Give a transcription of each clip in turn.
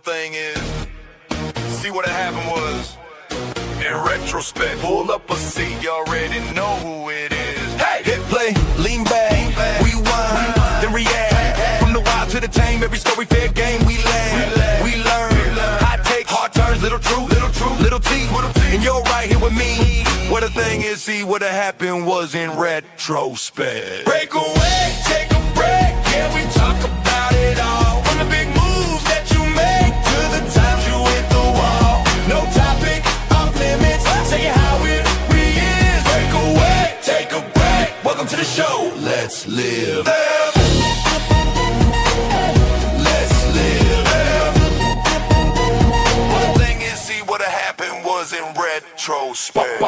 thing is, see what happened was, in retrospect, pull up a seat, you already know who it is. Hey! Hit play, lean back, rewind, then react. From the wild to the tame, every story fair game we land. We learn, hot takes, hard turns, little truth, little T. And you're right here with me. What the thing is, see what happened was in retrospect. Break away, take a break, yeah, we talk about it all. From the big moves that you make to the times you hit the wall. No topic, off limits, say it how it really is. Break away, take a break, welcome to the show, let's live. Let's live. Well, the thing is, see what happened was in retrospect.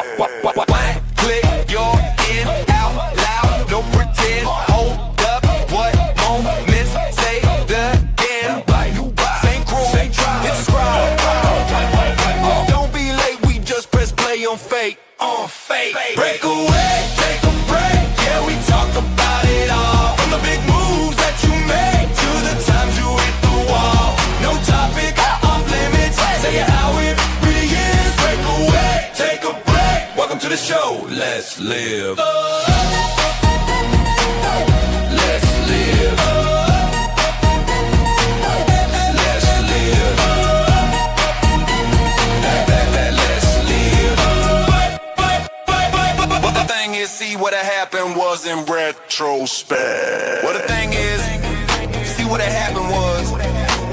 Click, you're in, out loud, no pretend, hold up, what moments, say the again. Same crew, same tribe, it's a scribe. Don't be late, we just press play on fate, Break away, take a break, yeah, we talk about it all. From the big moves that you make to the times you hit the wall. No topic, off limits, say it how it really is. Break away, take a break, welcome to the show, let's live. Let's live. Let's live. Let's live. But the thing is, see what happened was in retrospect. Well, the thing is, see what happened was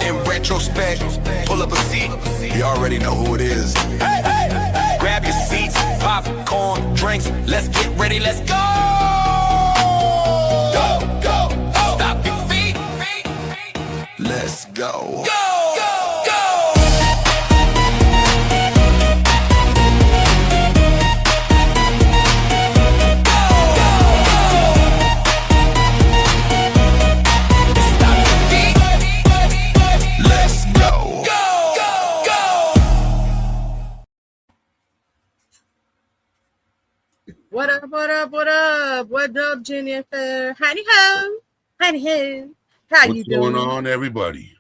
in retrospect. Pull up a seat, you already know who it is. Hey, hey, hey. Grab your seats, popcorn, drinks, let's get ready, let's go. Go, go, go. Stop your feet. Let's go. Go, go, go. What up, what up, what up? What up, Jennifer? Honey ho. Honey ho. How you doing? What's going on, everybody?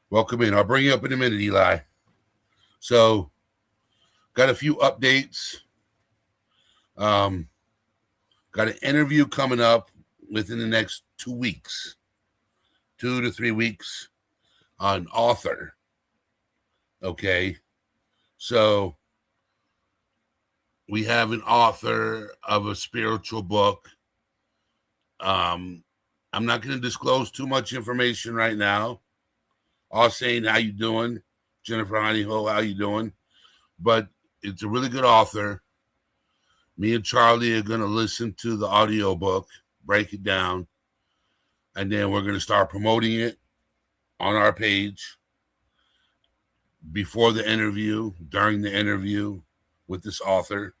Welcome in. I'll bring you up in a minute, Eli. So, got a few updates. Got an interview coming up within the next 2 weeks. 2 to 3 weeks on author. Okay. So, we have an author of a spiritual book. I'm not going to disclose too much information right now. All saying, how you doing? Jennifer Honeyho, how you doing? But it's a really good author. Me and Charlie are going to listen to the audio book, break it down, and then we're going to start promoting it on our page before the interview, during the interview with this author.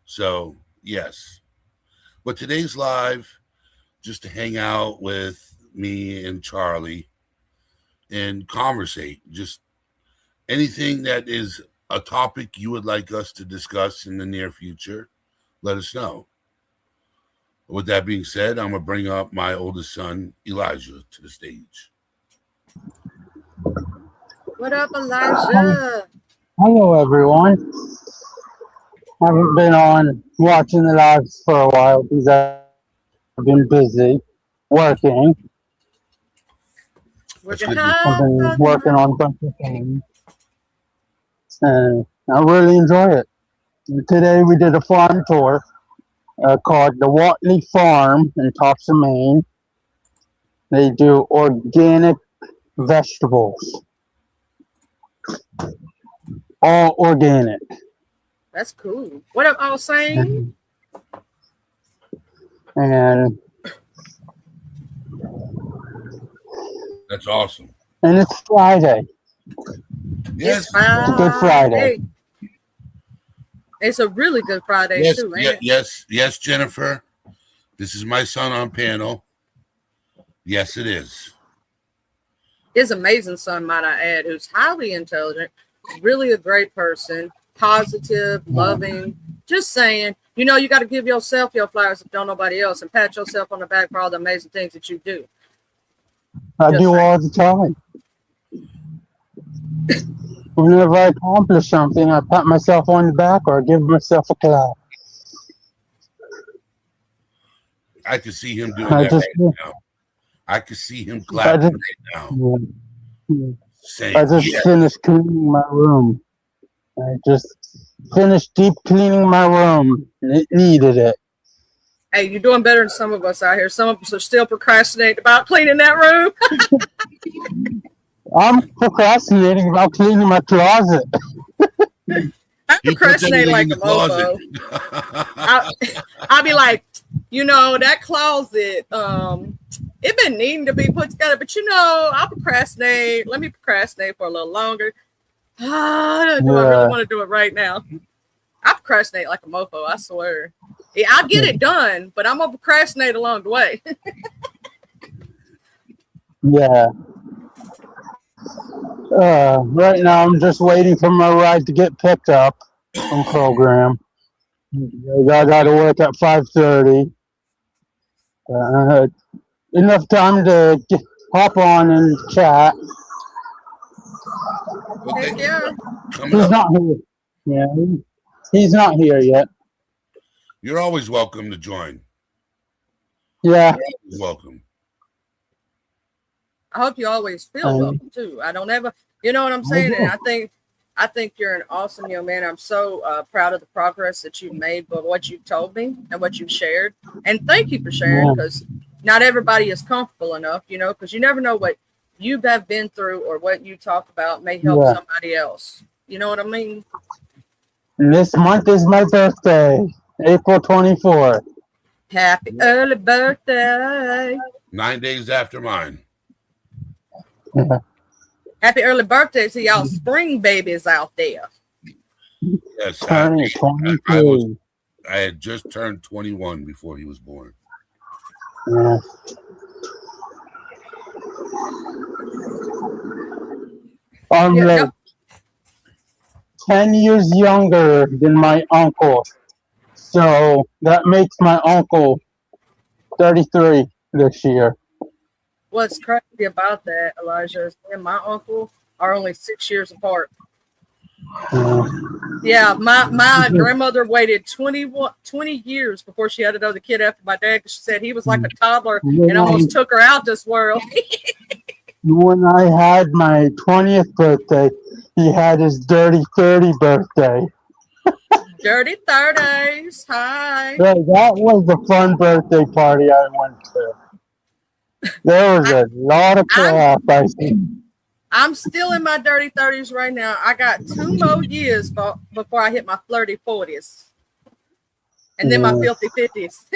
So, yes. But today's live just to hang out with me and Charlie and conversate. Just anything that is a topic you would like us to discuss in the near future, let us know. With that being said, I'm going to bring up my oldest son, Elijah, to the stage. What up, Elijah? Hello, everyone. Haven't been on watching the lives for a while because I've been busy working. I've been working on a bunch of things, and I really enjoy it. Today we did a farm tour called the Watley Farm in Topsa, Maine. They do organic vegetables, all organic. That's cool. What up, all saying? And that's awesome. And it's Friday. Yes, it's Friday. It's a good Friday. It's a really good Friday, yes, too, ain't it? Yes, Jennifer. This is my son on panel. Yes, it is. His amazing son, might I add, who's highly intelligent, really a great person, positive, loving, just saying, you know, you got to give yourself your flowers if don't nobody else, and pat yourself on the back for all the amazing things that you do. I do all the time. Whenever I accomplish something, I pat myself on the back or give myself a clap. I could see him doing I that just, right now. I could see him I clapping just, right now, yeah. saying, I just "Yeah, finished cleaning my room. I just finished deep cleaning my room. It needed it. Hey, you're doing better than some of us out here. Some of us are still procrastinating about cleaning that room. I'm procrastinating about cleaning my closet. I he puts procrastinate everything in like a the closet." mofo. I'll be like, that closet, it been needing to be put together, but I'll procrastinate. Let me procrastinate for a little longer. Do I really want to do it right now? I procrastinate like a mofo, I swear. Yeah, I'll get it done, but I'm gonna procrastinate along the way. Yeah. Right now, I'm just waiting for my ride to get picked up from program. I got to work at 5:30. Enough time to hop on and chat. Okay, Heck yeah. coming He's up. not here. Yeah, he's not here yet. You're always welcome to join. Yeah. You're always welcome. I hope you always feel welcome too. I don't ever, you know what I'm saying? And I think you're an awesome young man. I'm so proud of the progress that you've made, but what you've told me and what you've shared. And thank you for sharing, because not everybody is comfortable enough, because you never know what you have been through or what you talk about may help somebody else. You know what I mean? And this month is my birthday, April 24th. Happy early birthday. 9 days after mine. Happy early birthday to y'all spring babies out there. Yes, I had just turned 21 before he was born. Yeah. I'm like 10 years younger than my uncle. So that makes my uncle 33 this year. What's crazy about that, Elijah, is me and my uncle are only 6 years apart. Yeah, my grandmother waited 20 years before she had another kid after my dad, because she said he was like a toddler and almost took her out this world. When I had my 20th birthday, he had his dirty 30 birthday. Dirty 30s. Hi. Yeah, that was a fun birthday party I went to. There was a lot of crap, I think. I'm still in my dirty 30s right now. I got 2 more years before I hit my flirty 40s. And then my filthy 50s.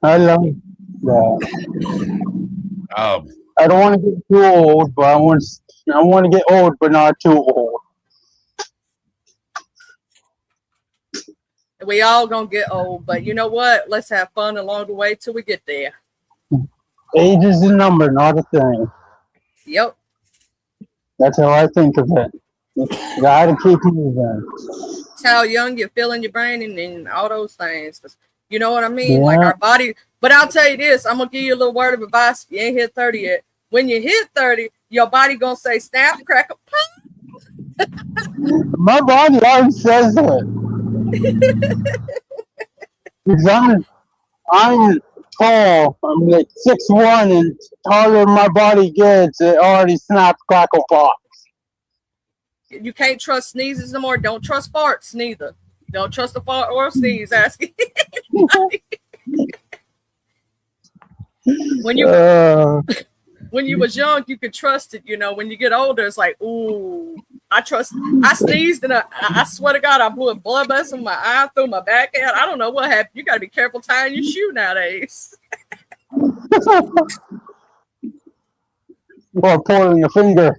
I love that. I don't want to get too old, but I want to get old, but not too old. We all gonna get old, but you know what? Let's have fun along the way till we get there. Age is a number, not a thing. Yep. That's how I think of it. You gotta keep moving. It's how young you feel in your brain and all those things. You know what I mean? Yeah. Like our body. But I'll tell you this, I'm gonna give you a little word of advice. If you ain't hit 30 yet. When you hit 30, your body gonna say snap, crackle, pop. My body already says it. Because I'm tall. I'm like 6'1", and taller than my body gets, it already snaps, crackle, pop. You can't trust sneezes no more. Don't trust farts neither. Don't trust a fart or a sneeze. Asking. When you was young, you could trust it. When you get older, it's like, ooh, I sneezed and I swear to God, I blew a blood vessel in my eye, through my back out. I don't know what happened. You got to be careful tying your shoe nowadays. Or pulling a finger.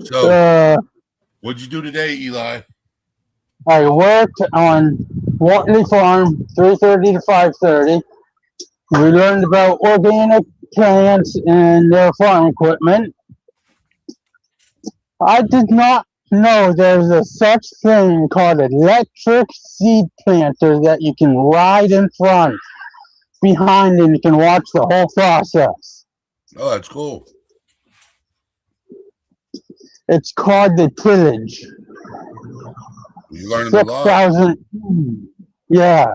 So, what'd you do today, Eli? I worked on Watley Farm, 3:30 to 5:30. We learned about organic plants and their farm equipment. I did not No, there's a such thing called electric seed planter that you can ride in front, behind, and you can watch the whole process. Oh, that's cool. It's called the tillage. You're learning a lot. 6,000. Yeah.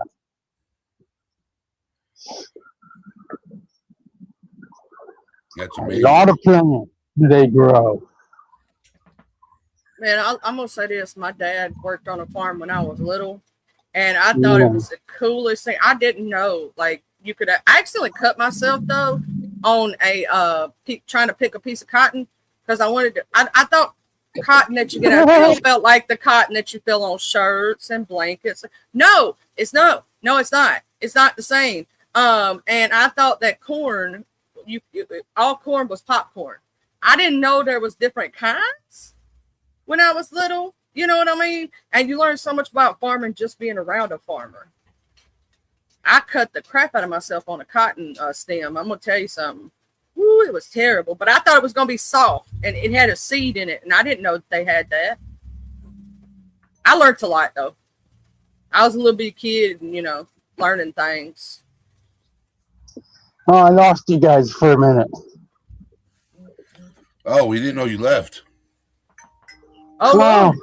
That's A amazing. lot of plants they grow. Man, I'm gonna say this. My dad worked on a farm when I was little, and I thought Yeah. it was the coolest thing. I didn't know like you could. I accidentally cut myself though on a trying to pick a piece of cotton because I wanted to. I thought cotton that you get out of field felt like the cotton that you feel on shirts and blankets. No, it's not. No, it's not. It's not the same. And I thought that corn, all corn was popcorn. I didn't know there was different kinds when I was little. You know what I mean? And you learn so much about farming just being around a farmer. I cut the crap out of myself on a cotton stem. I'm gonna tell you something. Ooh, it was terrible. But I thought it was gonna be soft, and it had a seed in it, and I didn't know that they had that. I learned a lot though. I was a little bitty kid, and learning things. Oh, I lost you guys for a minute. Oh, we didn't know you left. Oh, Wow.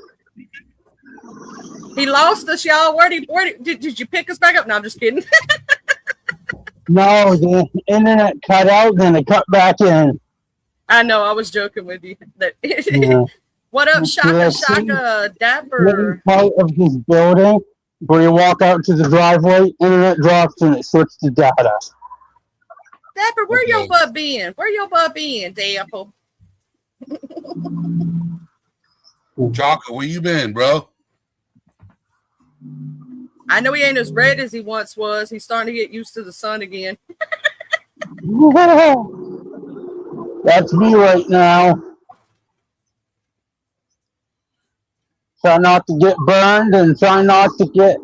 He lost us, y'all. Did you pick us back up? No, I'm just kidding. No, the internet cut out, then it cut back in. I know, I was joking with you. Yeah. What up, Shaka Let's see. Shaka Little Dapper? part of this building where you walk out to the driveway, internet drops, and it switches to data. Dapper, where your Okay. butt been? Where your butt been, Dapper? Chaka, where you been, bro? I know he ain't as red as he once was. He's starting to get used to the sun again. That's me right now. Try not to get burned and try not to get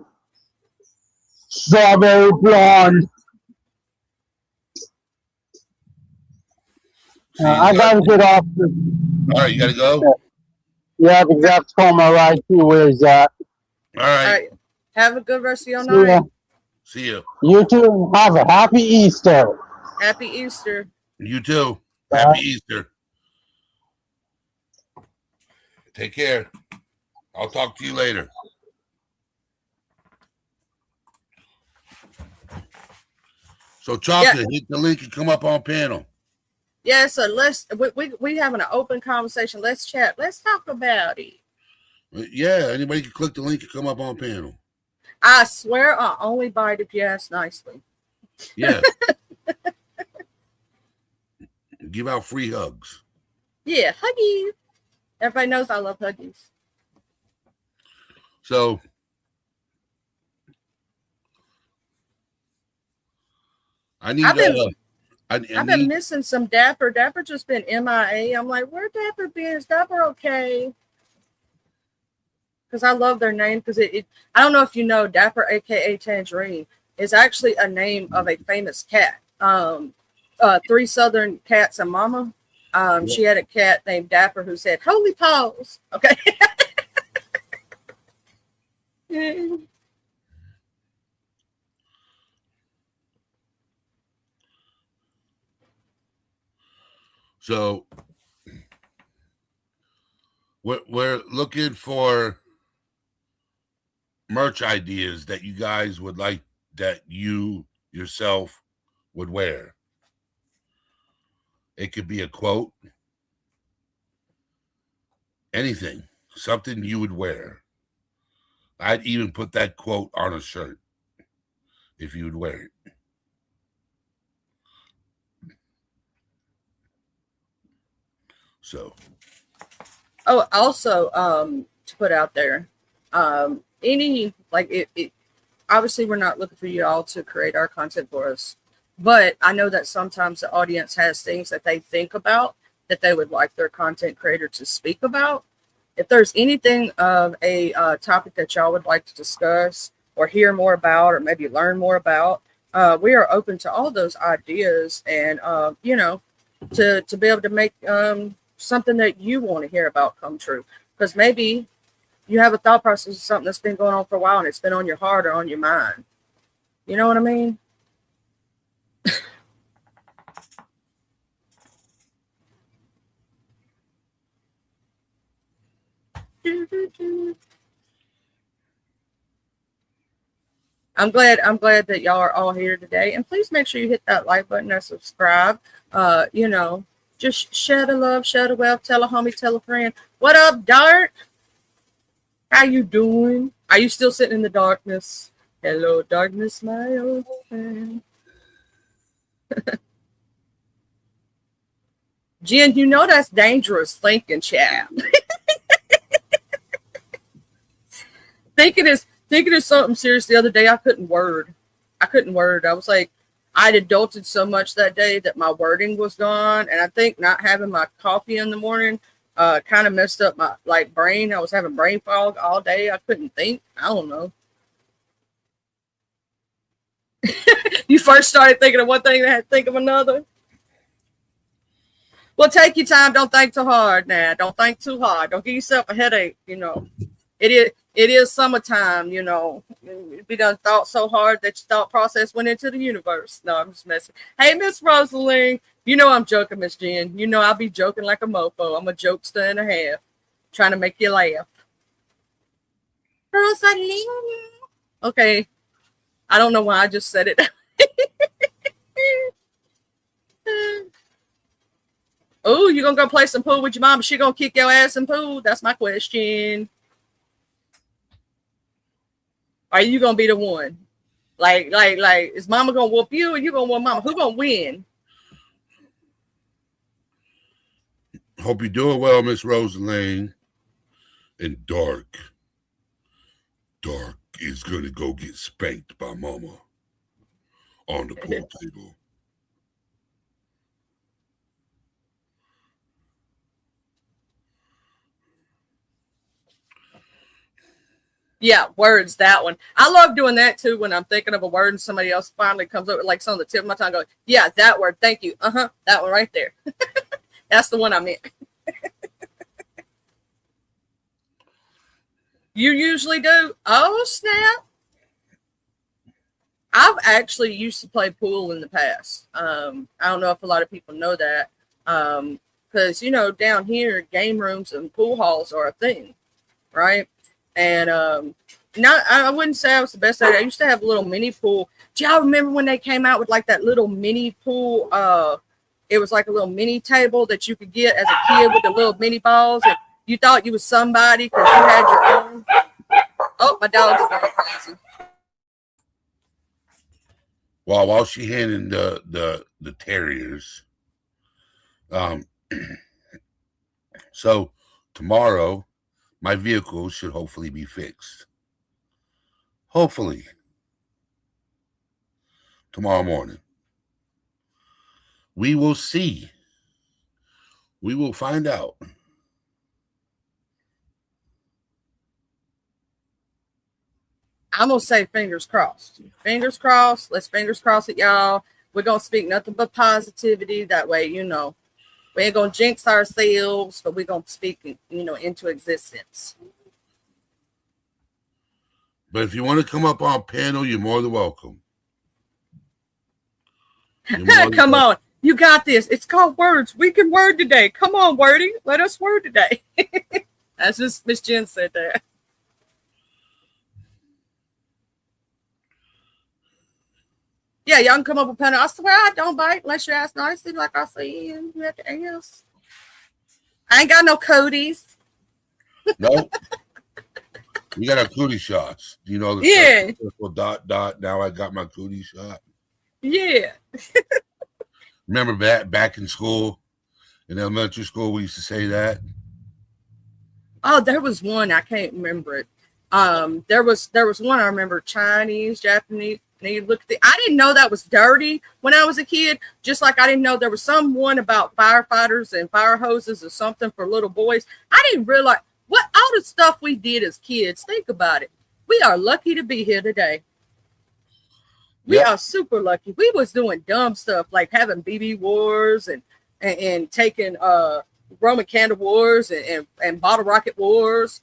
strawberry blonde. See, I gotta get off. All right, you gotta go. Yeah, because I have to call my ride too. Where is that? All All right. right. Have a good rest of your See ya. night. See you. You too. Have a happy Easter. Happy Easter. You too. Bye. Happy Easter. Take care. I'll talk to you later. So, Chaka, hit the link and come up on panel. Yeah, so we having an open conversation. Let's chat. Let's talk about it. Yeah, anybody can click the link and come up on panel. I swear I'll only bite if you ask nicely. Yeah. Give out free hugs. Yeah, huggies. Everybody knows I love huggies. So, I need. I've been missing some Dapper. Dapper just been MIA. I'm like, where Dapper been? Is Dapper okay? Because I love their name. Because I don't know if you know, Dapper, aka Tangerine, is actually a name of a famous cat. 3 Southern cats and mama. She had a cat named Dapper who said, "Holy paws." Okay. So, we're looking for merch ideas that you guys would like, that you yourself would wear. It could be a quote, anything, something you would wear. I'd even put that quote on a shirt if you would wear it. So, oh, also, to put out there, any like it obviously we're not looking for you all to create our content for us, but I know that sometimes the audience has things that they think about that they would like their content creator to speak about. If there's anything of a topic that y'all would like to discuss or hear more about, or maybe learn more about, we are open to all those ideas, and to be able to make something that you want to hear about come true. because maybe you have a thought process of something that's been going on for a while and it's been on your heart or on your mind. You know what I mean? I'm glad that y'all are all here today. And please make sure you hit that like button and subscribe. Just share the love, share the wealth, tell a homie, tell a friend. What up, Dart? How you doing? Are you still sitting in the darkness? Hello, darkness, my old friend. Jen, you know that's dangerous thinking, chap. thinking is something serious. The other day, I couldn't word. I was like, I'd adulted so much that day that my wording was gone, and I think not having my coffee in the morning kind of messed up my brain. I was having brain fog all day. I couldn't think. I don't know. You first started thinking of one thing and had to think of another. Well, take your time. Don't think too hard now. Don't think too hard. Don't give yourself a headache. It is summertime. You be done thought so hard that your thought process went into the universe. No, I'm just messing. Hey, Miss Rosalie. I'm joking, Miss Jen. I'll be joking like a mofo. I'm a jokester and a half, trying to make you laugh. Rosalie. Okay. I don't know why I just said it. Oh, you gonna go play some pool with your mom? She gonna kick your ass in pool? That's my question. Are you gonna be the one? Like, is mama gonna whoop you or you gonna whoop mama? Who gonna win? Hope you're doing well, Miss Rosaline. And Dark is gonna go get spanked by mama on the pool table. Yeah, words, that one. I love doing that too when I'm thinking of a word and somebody else finally comes up with like something on the tip of my tongue going, yeah, that word, thank you. That one right there. That's the one I meant. You usually do? Oh, snap. I've actually used to play pool in the past. I don't know if a lot of people know that. Because, down here, game rooms and pool halls are a thing, right? And I wouldn't say I was the best at it. I used to have a little mini pool. Do y'all remember when they came out with like that little mini pool? It was like a little mini table that you could get as a kid with the little mini balls, and you thought you was somebody because you had your own. Oh, my dog's going crazy. Well, while she handing the terriers, so tomorrow my vehicle should hopefully be fixed. Hopefully tomorrow morning. We will see. We will find out. I'm going to say fingers crossed. Fingers crossed. Let's fingers cross it, y'all. We're going to speak nothing but positivity. That way, we ain't going to jinx ourselves, but we're going to speak, into existence. But if you want to come up on panel, you're more than welcome. Come on. You got this. It's called words. We can word today. Come on, Wordy. Let us word today. That's just Miss Jen said that. Yeah, y'all can come up with panel. I swear I don't bite unless you ask nicely like I see you at the ass. I ain't got no cooties. No. We got our cootie shots. The circle, dot. Now I got my cootie shot. Yeah. Remember back in school, in elementary school, we used to say that. Oh, there was one. I can't remember it. There was one I remember, Chinese, Japanese. Look at I didn't know that was dirty when I was a kid. Just like I didn't know there was someone about firefighters and fire hoses or something for little boys. I didn't realize what all the stuff we did as kids. Think about it. We are lucky to be here today. We are super lucky. We was doing dumb stuff like having BB wars and taking Roman candle wars and bottle rocket wars.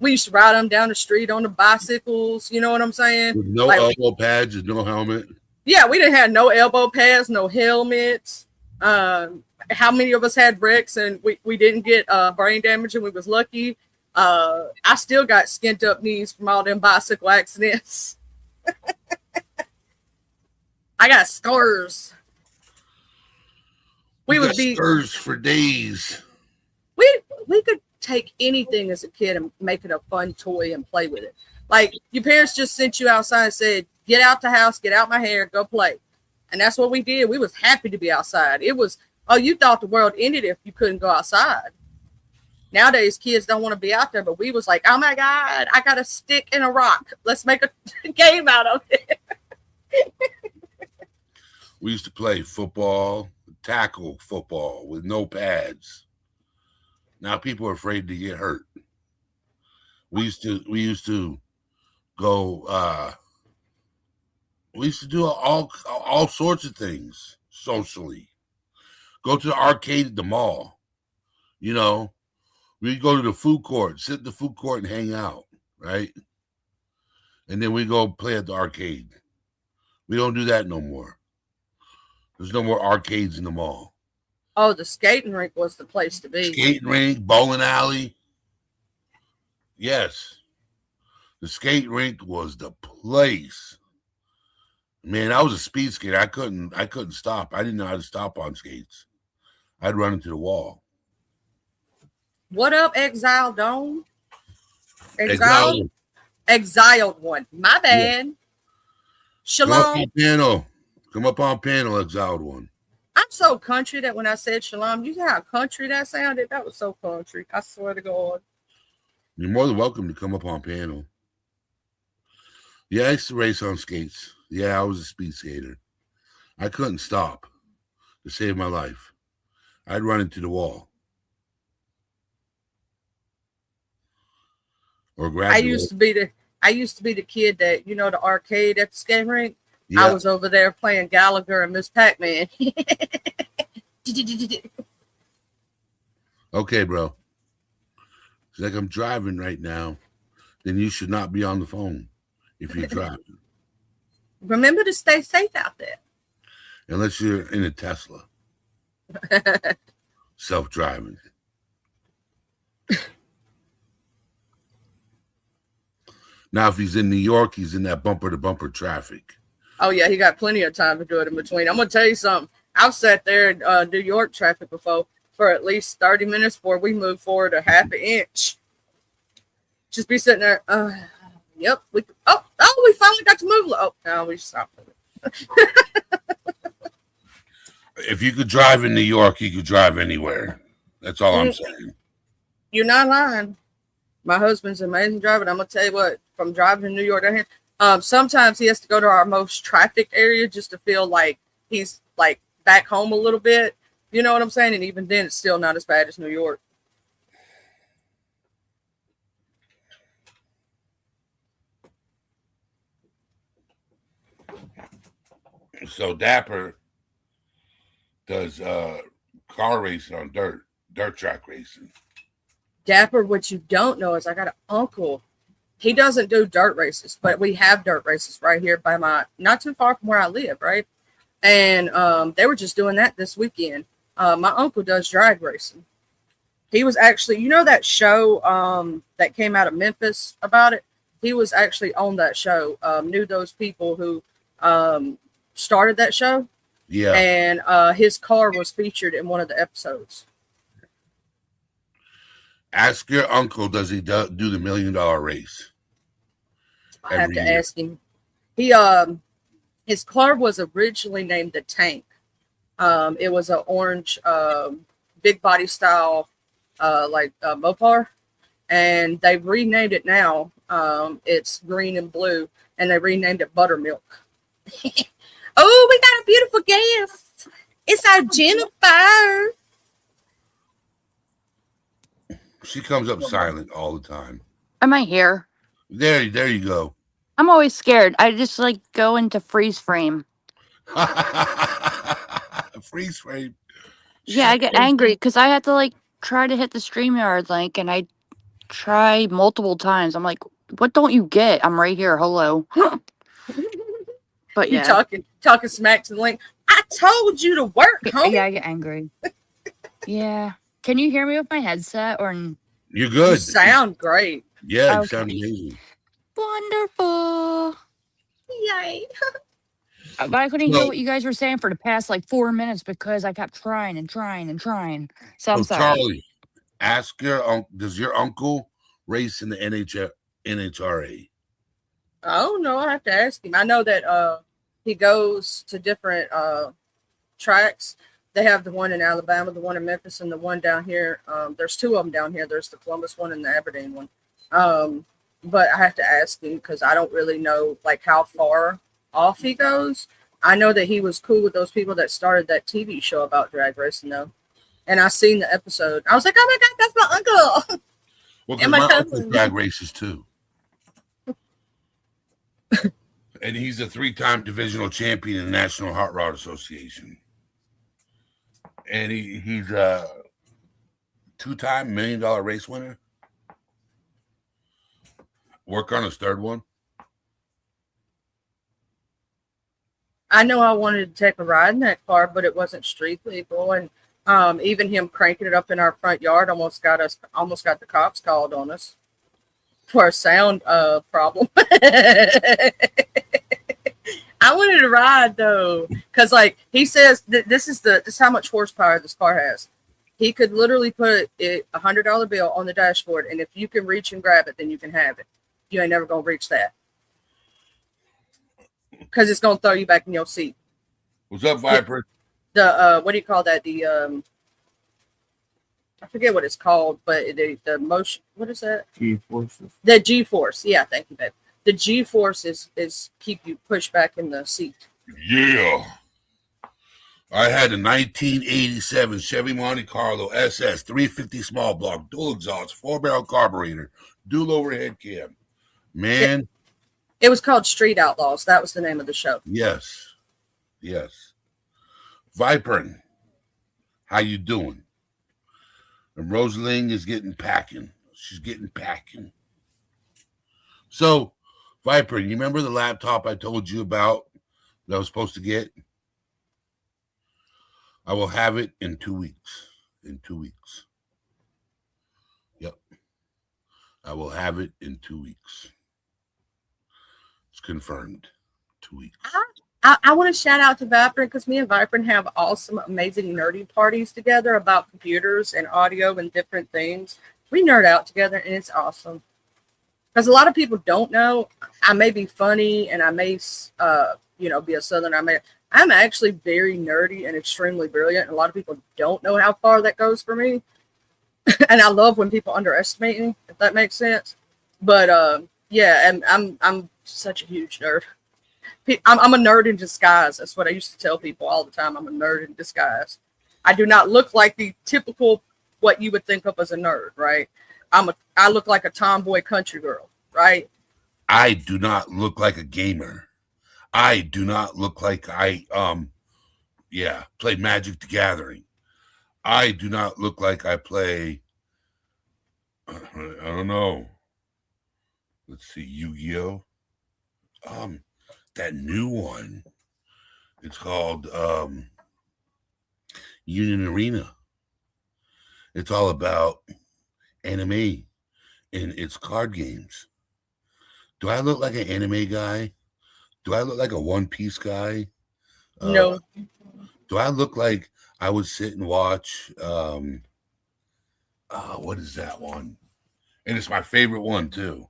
We used to ride them down the street on the bicycles. You know what I'm saying? With no Like, elbow pads and no helmet. yeah, we didn't have no elbow pads, no helmets. How many of us had wrecks and we didn't get brain damage and we was lucky? I still got skint up knees from all them bicycle accidents. I got scars. We would be scars for days. We could take anything as a kid and make it a fun toy and play with it. Like your parents just sent you outside and said, "Get out the house, get out my hair, go play," and that's what we did. We was happy to be outside. It was you thought the world ended if you couldn't go outside. Nowadays, kids don't want to be out there, but we was like, "Oh my God, I got a stick and a rock. Let's make a game out of it." We used to play football, tackle football with no pads. Now people are afraid to get hurt. We used to go. We used to do all sorts of things socially. Go to the arcade at the mall. You know, we'd go to the food court, sit in the food court and hang out, right? And then we go play at the arcade. We don't do that no more. There's no more arcades in the mall. Oh, the skating rink was the place to be. Skating rink, bowling alley. Yes. The skate rink was the place. Man, I was a speed skater. I couldn't stop. I didn't know how to stop on skates. I'd run into the wall. What up, Exile Dome? Exiled. Exiled one. My bad. Yeah. Shalom. Come up on panel, Exiled one. I'm so country that when I said shalom, you see how country that sounded? That was so country. I swear to God. You're more than welcome to come up on panel. Yeah, I used to race on skates. Yeah, I was a speed skater. I couldn't stop to save my life. I'd run into the wall. Or grab I used to be the kid that, you know, the arcade at the skate rink. Yeah. I was over there playing Gallagher and Miss Pac-Man. Okay, bro. It's like I'm driving right now. Then you should not be on the phone if you're driving. Remember to stay safe out there. Unless you're in a Tesla. Self-driving. Now, if he's in New York, he's in that bumper-to-bumper traffic. Oh, yeah, he got plenty of time to do it in between. I'm going to tell you something. I've sat there in New York traffic before for at least 30 minutes before we move forward a half an inch. Just be sitting there. Yep. We finally got to move. Oh, no, we stopped. If you could drive in New York, you could drive anywhere. That's all I'm saying. You're not lying. My husband's an amazing driver. And I'm going to tell you what, from driving in New York down here, sometimes he has to go to our most trafficked area just to feel like he's like back home a little bit. You know what I'm saying? And even then, it's still not as bad as New York. So Dapper does car racing on dirt track racing. Dapper, what you don't know is I got an uncle. He doesn't do dirt races, but we have dirt races right here by not too far from where I live, right? And they were just doing that this weekend. My uncle does drag racing. He was actually, you know, that show that came out of Memphis about it? He was actually on that show, knew those people who started that show. Yeah. And his car was featured in one of the episodes. Ask your uncle, does he do the $1 million race? I have to ask him. He his car was originally named the Tank. It was an orange big body style Mopar, and they've renamed it now. It's green and blue, and they renamed it Buttermilk. Oh, we got a beautiful guest. It's our Jennifer. She comes up silent all the time. Am I here? There you go. I'm always scared. I just like go into freeze frame. Freeze frame. Yeah, I get angry because I had to like try to hit the StreamYard link and I try multiple times. I'm like, what don't you get? I'm right here. Hello. But You yeah. talking smack to the link. I told you to work, homie. Yeah, I get angry. Yeah. Can you hear me with my headset or You're You good. sound great. Yeah, you Okay. sound amazing. Wonderful? Yay. But I couldn't hear So, what you guys were saying for the past like 4 minutes because I kept trying and trying and trying. So I'm so sorry. Charlie, ask your uncle. Does your uncle race in the NHRA? Oh no, I have to ask him. I know that he goes to different tracks. They have the one in Alabama, the one in Memphis, and the one down here. There's two of them down here. There's the Columbus one and the Aberdeen one. But I have to ask him because I don't really know like how far off he goes. I know that he was cool with those people that started that TV show about drag racing though. And I seen the episode. I was like, oh my God, that's my uncle. Well, And because my my uncle cousin. drag races too. And he's a 3-time divisional champion in the National Hot Rod Association. And he's a 2-time $1 million race winner. Work on his third one. I know I wanted to take a ride in that car, but it wasn't street legal. And even him cranking it up in our front yard almost got the cops called on us for a sound problem. I wanted to ride though, because like he says, this is how much horsepower this car has. He could literally put $100 bill on the dashboard, and if you can reach and grab it, then you can have it. You ain't never gonna reach that because it's gonna throw you back in your seat. What's up, Viper? The what do you call that? The I forget what it's called, but the motion. What is that? G-forces. The G-force. Yeah, thank you, babe. The G-force is keep you pushed back in the seat. Yeah. I had a 1987 Chevy Monte Carlo SS 350 small block, dual exhaust, 4-barrel carburetor, dual overhead cam. Man. It was called Street Outlaws. That was the name of the show. Yes. Yes. Viper, how you doing? And Rosaling is getting packing. She's getting packing. So, Viper, you remember the laptop I told you about that I was supposed to get? I will have it in 2 weeks. In 2 weeks. Yep. I will have it in 2 weeks. It's confirmed. 2 weeks. I want to shout out to Viper because me and Viper have awesome, amazing nerdy parties together about computers and audio and different things. We nerd out together and it's awesome. Because a lot of people don't know, I may be funny and I may, be a Southern. I'm actually very nerdy and extremely brilliant. A lot of people don't know how far that goes for me. And I love when people underestimate me, if that makes sense. But yeah, and I'm such a huge nerd. I'm a nerd in disguise. That's what I used to tell people all the time. I'm a nerd in disguise. I do not look like the typical what you would think of as a nerd, right? I look like a tomboy country girl, right? I do not look like a gamer. I do not look like I play Magic the Gathering. I do not look like I play I don't know. Let's see, Yu-Gi-Oh. That new one. It's called Union Arena. It's all about anime and it's card games. Do I look like an anime guy? Do I look like a One Piece guy? No. Do I look like I would sit and watch what is that one? And it's my favorite one too.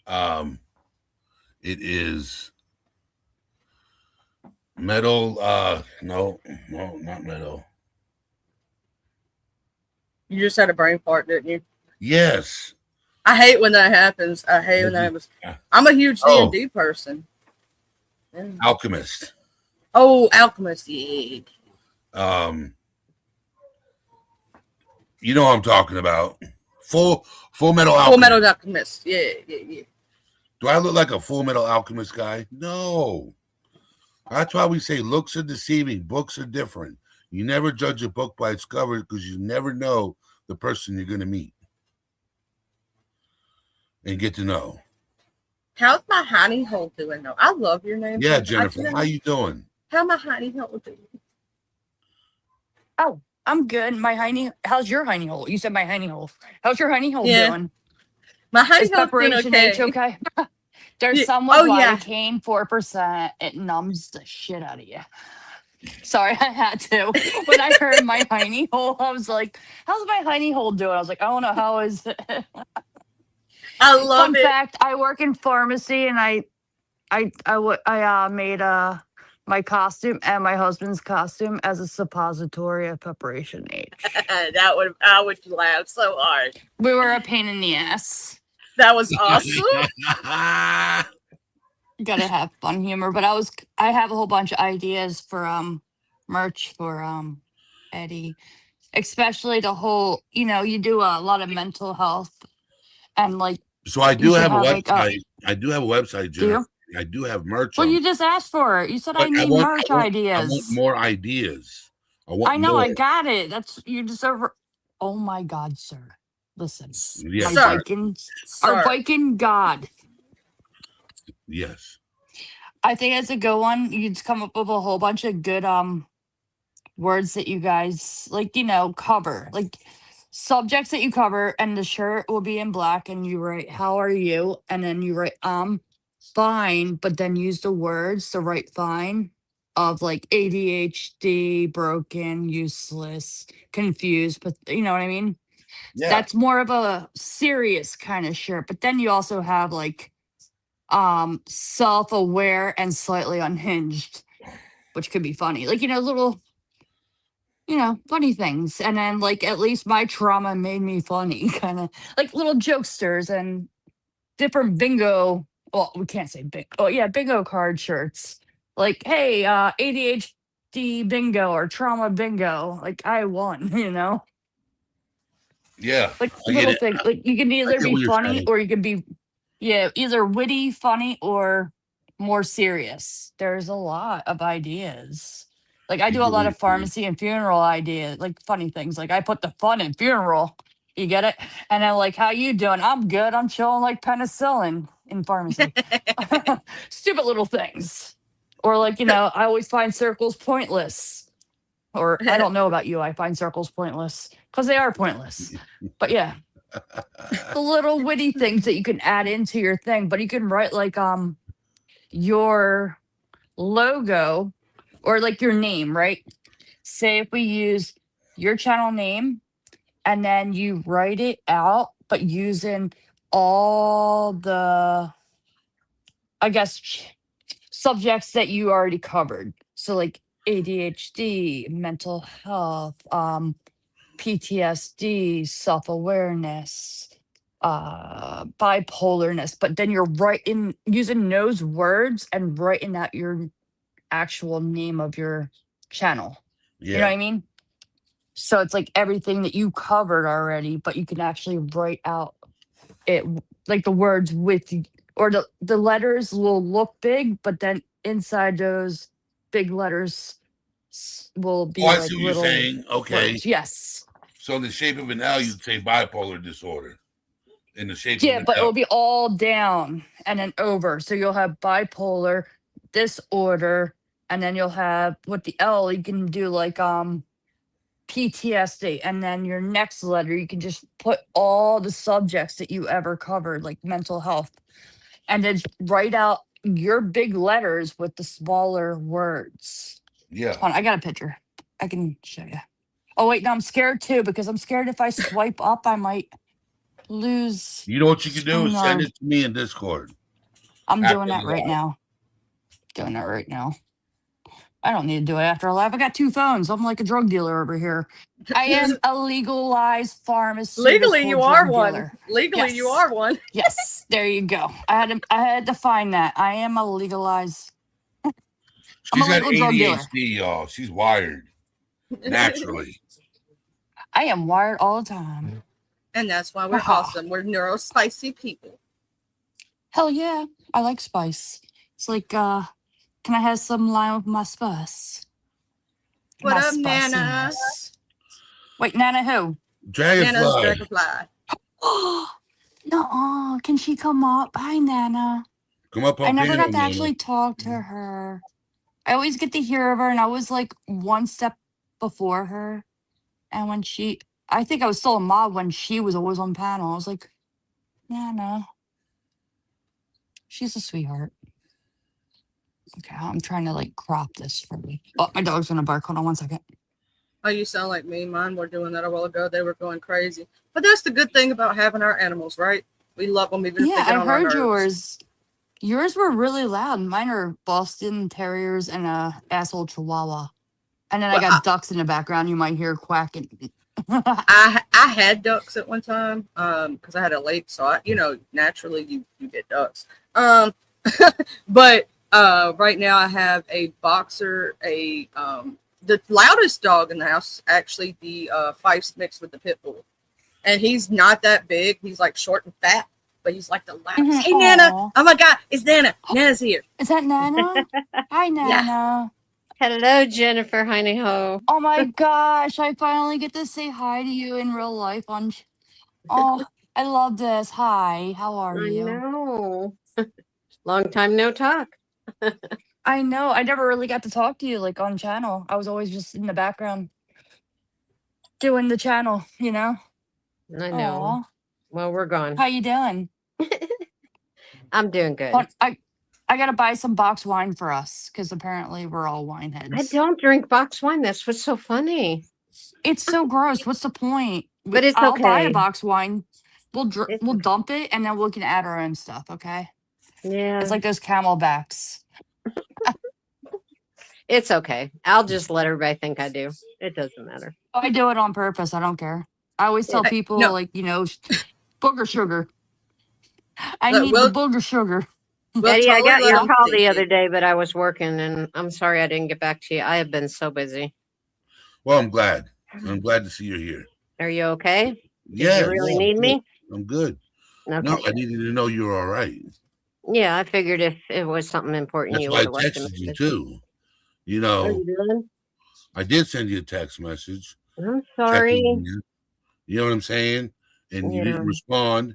It is Metal, no, not Metal. You just had a brain fart, didn't you? Yes. I hate when that happens. I hate when that happens. I'm a huge D&D person. Yeah. Alchemist. Oh, Alchemist. Yeah. You know what I'm talking about. Full Metal Alchemist. Full Metal Alchemist. Yeah. Do I look like a Full Metal Alchemist guy? No. That's why we say looks are deceiving. Books are different. You never judge a book by its cover because you never know the person you're going to meet and get to know. How's my honey hole doing though? I love your name. Yeah, Jennifer, how you doing? How my honey hole doing? Oh, I'm good. How's your honey hole? You said my honey hole. How's your honey hole Yeah. doing? My honey Is hole's doing preparation okay. H okay? There's Yeah. some with Oh, yeah. lidocaine, 4%. It numbs the shit out of you. Sorry, I had to. When I heard my honey hole, I was like, how's my honey hole doing? I was like, I don't know, how is it? I love Fun it. fact, I work in pharmacy and I made my costume and my husband's costume as a suppository of preparation H. I would laugh so hard. We were a pain in the ass. That was awesome. Gotta have fun humor, but I have a whole bunch of ideas for merch for Eddie, especially the whole, you do a lot of mental health and like. So I do have a have, website. I do have a website, Jennifer. I do have merch. Well, you just asked for it. You said I need merch ideas. I want more ideas. I know. More. I got it. You deserve. Oh my God, sir! Listen, yes, our Viking God. Yes, I think that's a good one. You just come up with a whole bunch of good words that you guys cover, like subjects that you cover, and the shirt will be in black, and you write "How are you?" and then you write fine, but then use the words to write fine of like ADHD, broken, useless, confused, but you know what I mean? Yeah. That's more of a serious kind of shirt. But then you also have like self-aware and slightly unhinged, which could be funny. Like, little funny things. And then like at least my trauma made me funny, kind of like little jokesters and different bingo. Well, we can't say bingo. Oh, yeah, bingo card shirts. Like, hey, ADHD bingo or trauma bingo. Like, I won, Yeah. Like, little things. Like, you can either be funny or you can be, either witty, funny, or more serious. There's a lot of ideas. Like, I do a lot of pharmacy and funeral ideas, like funny things. Like, I put the fun in funeral. You get it? And I'm like, how you doing? I'm good. I'm chilling like penicillin in pharmacy. Stupid little things. Or like, I always find circles pointless. Or I don't know about you. I find circles pointless because they are pointless. But yeah, the little witty things that you can add into your thing. But you can write like your logo or like your name, right? Say if we use your channel name, and then you write it out, but using all the, I guess, subjects that you already covered. So like ADHD, mental health, PTSD, self-awareness, bipolarness. But then you're using those words and writing out your actual name of your channel. Yeah. You know what I mean? So it's like everything that you covered already, but you can actually write out it like the words or the letters will look big, but then inside those big letters will be I like see what little you're saying. Okay. words. Yes. So in the shape of an L, you'd say bipolar disorder. In the shape of an but L. It'll be all down and then over. So you'll have bipolar disorder, and then you'll have with the L, you can do like PTSD, and then your next letter you can just put all the subjects that you ever covered, like mental health, and then write out your big letters with the smaller words. Yeah, I got a picture I can show you. Oh wait, no, I'm scared too, because I'm scared if I swipe up I might lose. You know what you can do? Send it to me in Discord. I'm doing that right now. I don't need to do it after live. I got 2 phones. I'm like a drug dealer over here. I am a legalized pharmacist. Legally, you are one. Legally, you are one. Yes, there you go. I had to find that. I am a legalized. She's got ADHD, y'all. She's wired naturally. I am wired all the time. And that's why we're awesome. We're neurospicy people. Hell yeah. I like spice. It's like, can I have some lime with my spice? What My up, Nana? spiciness. Wait, Nana who? Nana's Dragonfly. Dragonfly. Oh, no. Can she come up? Hi, Nana. Come up I on never panel, got to Nana. actually talk to her. I always get to hear of her, and I was like one step before her. And when I think I was still a mob when she was always on panel. I was like, Nana. She's a sweetheart. Okay, I'm trying to like crop this for me. Oh, my dog's gonna bark. Hold on 1 second. Oh, you sound like me. Mine were doing that a while ago. They were going crazy. But that's the good thing about having our animals, right? We love them even if Yeah, they get I on our heard nerves. yours. Yours were really loud. Mine are Boston Terriers and a asshole Chihuahua. And then I Well, got ducks in the background. You might hear quacking. I had ducks at one time because I had a lake, so naturally you get ducks. But right now I have a boxer. The loudest dog in the house is actually the Fifes mixed with the pit bull, and he's not that big. He's like short and fat, but he's like the loudest. Hey Nana! Aw. Oh my God, it's Nana! Nana's here. Is that Nana? Hi, Nana. Hello, Jennifer Heine Ho. Oh my gosh, I finally get to say hi to you in real life Oh, I love this. Hi, how are I you? know. Long time no talk. I know. I never really got to talk to you like on channel. I was always just in the background doing the channel, you know? I know. Aw. Well, we're gone. How you doing? I'm doing good. I gotta buy some box wine for us because apparently we're all wine I heads. don't drink box wine. That's what's so funny. It's so gross. What's the point? But it's I'll buy a okay. box wine. We'll It's we'll okay. dump it and then we can add our own stuff. Okay. Yeah, It's like those camelbacks. it's okay. I'll just let everybody think I do. It doesn't matter. I do it on purpose. I don't care. I always tell Yeah. people No. like booger sugar. I Look, need we'll- the booger sugar. We'll Eddie, I totally got let your them call think the it. other day, but I was working, and I'm sorry I didn't get back to you. I have been so busy. Well, I'm glad. I'm glad to see you here. Are you okay? Yeah. Did you really I'm need good. me? I'm good. Okay. No, I needed to know you were all right. Yeah, I figured if it was something important, That's you why I would have left a texted you message. too. You What are know, you doing? I did send you a text message. I'm checking sorry. on you. You know what I'm saying? And you Yeah. didn't respond.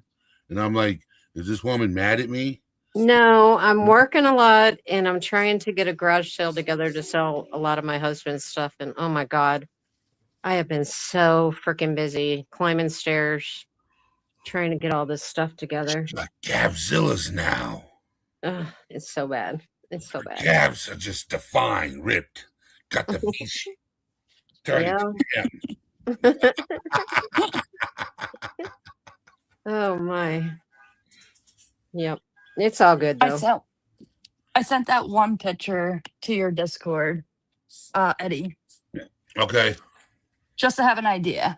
And I'm like, is this woman mad at me? No, I'm working a lot and I'm trying to get a garage sale together to sell a lot of my husband's stuff. And oh my God, I have been so freaking busy climbing stairs, trying to get all this stuff together. Like Gabzilla's now. Ugh, it's so bad. It's so bad. Gabs are just defined, ripped. Got the V. Yeah. Oh my. Yep. It's all good though. I sent that one picture to your Discord, Eddie, Okay. just to have an idea.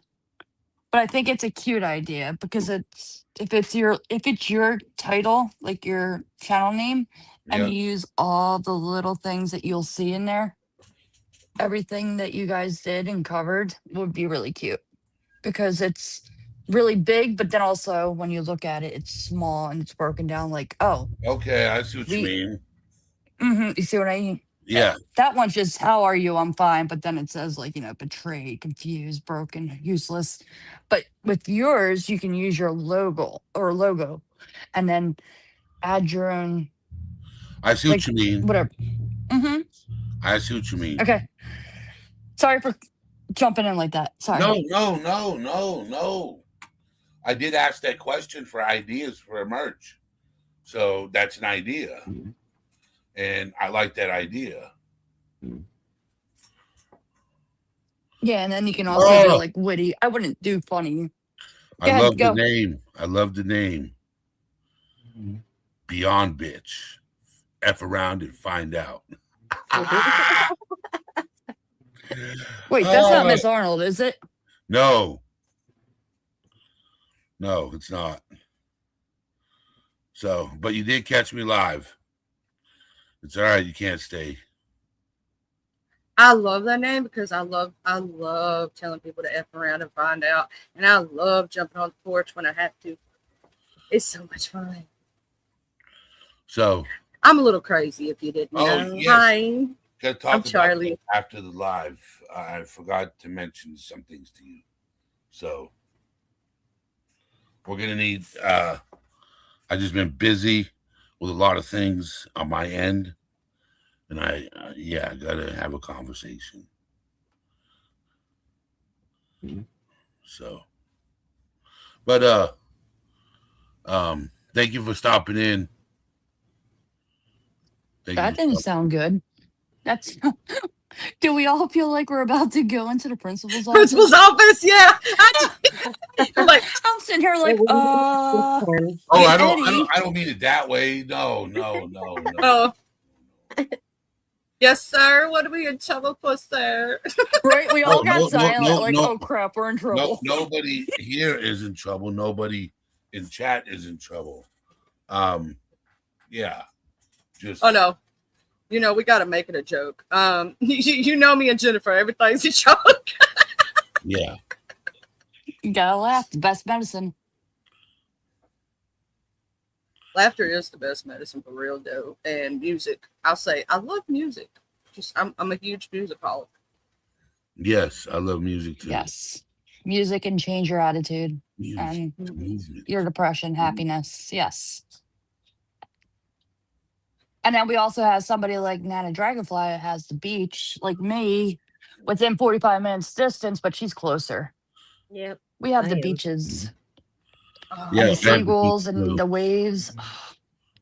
But I think it's a cute idea because if it's your title, like your channel name, and Yeah. you use all the little things that you'll see in there, everything that you guys did and covered would be really cute because it's really big, but then also when you look at it, it's small and it's broken down like, oh, Okay, I see what you mean. You see what I mean? Yeah. That one's just, how are you? I'm fine. But then it says like, betrayed, confused, broken, useless. But with yours, you can use your logo and then add your own. I see what you mean. Whatever. I see what you mean. Okay. Sorry for jumping in like that. Sorry. No. I did ask that question for ideas for a merch. So that's an idea. Mm-hmm. And I like that idea. Yeah, and then you can also do like witty. I wouldn't do funny. I love the name. I love the name. Beyond bitch. F around and find out. Wait, that's not Miss Arnold, is it? No, it's not. So, but you did catch me live. It's all right. You can't stay. I love that name because I love telling people to F around and find out. And I love jumping on the porch when I have to. It's so much fun. So I'm a little crazy if you didn't know. Yes. Hi. Got to talk I'm about Charlie. that after the live. I forgot to mention some things to you, so we're gonna need. I just been busy with a lot of things on my end, and I gotta have a conversation. So, but thank you for stopping in. That didn't sound good. That's. Do we all feel like we're about to go into the principal's office? Principal's office, yeah. I'm like, I'm sitting here like, Oh, I don't mean it that way. No. oh. Yes, sir. What are we in trouble for, sir? Right? We all got silent, oh crap, we're in trouble. Nobody here is in trouble. Nobody in chat is in trouble. Yeah. Just. Oh no. You know, we got to make it a joke. You know me and Jennifer, everything's a joke. Yeah. You gotta laugh. The best medicine. Laughter is the best medicine for real, though. And music. I'll say, I love music. I'm a huge musicaholic. Yes, I love music too. Yes. Music can change your attitude and your depression, happiness. Yes. And then we also have somebody like Nana Dragonfly that has the beach, like me, within 45 minutes distance, but she's closer. Yep. We have the beaches. Yeah, and the seagulls and the waves.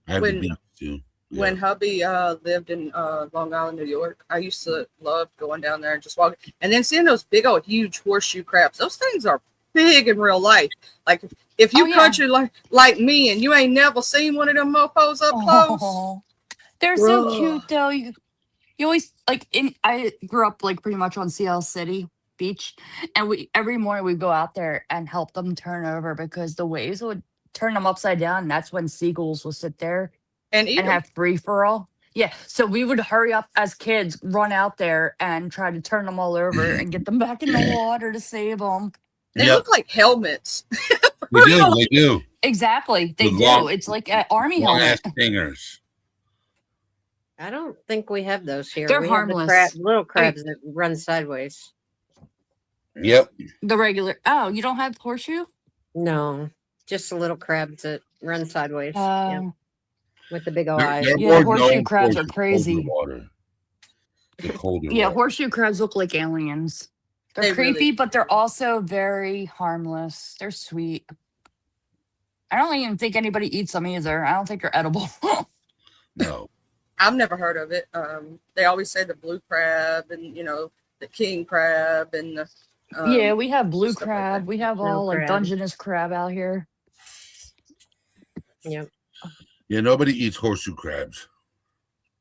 I have the beach too. Yeah. When hubby lived in Long Island, New York, I used to love going down there and just walking. And then seeing those big old huge horseshoe crabs. Those things are big in real life. Like if you country like me and you ain't never seen one of them mofos up close. They're so cute though. You always I grew up like pretty much on CL City Beach, and every morning we'd go out there and help them turn over because the waves would turn them upside down. And that's when seagulls will sit there and have free for all. Yeah, so we would hurry up as kids, run out there and try to turn them all over and get them back in the water to save them. They look like helmets. They do. Exactly, they do. It's like an army helmet. Stingers. I don't think we have those here. They're we harmless. Have the little crabs that run sideways. Yep. The regular. Oh, you don't have horseshoe? No, just the little crabs that run sideways. With the big old eyes. Yeah, horseshoe crabs are crazy. Colder water. Horseshoe crabs look like aliens. They're creepy, but they're also very harmless. They're sweet. I don't even think anybody eats them either. I don't think they're edible. No. I've never heard of it. They always say the blue crab and, the king crab and the, yeah, we have blue crab. Like we have all like Dungeness crab out here. Yep. Yeah, nobody eats horseshoe crabs.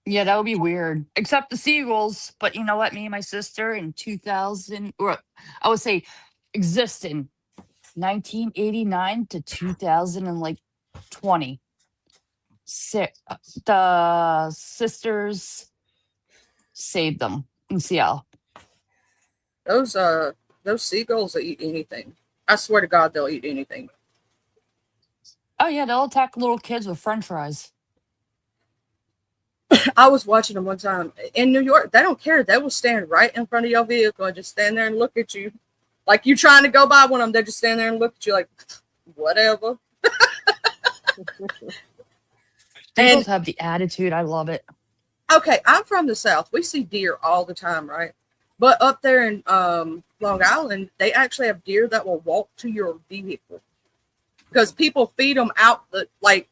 Yeah, that would be weird. Except the seagulls. But you know what? Me and my sister in 2000, or I would say existing 1989 to 2020. The sisters saved them in Seattle. Those seagulls will eat anything. I swear to God, they'll eat anything. Oh yeah, they'll attack little kids with French fries. I was watching them one time in New York. They don't care. They will stand right in front of your vehicle and just stand there and look at you, like you trying to go by one of them. They just stand there and look at you like, whatever. They have the attitude. I love it. Okay, I'm from the South. We see deer all the time, right? But up there in Long Island, they actually have deer that will walk to your vehicle because people feed them out like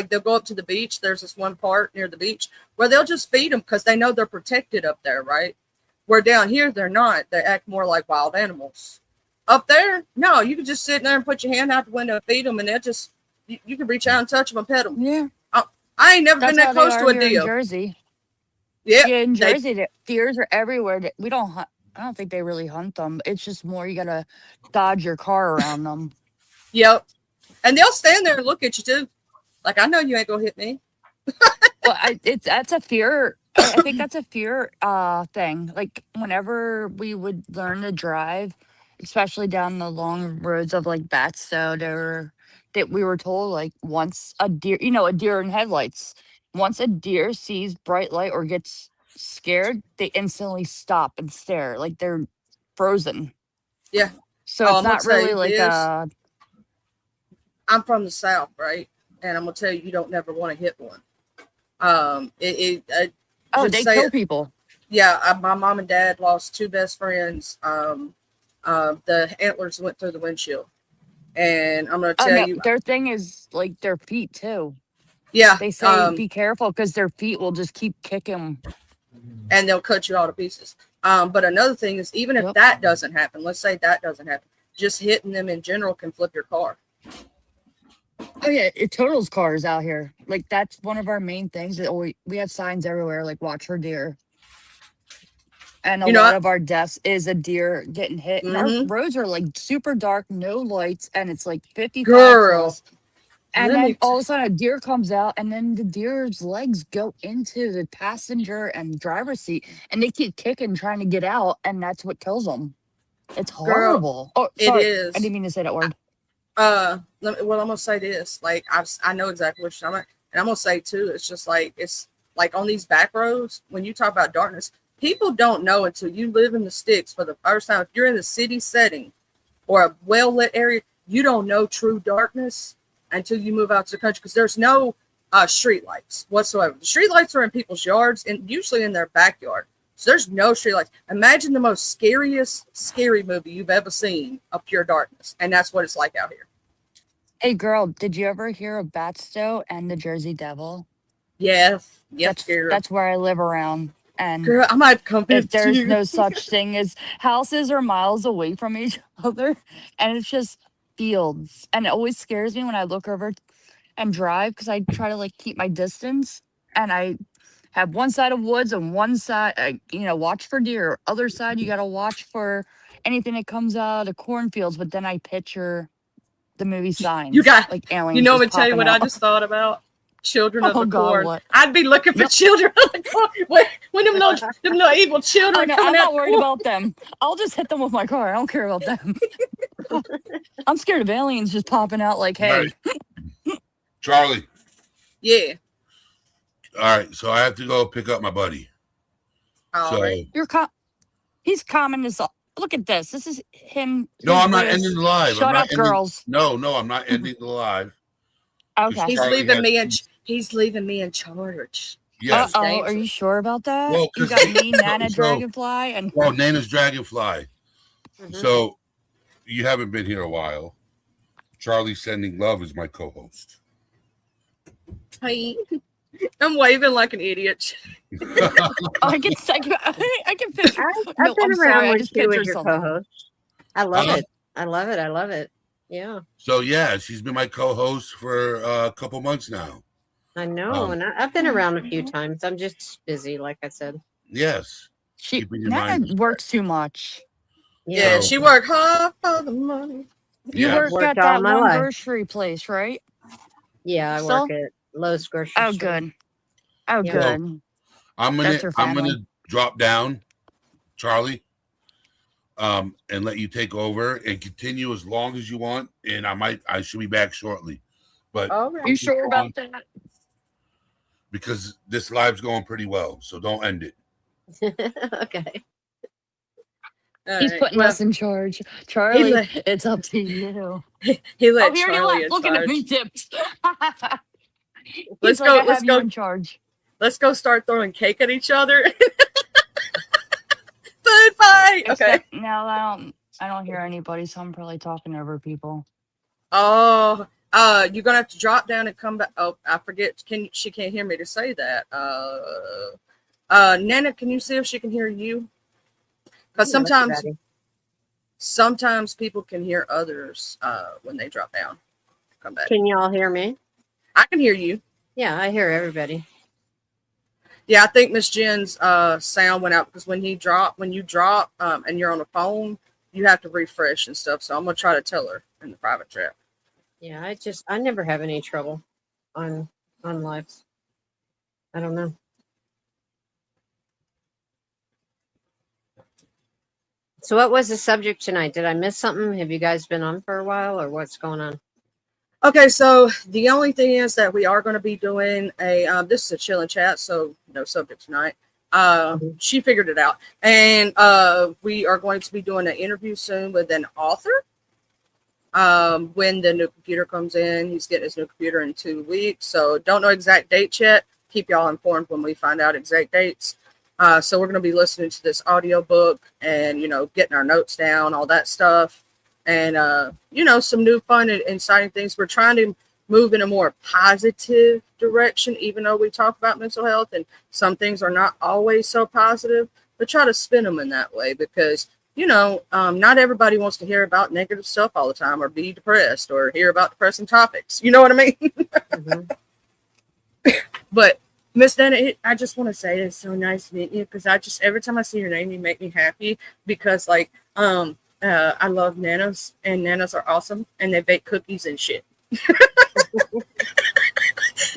they'll go up to the beach. There's this one part near the beach where they'll just feed them because they know they're protected up there, right? Where down here, they're not. They act more like wild animals. Up there, no, you can just sit there and put your hand out the window and feed them, and they'll just, you can reach out and touch them and pet them. Yeah. I ain't never been that close to a deer. In Jersey. Yeah, in Jersey, deers are everywhere. We don't hunt. I don't think they really hunt them. It's just more you gotta dodge your car around them. Yep, and they'll stand there and look at you too. Like, I know you ain't gonna hit me. Well, that's a fear. I think that's a fear thing. Like whenever we would learn to drive, especially down the long roads of like Batstow, that we were told like once a deer, a deer in headlights. Once a deer sees bright light or gets scared, they instantly stop and stare like they're frozen. Yeah. So Oh, it's I'm gonna not tell really you like this. a. I'm from the South, right? And I'm gonna tell you, you don't never want to hit one. Oh, Just they say kill it. people. Yeah, my mom and dad lost two best friends. The antlers went through the windshield, and I'm gonna Oh tell no, you, their thing is like their feet too. yeah, They say be careful because their feet will just keep kicking. and they'll cut you all to pieces. But another thing is, even if Yep. that doesn't happen, let's say that doesn't happen, just hitting them in general can flip your car. Oh yeah, it totals cars out here. Like that's one of our main things. That we have signs everywhere, like watch for deer. And a You know, lot of our deaths is a deer getting hit. And our mm-hmm. roads are like super dark, no lights, and it's like 55 Girl, plus. And let then me. all of a sudden a deer comes out, and then the deer's legs go into the passenger and driver's seat, and they keep kicking, trying to get out, and that's what kills them. It's Girl, horrible. Oh, it sorry, I is. didn't mean to say that word. Well, I'm gonna say this. Like, I know exactly what you're talking about, and I'm gonna say too. It's like on these back roads when you talk about darkness, people don't know until you live in the sticks for the first time. If you're in the city setting or a well lit area, you don't know true darkness until you move out to the country because there's no street lights whatsoever. The street lights are in people's yards and usually in their backyard. So there's no street lights. Imagine the most scary movie you've ever seen of pure darkness, and that's what it's like out here. Hey, girl, did you ever hear of Batstow and the Jersey Devil? Yes, girl. That's where I live around. And Girl, I might come visit there's you. no such thing as houses are miles away from each other, and it's just fields. And it always scares me when I look over and drive because I try to like keep my distance. And I have one side of woods and one side, watch for deer. Other side, you got to watch for anything that comes out of the cornfields. But then I picture the movie You Signs, got, like you aliens know, I'm just gonna tell you popping what I out. just thought about. Children of Oh the God, corn. what? I'd be looking for Yep. children of the corn. When them little evil Oh children no, coming I'm out not the worried corn. about them. I'll just hit them with my car. I don't care about them. I'm scared of aliens just popping out like, All hey. right. Charlie. Yeah. All right, so I have to go pick up my buddy. All So right. He's common as look at this. This is him. no, his I'm not voice. ending the live. Shut up, girls. No, I'm not ending the live. Okay. He's Charlie leaving has- me in. He's leaving me in charge. Yes. Are you sure about that? Well, You 'cause got me, Nana so- Dragonfly, and Well, Nana's Dragonfly. Mhm. So you haven't been here a while. Charlie Sending Love is my co-host. Hi. I'm waving like an idiot. I can picture. I've No, been I'm around sorry. I when just she was pictured your something. co-host. I love Huh? it. I love it. I love it. Yeah, So yeah, she's been my co-host for a couple months now. I know. And I've been around a few times. I'm just busy, like I said. Yes. She Keeping your Nana mind. works too much. Yeah, So- she worked hard for the money. You Yeah. work Worked at all that my one life. grocery place, right? Yeah, I Still? work at Lowe's grocery Oh, store. good. Oh, Yeah. good. I'm That's her family. gonna drop down, Charlie, and let you take over and continue as long as you want. And I should be back shortly. But All right. You sure about that? because this live's going pretty well, so don't end it. Okay. All He's right. putting Well, us in charge. Charlie, let- it's up to you. he let Oh, he already Charlie left. in Looking at me charge. dipped. Let's He's like, go- I let's have go. you in charge. Let's go start throwing cake at each other. Food fight. Okay. Except now I don't hear anybody, so I'm probably talking over people. Oh, you're gonna have to drop down and come back. Oh, I forget. She can't hear me to say that. Nana, can you see if she can hear you? Because sometimes people can hear others when they drop down. Come back. Can y'all hear me? I can hear you. Yeah, I hear everybody. Yeah, I think Miss Jen's sound went out because when you drop and you're on the phone, you have to refresh and stuff. So I'm gonna try to tell her in the private chat. Yeah, I never have any trouble on lives. I don't know. So what was the subject tonight? Did I miss something? Have you guys been on for a while or what's going on? Okay, so the only thing is that we are going to be doing this is a chill and chat, so no subject tonight. She figured it out. And we are going to be doing an interview soon with an author. When the new computer comes in, he's getting his new computer in 2 weeks. So don't know exact dates yet. Keep y'all informed when we find out exact dates. So we're going to be listening to this audiobook and, getting our notes down, all that stuff. And, some new fun and exciting things. We're trying to move in a more positive direction, even though we talk about mental health and some things are not always so positive, but try to spin them in that way because, not everybody wants to hear about negative stuff all the time or be depressed or hear about depressing topics. You know what I mean? Mm-hmm. But Miss Dana, I just want to say it's so nice to meet you because every time I see your name, you make me happy because I love nanas and nanas are awesome and they bake cookies and shit.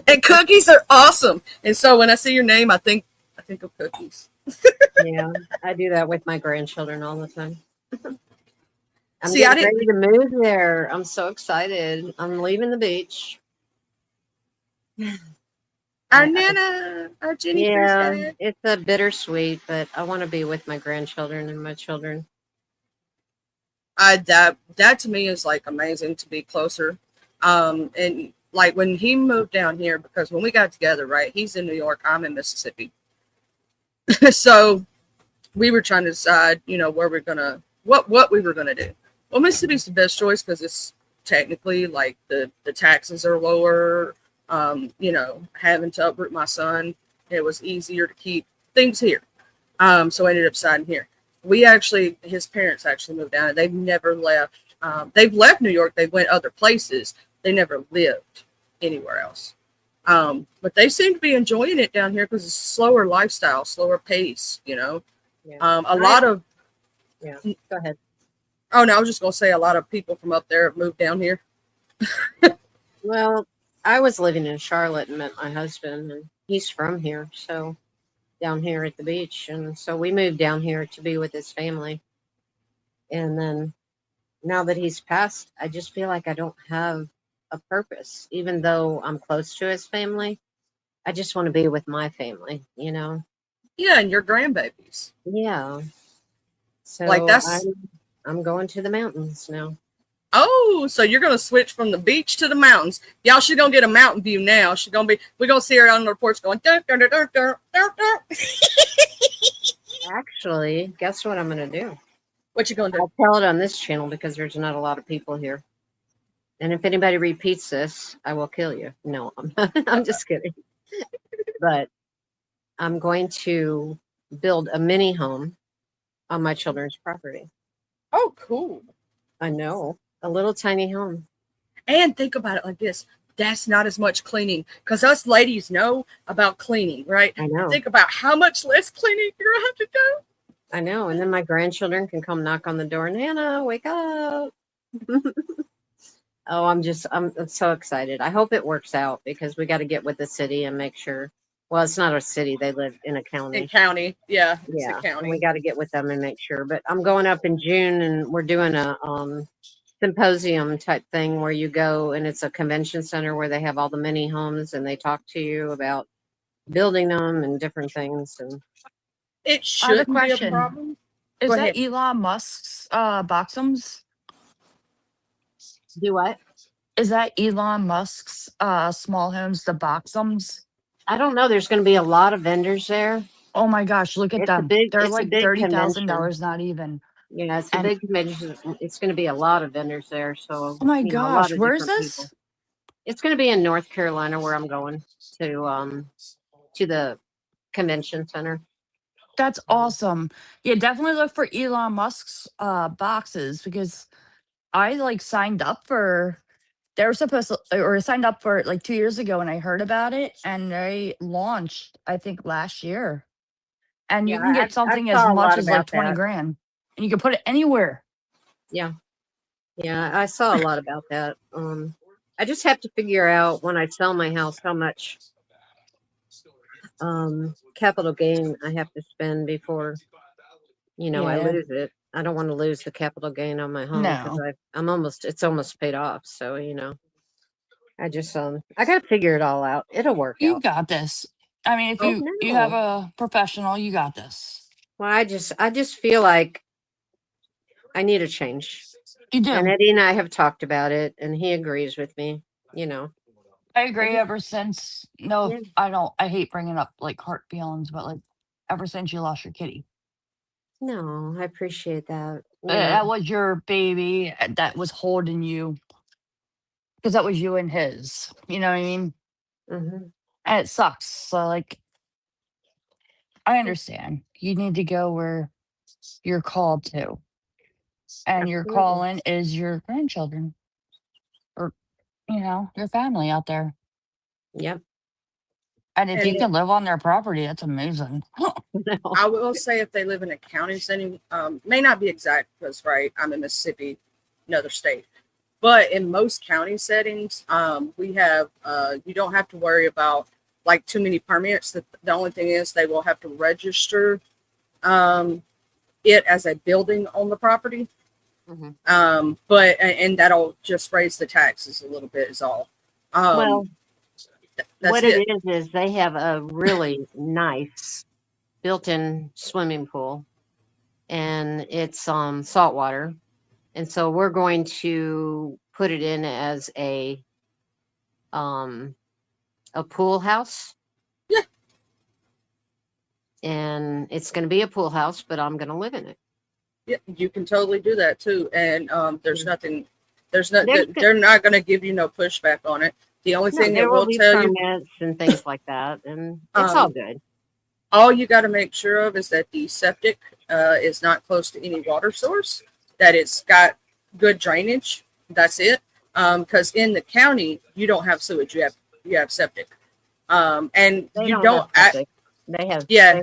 And cookies are awesome. And so when I see your name, I think of cookies. Yeah, I do that with my grandchildren all the time. I'm ready to move there. I'm so excited. I'm leaving the beach. Our Nana, our Jenny. Yeah, it's a bittersweet, but I want to be with my grandchildren and my children. That to me is like amazing to be closer. And like when he moved down here, because when we got together, right, he's in New York, I'm in Mississippi. So we were trying to decide, where we're gonna what we were gonna do. Well, Mississippi's the best choice because it's technically like the taxes are lower. Having to uproot my son, it was easier to keep things here. So I ended up deciding here. His parents actually moved down and they've never left. They've left New York. They went other places. They never lived anywhere else. But they seem to be enjoying it down here because it's a slower lifestyle, slower pace, Yeah. Go ahead. Oh, no, I was just going to say a lot of people from up there have moved down here. Well, I was living in Charlotte and met my husband, and he's from here, so down here at the beach. And so we moved down here to be with his family. And then now that he's passed, I just feel like I don't have a purpose, even though I'm close to his family. I just want to be with my family, Yeah, and your grandbabies. Yeah. So I'm going to the mountains now. Oh, so you're gonna switch from the beach to the mountains. Y'all, she's gonna get a mountain view now. We're gonna see her out on the porch going dun, dun, dun, dun, dun, dun, dun. Actually, guess what I'm gonna do? What you gonna do? I'll tell it on this channel because there's not a lot of people here. And if anybody repeats this, I will kill you. No, I'm just kidding. But I'm going to build a mini home on my children's property. Oh, cool. I know. A little tiny home. And think about it like this. That's not as much cleaning because us ladies know about cleaning, right? I know. Think about how much less cleaning you're going to have to do. I know. And then my grandchildren can come knock on the door. Nana, wake up. Oh, I'm so excited. I hope it works out because we got to get with the city and make sure. Well, it's not a city. They live in a county. In county. Yeah. Yeah. A county. And we got to get with them and make sure. But I'm going up in June and we're doing a symposium type thing where you go and it's a convention center where they have all the mini homes and they talk to you about building them and different things. And it should be a problem. Is that Elon Musk's boxums? Do what? Is that Elon Musk's small homes, the boxums? I don't know. There's going to be a lot of vendors there. Oh my gosh, look at them. They're like $30,000, not even. Yeah, it's a big convention. It's going to be a lot of vendors there. So, oh my gosh, where is this? People. It's going to be in North Carolina, where I'm going to the convention center. That's awesome. Yeah, definitely look for Elon Musk's boxes because I signed up for. They were supposed to, or signed up for it 2 years ago, and I heard about it, and they launched, I think, last year. And you can get something as much as 20 grand, and you can put it anywhere. Yeah, I saw a lot about that. I just have to figure out when I sell my house how much capital gain I have to spend before I lose it. I don't want to lose the capital gain on my home because it's almost paid off. So I just I got to figure it all out. It'll work out. You got this. I mean, if Oh you have no. a professional, you got this. Well, I just feel like I need a change. You And do. Eddie and I have talked about it, and he agrees with me. You know, I I agree. just Ever since, no, yeah. I don't. I hate bringing up like heart feelings, but like ever since you lost your kitty, No, I appreciate that. that was your baby that was holding you because that was you and his. You know what I mean? Hmm. And it sucks. So like, I understand. You need to go where you're called to, and your Absolutely. calling is your grandchildren or your family out there. Yep. And if you And can live on their property, that's amazing. No. I will say if they live in a county setting, may not be exact because, right, I'm in Mississippi, another state. But in most county settings, we have, you don't have to worry about like too many permits. The only thing is they will have to register um, it as a building on the property. Hmm. And that'll just raise the taxes a little bit is all. Well, That's what it it. is they have a really nice built-in swimming pool, and it's saltwater. And so we're going to put it in as um a pool house, Yeah. and it's going to be a pool house, but I'm going to live in it. Yeah, you can totally do that too. And there's Mm. nothing, there's not, There's they're not going to give you no pushback on it. The only no, thing there it will will be tell you, permits and things like that, and it's all um, good. all you got to make sure of is that the septic is not close to any water source, that it's got good drainage. That's it. Because in the county, you don't have sewage, you have septic. And They you don't have don't act, septic. They have yeah.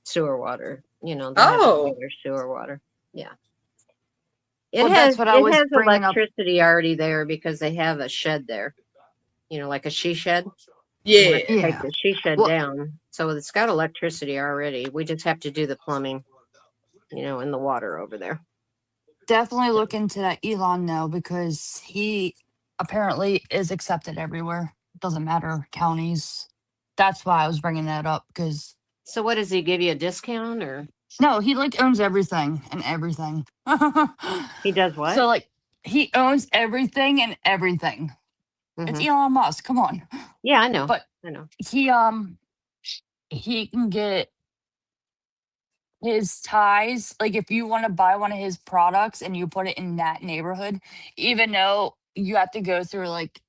sewer water. They have Oh, regular sewer water. Yeah. It Well, has that's what I it was has bringing up. electricity already there because they have a shed there, like a she shed. We're going yeah. to take Yeah. the she shed Well, down. So it's got electricity already. We just have to do the plumbing, and the water over there. definitely look into that Elon though, because he apparently is accepted everywhere. Doesn't matter counties. That's why I was bringing that up because So what does he give you a discount or no, he like owns everything and everything. he does what? So like he owns everything and everything. It's Hmm. Elon Musk. Come on, Yeah, I know. but I know. he he can get his ties, like if you want to buy one of his products and you put it in that neighborhood, even though you have to go through like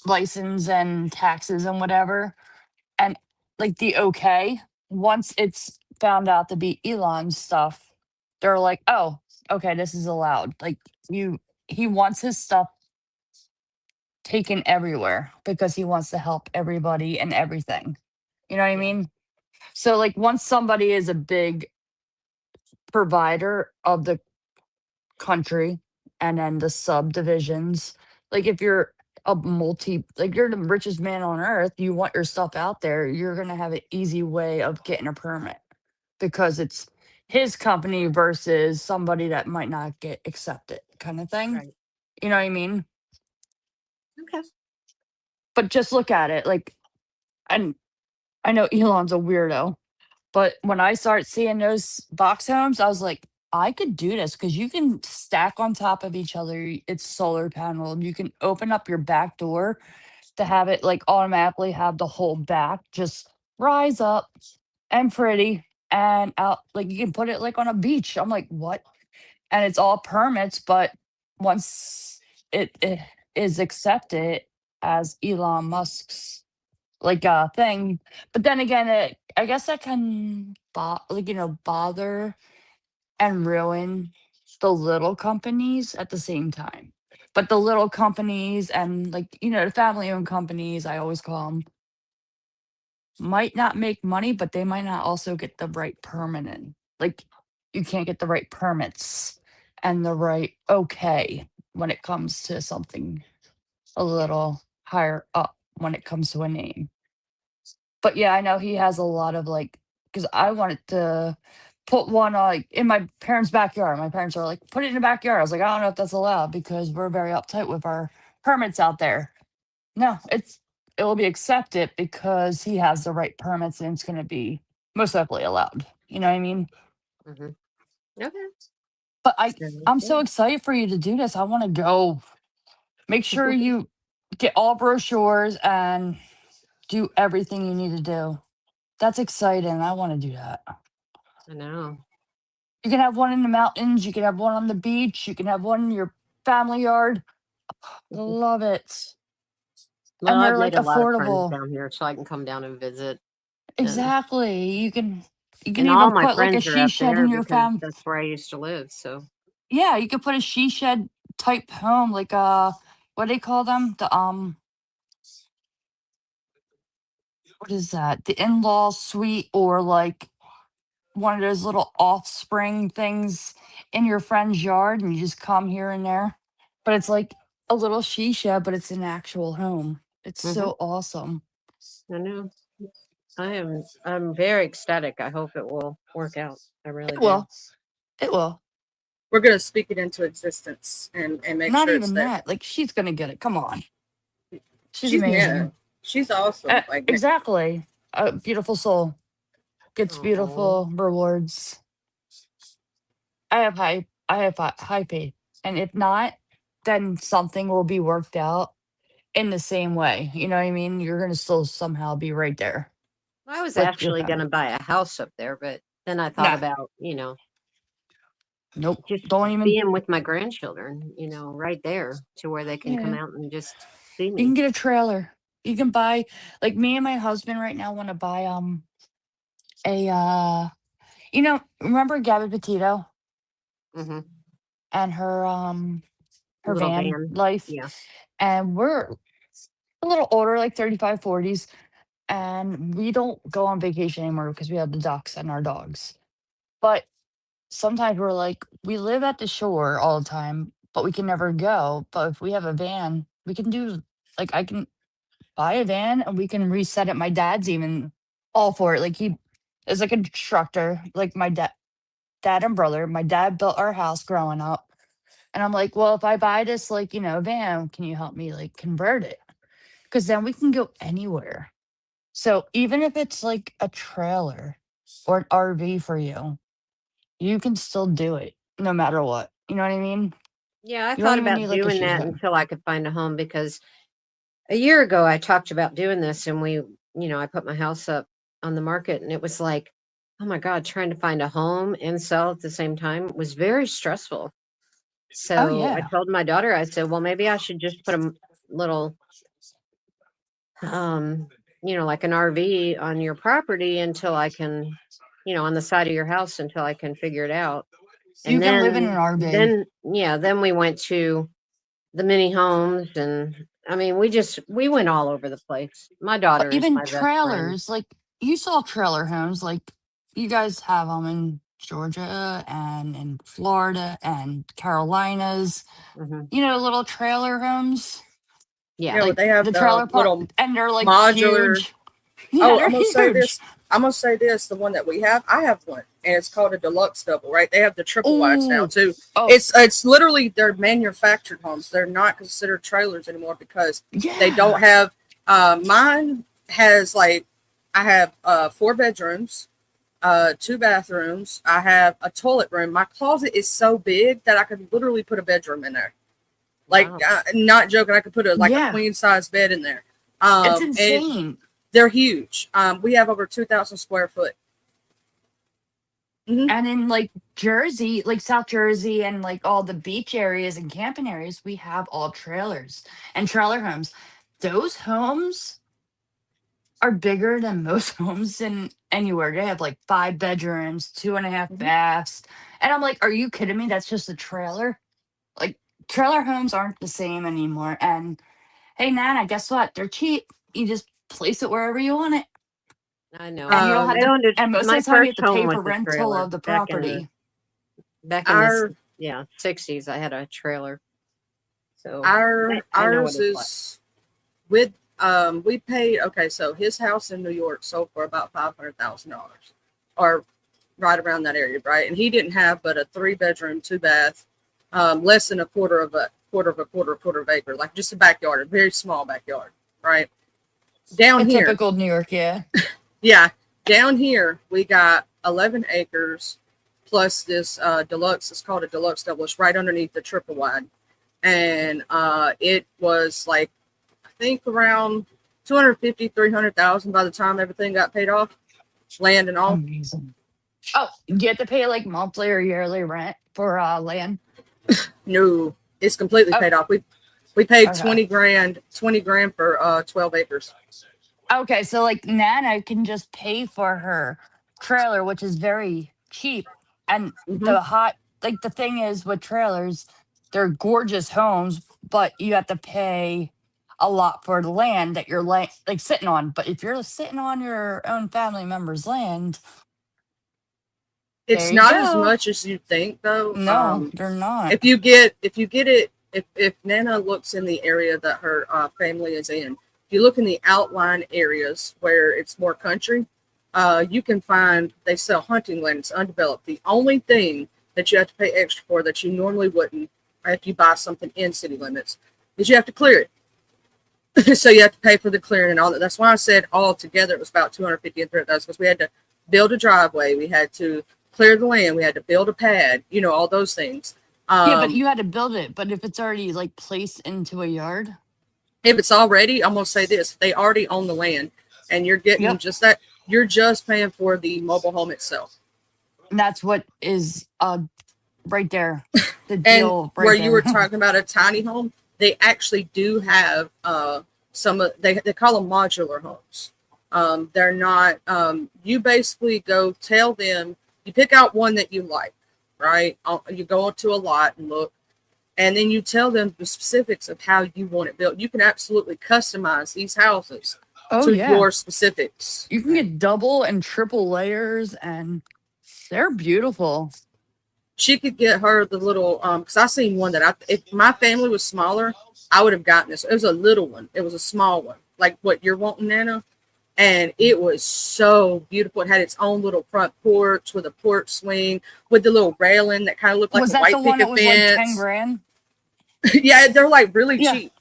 license and taxes and whatever, and like the okay, once it's found out to be Elon's stuff, they're like, oh, okay, this is allowed. Like he wants his stuff taken everywhere because he wants to help everybody and everything. You know what I Yeah. mean? So like once somebody is a big provider of the country and then the subdivisions. Like if you're a like you're the richest man on earth, you want your stuff out there, you're going to have an easy way of getting a permit because it's his company versus somebody that might not get accepted kind of thing. Right. You know what I mean? Okay. But just look at it like, and I know Elon's a weirdo, but when I start seeing those box homes, I was like, I could do this because you can stack on top of each other. It's solar panel. You can open up your back door to have it like automatically have the whole back just rise up and pretty and out. Like you can put it like on a beach. I'm like, what? And it's all permits, but once it is accepted as Elon Musk's like thing. But then again, I guess that can bother and ruin the little companies at the same time. But the little companies and like the family owned companies, I always call them, might not make money, but they might not also get the right permanent. Like you can't get the right permits and the right okay when it comes to something a little higher up when it comes to a name. But yeah, I know he has a lot of like, because I wanted to put one like in my parents' backyard. My parents are like, put it in the backyard. I was like, I don't know if that's allowed because we're very uptight with our permits out there. No, it will be accepted because he has the right permits and it's going to be most likely allowed. You know what I mean? Hmm. Okay. But Sounds I'm so good. excited for you to do this. I want to go. Make sure you get all brochures and do everything you need to do. That's exciting. I want to do that. I know. You can have one in the mountains. You can have one on the beach. You can have one in your family yard. I love it. Well, And I've they're made like a lot of friends affordable. down here, so I can come down and visit. And Exactly. You can all even my put like a friends are she up shed there in your because farm. that's where I used to live. So Yeah, you could put a she shed type home, like what do they call them? The what is that? The in-law suite, or like one of those little offspring things in your friend's yard, and you just come here and there. But it's like a little she shed, but it's an actual home. It's hmm, so awesome. I know. I'm very ecstatic. I hope it will work out. I really It do. will. It will. We're gonna speak it into existence and make Not sure it's even there. that. Like she's gonna get it. Come on. She's She's yeah, amazing. she's awesome. Like Exactly. A beautiful soul gets Oh, beautiful rewards. I have high faith. And if not, then something will be worked out in the same way. You know what I mean? You're gonna still somehow be right there I was with your actually going family. to buy a house up there, but then I thought Nah, about, nope. just Don't even. being with my grandchildren, right there to where they can come Yeah. out and just see You can me. get a trailer. You can buy, like, me and my husband right now want to buy a remember Gabby Petito Hmm. and her Little van van. life? Yeah. And we're a little older, like 35, 40s, and we don't go on vacation anymore because we have the ducks and our dogs. But sometimes we're like, we live at the shore all the time, but we can never go. But if we have a van, we can do, like, I can buy a van and we can reset it. My dad's even all for it. Like, he is like a constructor, like my dad and brother. My dad built our house growing up. And I'm like, well, if I buy this, like, van, can you help me like convert it? Because then we can go anywhere. So even if it's like a trailer or an RV for you, you can still do it no matter what. You know what I mean? Yeah, I You don't thought even about need like a doing she that shed. until I could find a home because a year ago I talked about doing this and I put my house up on the market and it was like, oh my God, trying to find a home and sell at the same time was very stressful. Oh So I yeah. told my daughter, I said, well, maybe I should just put a little, um, like an RV on your property until I can, on the side of your house until I can figure it out. You And can live in an then, RV. then we went to the mini homes and I mean, we went all over the place. My But daughter is even my best friend. trailers, like you saw trailer homes, like you guys have them in Georgia and in Florida and Carolinas, Hmm. little trailer homes, Yeah. you know, like they have the the trailer park, little and they're like modular. huge. Yeah, Oh, they're huge. I'm gonna say this. The one that we have, I have one, and it's called a deluxe double. Right? They have the triple wides now Oh, too. oh, It's literally they're manufactured homes. They're not considered trailers anymore because they don't yeah. have. Mine has like I have 4 bedrooms, 2 bathrooms. I have a toilet room. My closet is so big that I could literally put a bedroom in there. Like, Wow. not joking, I could put a Yeah. queen size bed in there. It's And insane. they're huge. We have over 2,000 square foot. Hmm. And in like Jersey, like South Jersey and like all the beach areas and camping areas, we have all trailers and trailer homes. Those homes are bigger than most homes in anywhere. They have like 5 bedrooms, two and a half Hmm. baths. And I'm like, are you kidding me? That's just a trailer? Like trailer homes aren't the same anymore. And hey, Nana, guess what? They're cheap. You just place it wherever you want it. I know. And you don't have I Um, to, owned and most of my the time you first have to home pay was for a rental trailer of the back in the property. back in this our yeah, 60s. I had a trailer. So I know what ours it's like. is with we paid okay. So his house in New York sold for about $500,000, or right around that area, right? And he didn't have but a 3 bedroom, 2 bath, less than a quarter of a acre, like just a backyard, a very small backyard, right? down here. Typical New York, yeah. Yeah, down here we got 11 acres plus this deluxe. It's called a deluxe double. It's right underneath the triple wide, and it was like I think around 250, 300,000 by the time everything got paid off, land and all. Amazing. Oh, you have to pay like monthly or yearly rent for land? No, it's completely paid off. We paid Okay. 20 grand for 12 acres. Okay, so like Nana can just pay for her trailer, which is very cheap. And the thing is with trailers, they're gorgeous homes, but you have to pay a lot for the land that you're like sitting on. But if you're sitting on your own family member's land, It's there you not go. as much as you think, though. No, they're not. If you get it, if Nana looks in the area that her family is in, if you look in the outline areas where it's more country, you can find they sell hunting land. It's undeveloped. The only thing that you have to pay extra for that you normally wouldn't if you buy something in city limits is you have to clear it. So you have to pay for the clearing and all that. That's why I said all together it was about 250 and 300,000 because we had to build a driveway, we had to clear the land, we had to build a pad, all those things. Yeah, but you had to build it. But if it's already like placed into a yard, if it's already, I'm gonna say this: they already own the land, and you're getting just that. You're just paying for the mobile home itself. And that's what is right there. The And deal right where there. you were talking about a tiny home, they actually do have some of they call them modular homes. They're not. You basically go tell them. You pick out one that you like, right? You go to a lot and look, and then you tell them the specifics of how you want it built. You can absolutely customize these houses to your specifics. You can get double and triple layers, and they're beautiful. She could get her the little, because I seen one that if my family was smaller, I would have gotten this. It was a little one. It was a small one, like what you're wanting, Nana. And it was so beautiful. It had its own little front porch with a porch swing with the little railing that kind of looked like a white picket fence. Like 10 grand? Yeah, they're like really cheap.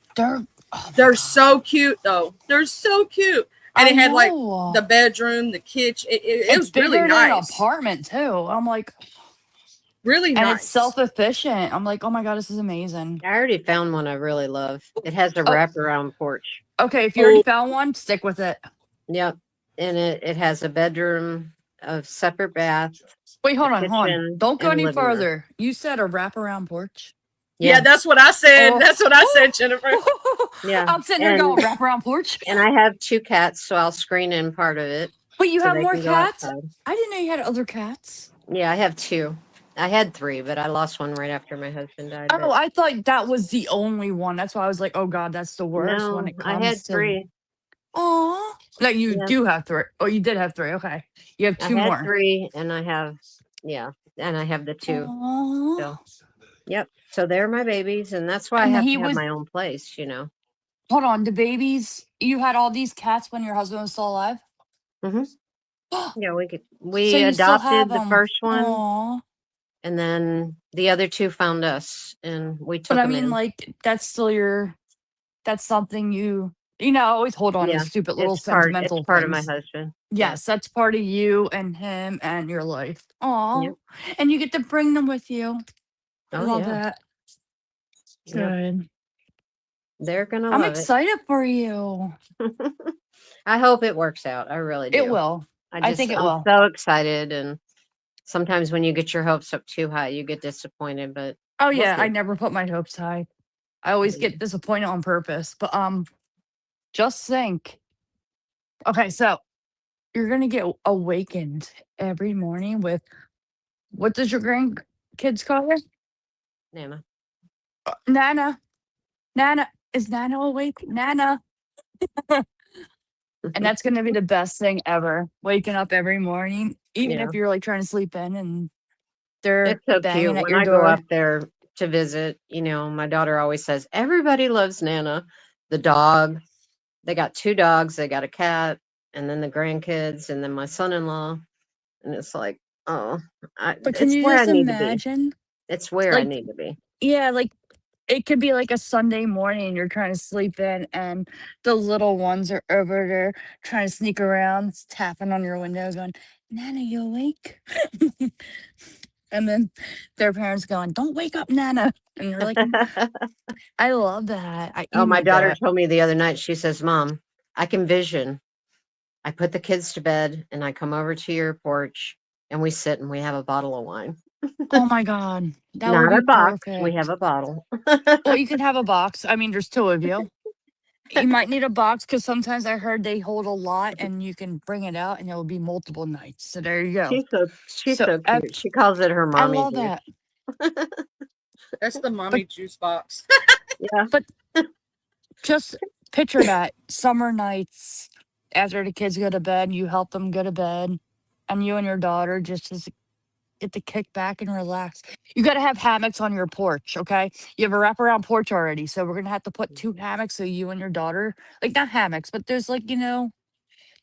They're so cute though. They're so cute. And it had like the bedroom, the kitchen. It was really nice. Than an apartment too. I'm like, really nice. And it's self-efficient. I'm like, oh my god, this is amazing. I already found one I really love. It has a wraparound porch. Okay, if you already found one, stick with it. Yep. And it has a bedroom, a separate bath. Wait, hold on. Don't go any further. You said a wraparound porch? Yeah, that's what I said. That's what I said, Jennifer. Yeah. I'm sitting there going, wraparound porch. And I have 2 cats, so I'll screen in part of it. Wait, you have more cats? I didn't know you had other cats. Yeah, I have 2. I had 3, but I lost one right after my husband died. Oh, I thought that was the only one. That's why I was like, oh god, that's the worst when it comes I had 3. Oh, no, you do have 3. Oh, you did have 3. Okay, you have 2 more. I had 3, and I have and I have the 2. So, yep. So they're my babies, and that's why I have to have my own place. Hold on, the babies. You had all these cats when your husband was still alive. Mm-hmm. Yeah, we adopted the first one. Aww. And then the other 2 found us, and we took them. But I mean, like, that's still that's something you always hold on to stupid little sentimental part of my husband. Yes, that's part of you and him and your life. Aw. And you get to bring them with you. I love that. Good. Yep. They're going to love it. I'm excited for you. I hope it works out. I really do. It will. I think it will. I'm so excited, and sometimes when you get your hopes up too high, you get disappointed, but I never put my hopes high. I always get disappointed on purpose. But just think. Okay, so you're gonna get awakened every morning with what does your grandkids call her? Nana. Nana. Is Nana awake? Nana. And that's gonna be the best thing ever. Waking up every morning, even if you're like trying to sleep in, and they're so banging cute. at When your I door. go up there to visit, my daughter always says, everybody loves Nana, the dog. They got 2 dogs, they got a cat, and then the grandkids, and then my son-in-law. And it's like, but can you just imagine? It's where I need to be. Yeah, like it could be like a Sunday morning, you're trying to sleep in, and the little ones are over there trying to sneak around, tapping on your window, going, Nana, you awake? And then their parents going, don't wake up, Nana. And you're like, I love that. Oh, You my need daughter that. told me the other night, she says, Mom, I can vision. I put the kids to bed and I come over to your porch and we sit and we have a bottle of wine. Oh my God. That would Not be a box, we have perfect. a bottle. Well, you can have a box. I mean, there's two of you. You might need a box because sometimes I heard they hold a lot and you can bring it out and it will be multiple nights. So there you go. She's So so cute. She calls it her I mommy love juice. that. That's the But mommy juice box. Yeah. but just picture that summer nights after the kids go to bed, you help them go to bed, and you and your daughter just get to kick back and relax. You got to have hammocks on your porch, okay? You have a wraparound porch already, so we're gonna have to put two hammocks so you and your daughter, like not hammocks, but there's like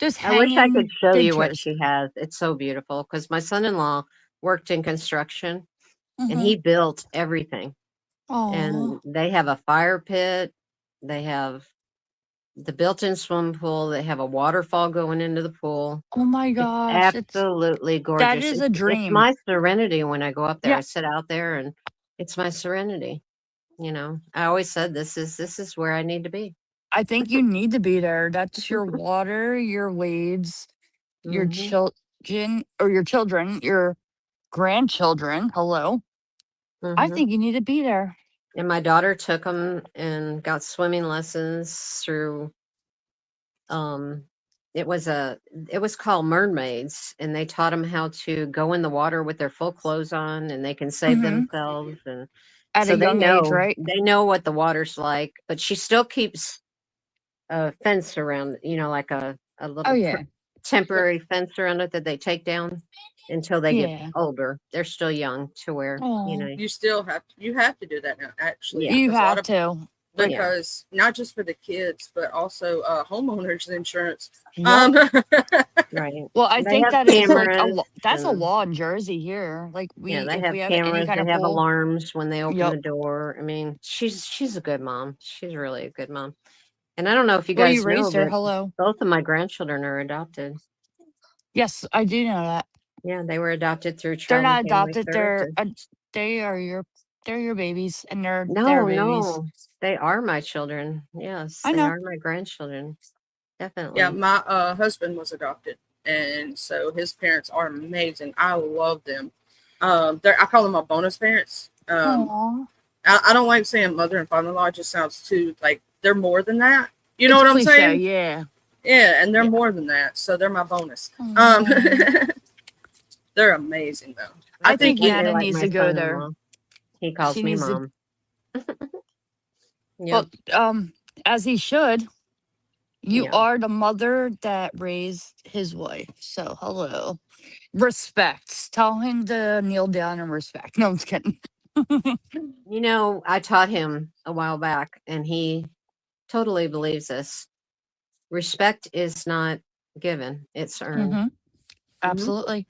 there's I wish I could hanging show big you what chairs. she has. It's so beautiful because my son-in-law worked in construction and Mm-hmm. he built everything. Oh, And they have a fire pit. They have the built-in swimming pool. They have a waterfall going into the pool. oh my It's gosh, absolutely that gorgeous. is a It's dream. my serenity when I go up there. Yeah, I sit out there and it's my serenity. I always said this is where I need to be. I think you need to be there. That's your water, your weeds, your Hmm. children, or your children, your grandchildren. Hello. I Hmm. think you need to be there. And my daughter took them and got swimming lessons through um it was a it was called mermaids, and they taught them how to go in the water with their full clothes on and they can save Hmm. themselves, and At a so they young age, know right? they know what the water's like, but she still keeps a fence around, like a Oh little yeah. But temporary fence around it that they take down until they get Yeah. older. They're still young to where, Oh, you have to do that now, actually, yeah, you because a lot have of to. But yeah. because not just for the kids, but also homeowners insurance. yep. Um, Right. Well, I They think have that is like cameras that's a and law in Jersey here. Like yeah, they if have we have any cameras, kind they of have pool, alarms when they open yep. the door. I mean, she's a good mom. She's really a good mom. And I don't know if you Well, you guys know, raised her. but Hello. both of my grandchildren are adopted. Yes, I do know that. Yeah, they were adopted through They're Child and not Family adopted. Services. They are your babies, and they're their No, babies. no, they are my children. Yes, I they know. are my grandchildren. yeah, Definitely. my husband was adopted, and so his parents are amazing. I love them. I call them my bonus parents. Aw. I don't like saying mother and father-in-law. It just sounds too like they're more than that. You know It's what I'm cliche, saying? yeah. Yeah, and they're Yeah. more than that. So they're my bonus. Aw. They're amazing though. I I I think think think that it. they Nana like needs my to go there. son-in-law. He She calls me needs to. mom. Well, Yep. as he should. You Yeah. are the mother that raised his wife. So hello. Respect. Tell him to kneel down and respect. No, I'm just kidding. I taught him a while back, and he totally believes this. Respect is not given, it's earned. Hmm. Hmm. Absolutely.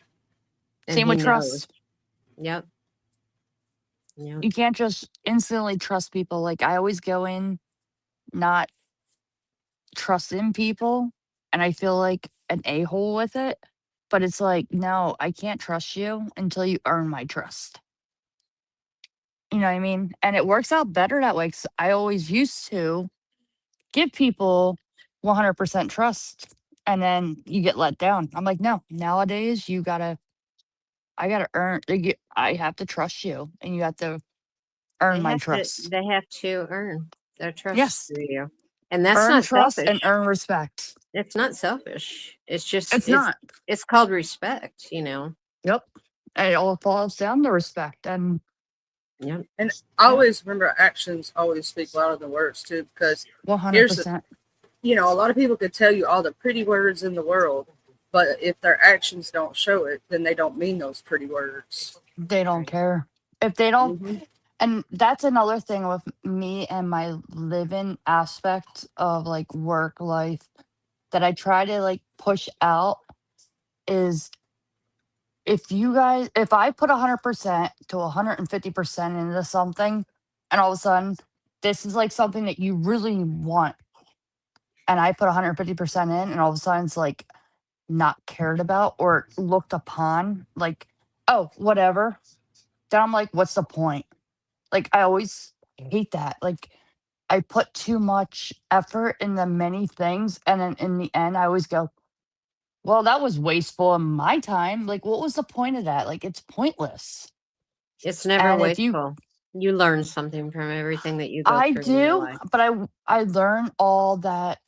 And Same he with knows. trust. Yep. Yep. You can't just instantly trust people. Like I always go in not trusting people, and I feel like an a-hole with it. But it's like, no, I can't trust you until you earn my trust. You know what I mean? And it works out better that way. 'Cause I always used to give people 100% trust and then you get let down. I'm like, no, nowadays I gotta earn, I have to trust you and you have to earn They my have to trust. they have to earn their trust Yes, through you. And that's earn not trust and selfish. earn respect. It's not selfish. It's just It's it's not. it's called respect. Yep. And it all falls down to respect and Yep. And I yeah, always remember actions always speak louder than words too, because here's the 100%. a lot of people could tell you all the pretty words in the world, but if their actions don't show it, then they don't mean those pretty words. They don't Right. care. If they don't, Hmm. and that's another thing with me and my living aspect of like work life that I try to like push out is if I put 100% to 150% into something and all of a sudden, this is like something that you really want, and I put 150% in, and all of a sudden it's like not cared about or looked upon, like, oh, whatever. Then I'm like, what's the point? Like, I always hate that. Like, I put too much effort in the many things, and then in the end, I always go, well, that was wasteful of my time. Like, what was the point of that? Like, it's pointless. It's never And if you, wasteful. You learn something from everything that you go I through in your do, life. but I learn all that.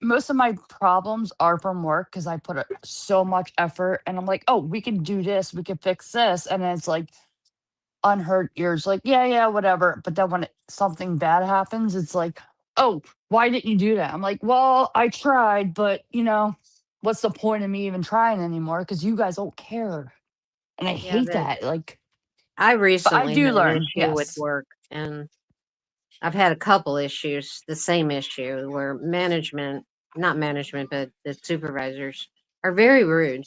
Most of my problems are from work because I put so much effort, and I'm like, oh, we can do this, we can fix this, and then it's like unheard ears, like, yeah, yeah, whatever. But then when something bad happens, it's like, oh, why didn't you do that? I'm like, well, I tried, but what's the point of me even trying anymore? Because you guys don't care, and I Yeah, hate that. Like, I but I recently do had an learn, issue with yes. work, and I've had a couple issues, the same issue where not management, but the supervisors are very rude.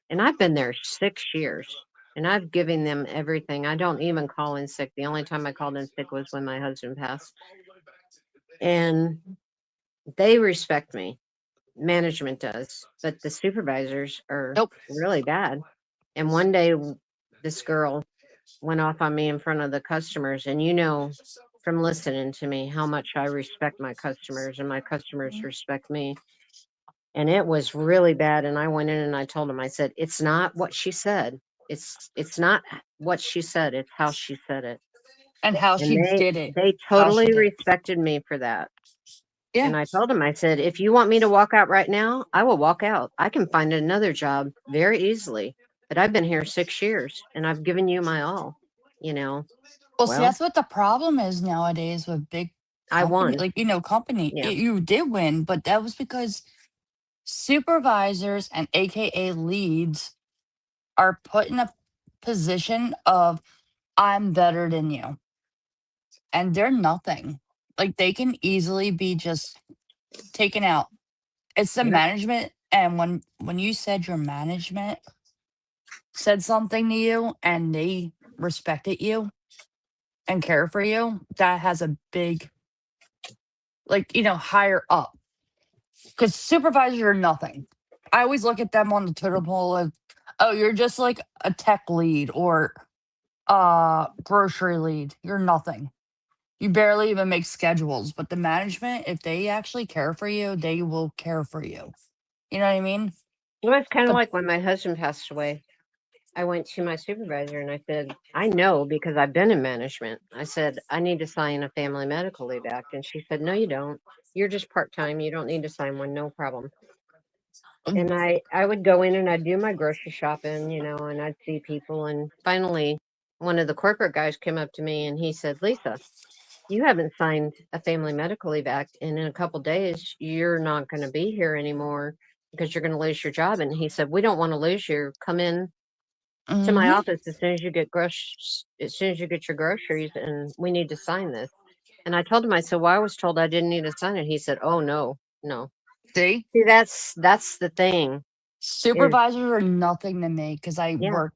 And I've been there 6 years and I've given them everything. I don't even call in sick. The only time I called in sick was when my husband passed. And they respect me. Management does, but the supervisors are Nope. really bad. And one day, this girl went off on me in front of the customers. And from listening to me how much I respect my customers and my customers respect me. And it was really bad. And I went in and I told him, I said, it's not what she said. It's not what she said. It's how she said it. And how And she they did it, they how she totally did it. respected me for that. Yeah. And I told him, I said, if you want me to walk out right now, I will walk out. I can find another job very easily. But I've been here 6 years and I've given you my all, you know. Well, see, Well, that's what the problem is nowadays with big I company, won. like, company. Yeah. You did win, but that was because supervisors and AKA leads are put in a position of I'm better than you, and they're nothing. Like, they can easily be just taken out. It's the Yep. management, and when you said your management said something to you and they respected you and care for you, that has a big, like, higher up, because supervisors are nothing. I always look at them on the totem pole of, oh, you're just like a tech lead or grocery lead. You're nothing. You barely even make schedules, but the management, if they actually care for you, they will care for you. You know what I mean? It was kind of But like when my husband passed away. I went to my supervisor and I said, I know because I've been in management. I said, I need to sign a family medical leave act. And she said, no, you don't. You're just part time. You don't need to sign one. No problem. And I would go in and I'd do my grocery shopping, and I'd see people. And finally, one of the corporate guys came up to me and he said, Lisa, you haven't signed a family medical leave act. And in a couple days, you're not going to be here anymore because you're going to lose your job. And he said, we don't want to lose you. Come in to my mhm, office as soon as you get your groceries, and we need to sign this. And I told him, I said, well, I was told I didn't need to sign it. He said, oh, no, no. see, See, that's the thing is, supervisors are nothing to me because I yeah, work.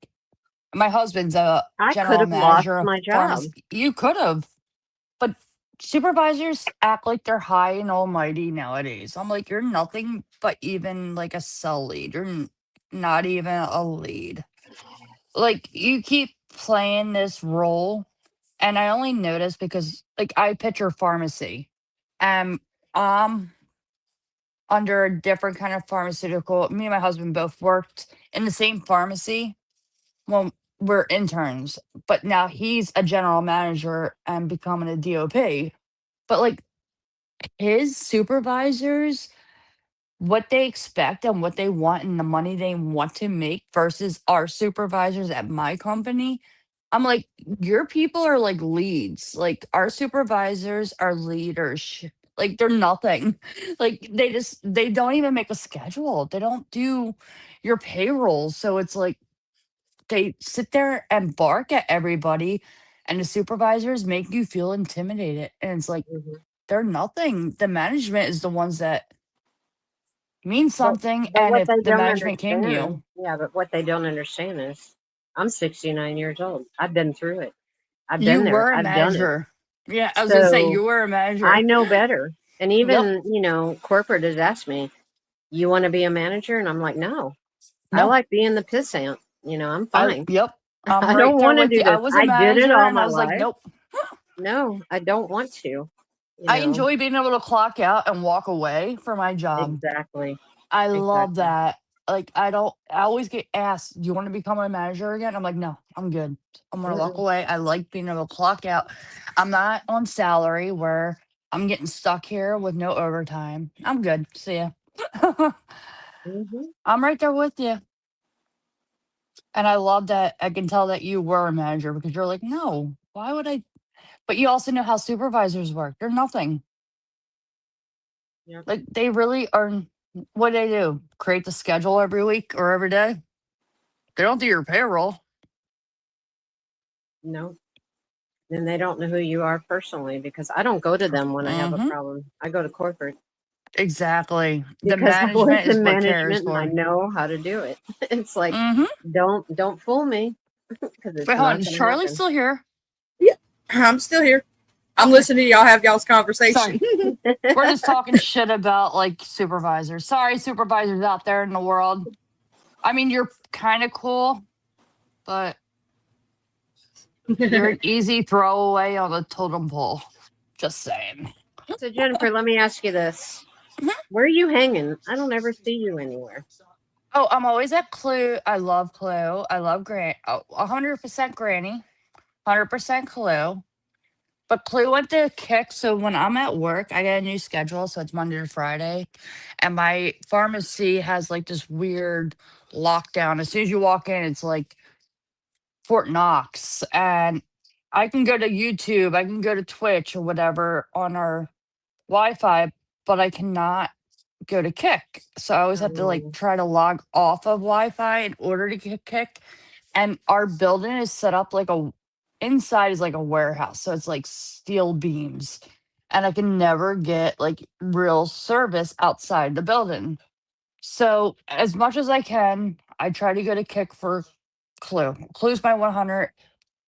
My husband's a I could general have lost manager of my job. pharmacy. You could have, but supervisors act like they're high and almighty nowadays. I'm like, you're nothing but even like a cell lead. You're not even a lead. Like, you keep playing this role, and I only notice because, like, I picture pharmacy. Um, um, under a different kind of pharmaceutical. Me and my husband both worked in the same pharmacy. Well, we're interns, but now he's a general manager and becoming a DOP. But like, his supervisors, what they expect and what they want and the money they want to make versus our supervisors at my company. I'm like, your people are like leads. Like, our supervisors are leaders. Like, they're nothing. Like, they don't even make a schedule. They don't do your payroll. So it's like they sit there and bark at everybody, and the supervisors make you feel intimidated. And it's like, Mhm. they're nothing. The management is the ones that mean But something, but and what if they the don't management came to understand, you, yeah, but what they don't understand is I'm 69 years old. I've been through it. I've you been there. were a I've done it. manager. Yeah, I was gonna say So you were a I manager. know better. And Yep. even, corporate has asked me, you want to be a manager? And I'm like, no, I No. like being the pissant. I'm fine. Yep. I'm I right don't there want to with do you. I this. was a I did it manager all and I my was like, life. nope. No, I don't want to, you I know. enjoy being able to clock out and walk away from my job. Exactly. I love Exactly. that. Like I always get asked, "Do you want to become a manager again?" I'm like, "No, I'm good. I'm gonna walk Mm-mm. away." I like being able to clock out. I'm not on salary where I'm getting stuck here with no overtime. I'm good. See ya. Hmm. I'm right there with you. And I love that I can tell that you were a manager because you're like, "No, why would I?" But you also know how supervisors work. They're nothing. Yep. Like they really are. What do they do? Create the schedule every week or every day? They don't do your payroll. No. And they don't know who you are personally because I don't go to them when I have a Hmm. problem. I go to corporate Exactly. The because I was management is in what cares management and I for. know how to do it. It's like, Hmm. don't fool me because Wait, it's hold on. not Is going to Charlie happen. still here? Yeah, I'm still here. I'm Okay. listening to y'all have y'all's Sorry. conversation. We're just talking shit about like supervisors. Sorry, supervisors out there in the world. I mean, you're kind of cool, but you're an easy throwaway on a totem pole. Just saying. So Jennifer, let me ask you this: Mhm. where are you hanging? I don't ever see you anywhere. Oh, I'm always at Clue. I love Clue. I love 100% Granny, 100% Clue. But Clue went to kick. So when I'm at work, I get a new schedule. So it's Monday to Friday. And my pharmacy has like this weird lockdown. As soon as you walk in, it's like Fort Knox. And I can go to YouTube, I can go to Twitch or whatever on our Wi Fi, but I cannot go to Kick. So I always have to like Um, try to log off of Wi Fi in order to get Kick. And our building is set up like inside is like a warehouse. So it's like steel beams. And I can never get like real service outside the building. So as much as I can, I try to go to Kick for Clue. Clue's my 100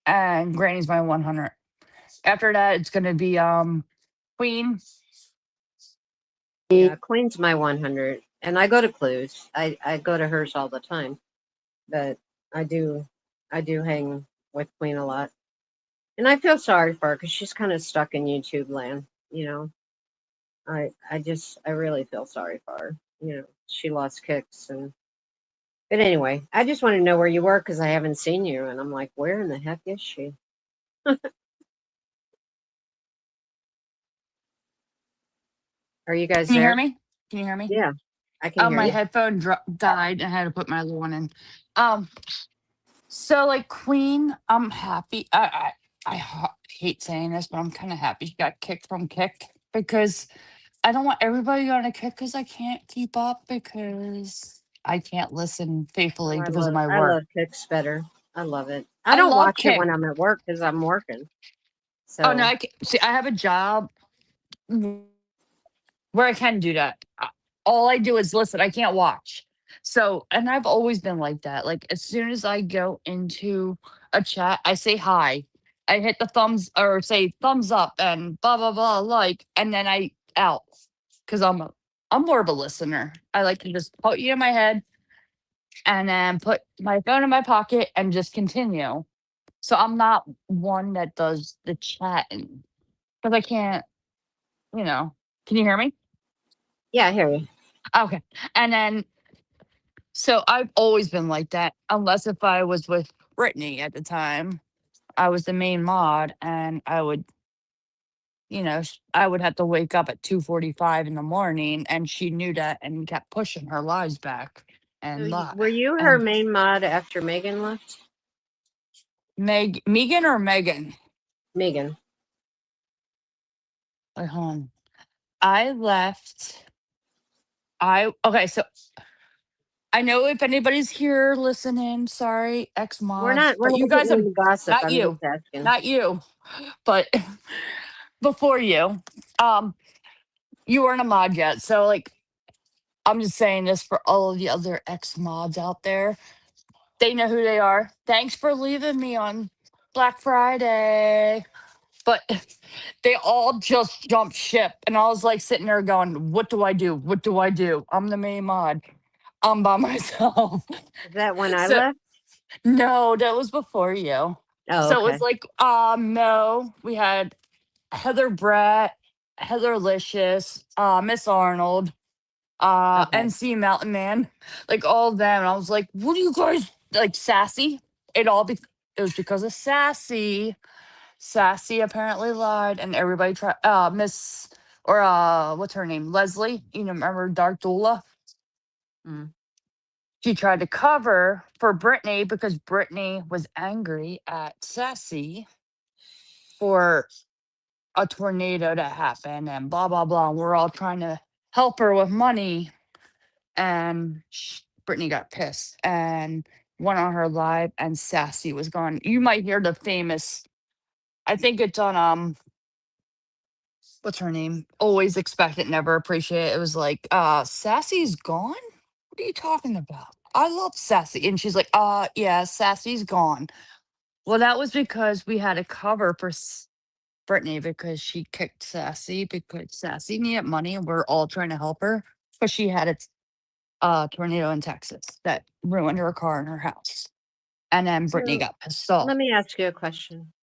and Granny's my 100. After that, it's gonna be Queen. yeah, Queen's my 100, and I go to Clues. I go to hers all the time, but I do I do hang with Queen a lot, and I feel sorry for her because she's kind of stuck in YouTube land. I really feel sorry for her. She lost kicks and. But anyway, I just want to know where you were because I haven't seen you, and I'm like, where in the heck is she? Are you guys Can you hear there? me? Can you hear me? Yeah, I can hear My you. headphone died. I had to put my other one in. Um, so like Queen, I'm happy. I hate saying this, but I'm kind of happy she got kicked from Kick because I don't want everybody on a Kick because I can't keep up because I can't listen Oh, faithfully I because of love my I work. love Kicks better. I love it. I I don't love watch it Kick. when I'm at work because I'm working. Oh no, So I can see. I have a job where I can do that. All I do is listen. I can't watch. So, and I've always been like that. Like as soon as I go into a chat, I say hi. I hit the thumbs or say thumbs up and blah blah blah like, and then I out because I'm more of a listener. I like to just put you in my head and then put my phone in my pocket and just continue. So I'm not one that does the chatting because I can't. You know, can you hear me? yeah, I hear you. Okay. And then, so I've always been like that, unless if I was with Brittany at the time. I was the main mod, and I would, I would have to wake up at 2:45 in the morning, and she knew that and kept pushing her lives back. So And were you her and main mod after Megan left? Megan or Megan? Megan. Wait, hold on. I left. Okay, so I know if anybody's here listening, sorry, ex We're mods, not we're but you not guys getting have into gossip. not I'm just you, asking. not you, but before you, um, you weren't a mod yet. So like, I'm just saying this for all of the other ex mods out there. They know who they are. Thanks for leaving me on Black Friday. but they all just jumped ship. And I was like sitting there going, what do I do? What do I do? I'm the main mod. I'm by myself. Is that when I So left? no, that was before you. Oh, So it okay. was like, no, we had Heather Brett, Heather Licious, Miss Arnold, Okay. NC Mountain Man, like all of them. And I was like, what are you guys like sassy? It was because of Sassy. Sassy apparently lied, and everybody tried. Miss or what's her name? Leslie. You know, remember Dark Dula? Mm. She tried to cover for Brittany because Brittany was angry at Sassy for a tornado to happen and blah blah blah. And we're all trying to help her with money, and Brittany got pissed and went on her live, and Sassy was gone. You might hear the famous. I think it's on what's her name? Always expect it, never appreciate it. It was like, Sassy's gone? What are you talking about? I love Sassy. And she's like, yeah, Sassy's gone. Well, that was because we had a cover for Brittany because she kicked Sassy because Sassy needed money and we're all trying to help her because she had a tornado in Texas that ruined her car and her house. And then Brittany So got pissed off. let me ask you a question.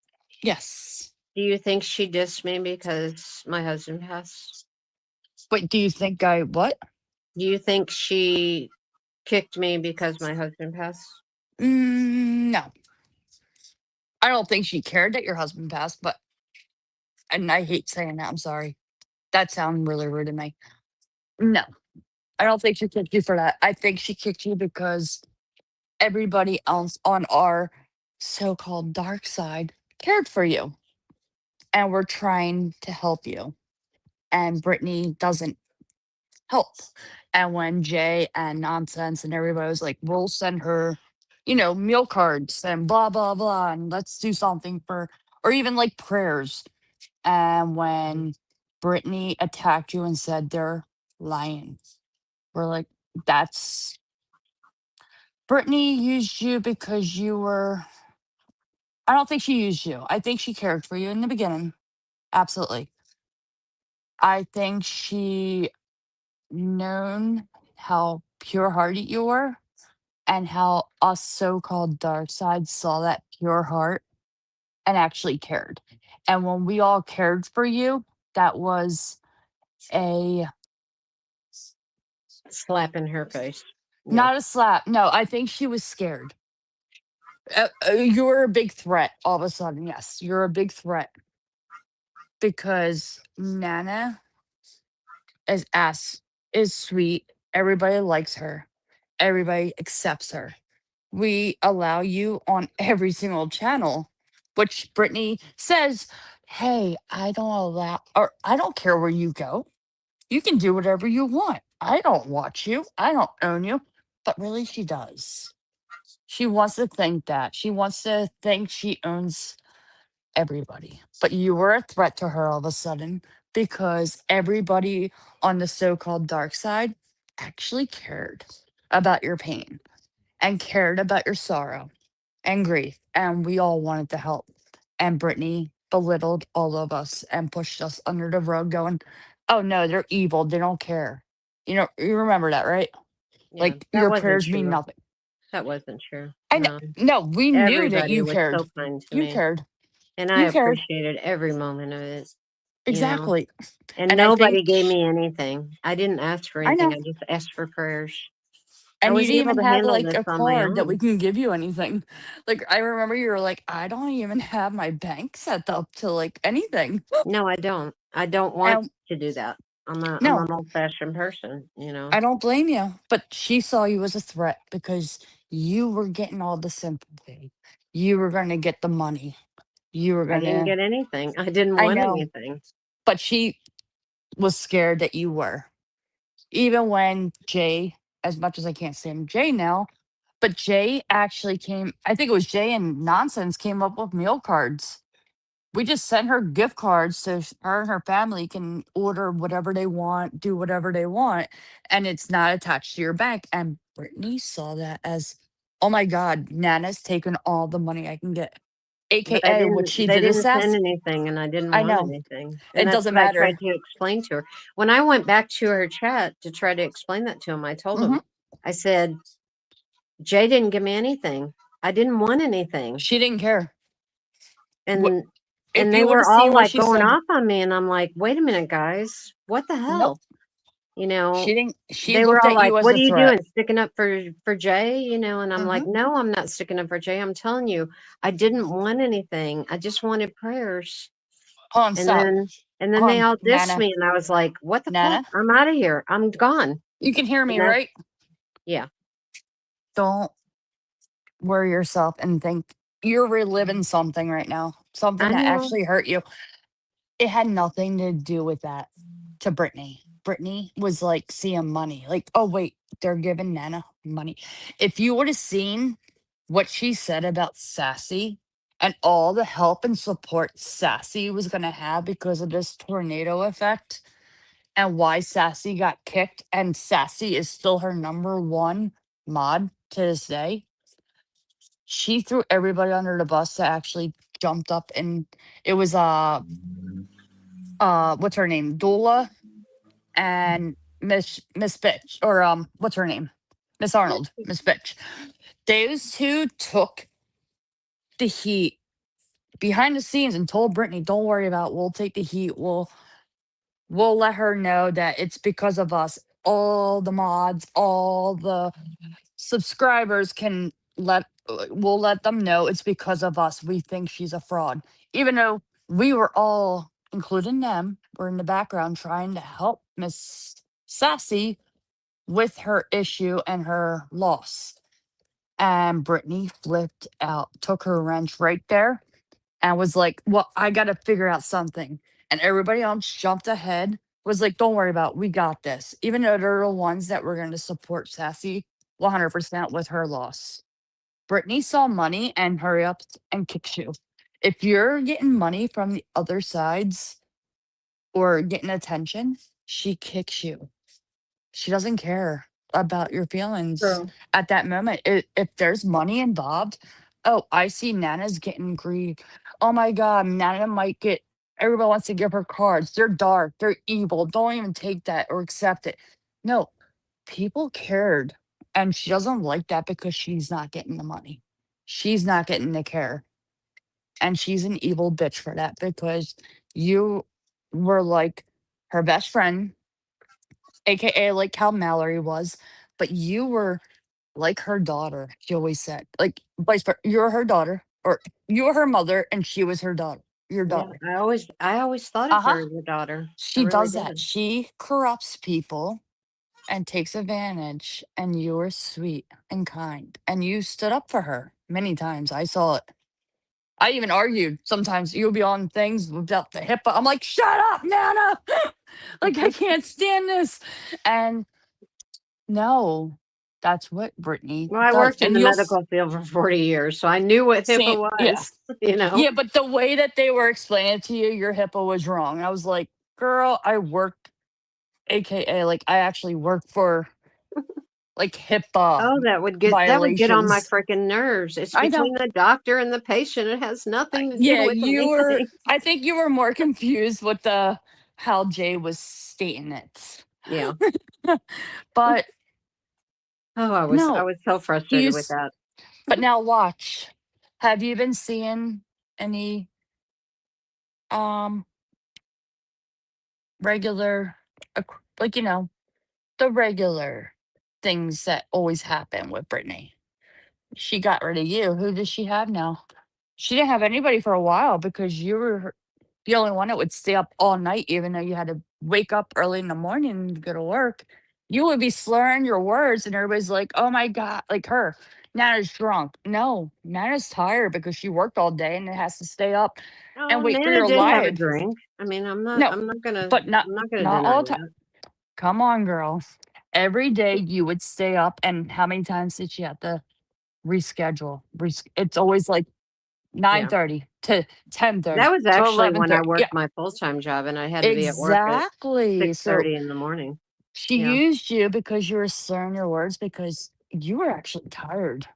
Yes. Do you think she dissed me because my husband passed? But do you think I what? Do you think she kicked me because my husband passed? No. I don't think she cared that your husband passed, but and I hate saying that. I'm sorry. That sounds really rude to me. No, I don't think she kicked you for that. I think she kicked you because everybody else on our so-called dark side cared for you, and we're trying to help you. And Brittany doesn't help. And when Jay and Nonsense and everybody was like, "We'll send her, meal cards and blah blah blah, and let's do something for," or even like prayers. And Mhm. when Brittany attacked you and said they're lying, we're like, that's Brittany used you because you were. I don't think she used you. I think she cared for you in the beginning. Absolutely. I think she known how pure hearted you were and how us so called dark side saw that pure heart and actually cared. And when we all cared for you, that was a Slap in her face. Yeah. not a slap. No, I think she was scared. You're a big threat all of a sudden. Yes, you're a big threat because Nana is sweet. Everybody likes her. Everybody accepts her. We allow you on every single channel, which Brittany says, "Hey, I don't allow, or I don't care where you go. You can do whatever you want. I don't watch you. I don't own you." But really, she does. She wants to think that. She wants to think she owns everybody. But you were a threat to her all of a sudden because everybody on the so called dark side actually cared about your pain and cared about your sorrow and grief. And we all wanted to help. And Brittany belittled all of us and pushed us under the rug, going, "Oh no, they're evil. They don't care." You remember that, right? Yeah. Like That your wasn't prayers mean true. nothing. That wasn't true. I know. No. No, we knew that Everybody you was cared. so kind to You me. cared. And I You cared. appreciated every moment of it, you know. Exactly. And And I nobody think gave me anything. I didn't ask for I anything. know. I just asked for prayers. I And you was didn't able even to have handle like this a on my card that we own. can give you anything. Like I remember you were like, I don't even have my bank set up to like anything. No, I don't. I don't want And to do that. I'm no, an old fashioned person, you know. I don't blame you. But she saw you as a threat because you were getting all the sympathy. You were gonna get the money. You were I didn't gonna get anything. I didn't I want know. anything. But she was scared that you were. Even when Jay, as much as I can't stand Jay now, but Jay actually came, I think it was Jay and Nonsense came up with meal cards. We just sent her gift cards so her and her family can order whatever they want, do whatever they want, and it's not attached to your bank. And Brittany saw that as, oh my God, Nana's taken all the money I can get. But I AKA what didn't. she They did to didn't send Sassy. anything, and I didn't I want know. anything. And It that's doesn't what I tried matter. to explain to her. When I went back to her chat to try to explain that to him, I told Hmm. him, I said, Jay didn't give me anything. I didn't want anything. She didn't care. And If they you would were have all seen what like she going said, off on me, and I'm like, wait a minute, guys, what the nope. hell? You know, She didn't. She they were looked all at like, you as what a are you threat. doing? Sticking up for Jay? You know, and I'm like, Hmm. no, I'm not sticking up for Jay. I'm telling you, I didn't want anything. I just wanted prayers. Hold on, And stop. then Hold they on, all dissed Nana. me, and I was like, what the fuck? Nana, I'm out of here. I'm gone. you can hear And me, that's right? yeah. Don't worry yourself and think you're reliving something right now, something I that know. actually hurt you. It had nothing to do with that to Brittany. Brittany was like seeing money. Like, oh wait, they're giving Nana money. If you would have seen what she said about Sassy and all the help and support Sassy was gonna have because of this tornado effect and why Sassy got kicked, and Sassy is still her number one mod to this day. She threw everybody under the bus that actually jumped up, and it was what's her name? Dula and Miss Bitch, or what's her name? Miss Arnold, Miss Bitch. Those two took the heat behind the scenes and told Brittany, "Don't worry about it. We'll take the heat. We'll let her know that it's because of us. All the mods, all the subscribers can we'll let them know it's because of us. We think she's a fraud." Even though we were all, including them, were in the background trying to help Miss Sassy with her issue and her loss. And Brittany flipped out, took her wrench right there, and was like, "Well, I got to figure out something." And everybody else jumped ahead, was like, "Don't worry about it. We got this." Even though they're the ones that were going to support Sassy 100% with her loss. Brittany saw money and hurry up and kicks you. If you're getting money from the other sides or getting attention, she kicks you. She doesn't care about your feelings So, at that moment. If there's money involved, oh, I see Nana's getting greed. Oh my God, Nana might get, everybody wants to give her cards. They're dark, they're evil. Don't even take that or accept it. No, people cared. And she doesn't like that because she's not getting the money. She's not getting the care. And she's an evil bitch for that because you were like her best friend, AKA like how Mallory was, but you were like her daughter, she always said. Like vice versa. You're her daughter, or you were her mother and she was her daughter. Your Yeah. daughter. I always thought of Uh-huh. her as a daughter. I She really does that. did. She corrupts people and takes advantage. And you were sweet and kind. And you stood up for her many times. I saw it. I even argued sometimes. You'll be on things about the HIPAA. I'm like, shut up, Nana. Like, I can't stand this. And no, that's what Brittany Well, I does. worked in And the you'll medical field for 40 years, so I knew what HIPAA say, yeah. was, you know. Yeah, but the way that they were explaining it to you, your HIPAA was wrong. I was like, girl, I worked, AKA, like, I actually worked for like HIPAA Oh, that would get on my violations. freaking nerves. It's I know. between the doctor and the patient. It has nothing to do Yeah, with you were, anything. I think you were more confused with the how Jay was stating it. Yeah. But Oh, I no, was so frustrated with he's, that. but now watch. Have you been seeing any um regular like the regular things that always happen with Brittany? She got rid of you. Who does she have now? She didn't have anybody for a while because you were the only one that would stay up all night, even though you had to wake up early in the morning to go to work. You would be slurring your words, and everybody's like, "Oh my God," like her. Nana's drunk. No, Nana's tired because she worked all day and has to stay up and Oh, wait for Nana your did have a live. drink. I mean, I'm not No, I'm not gonna but not I'm not gonna not deny all the time. that. Come on, girl. Every day you would stay up, and how many times did she have to reschedule? It's always like Yeah. 9:30 to That 10:30 was to actually when I 11:30. worked Yeah, my full-time job, and I had to be at work at exactly. So 6:30 in the morning. she Yeah. used you because you were slurring your words because you were actually tired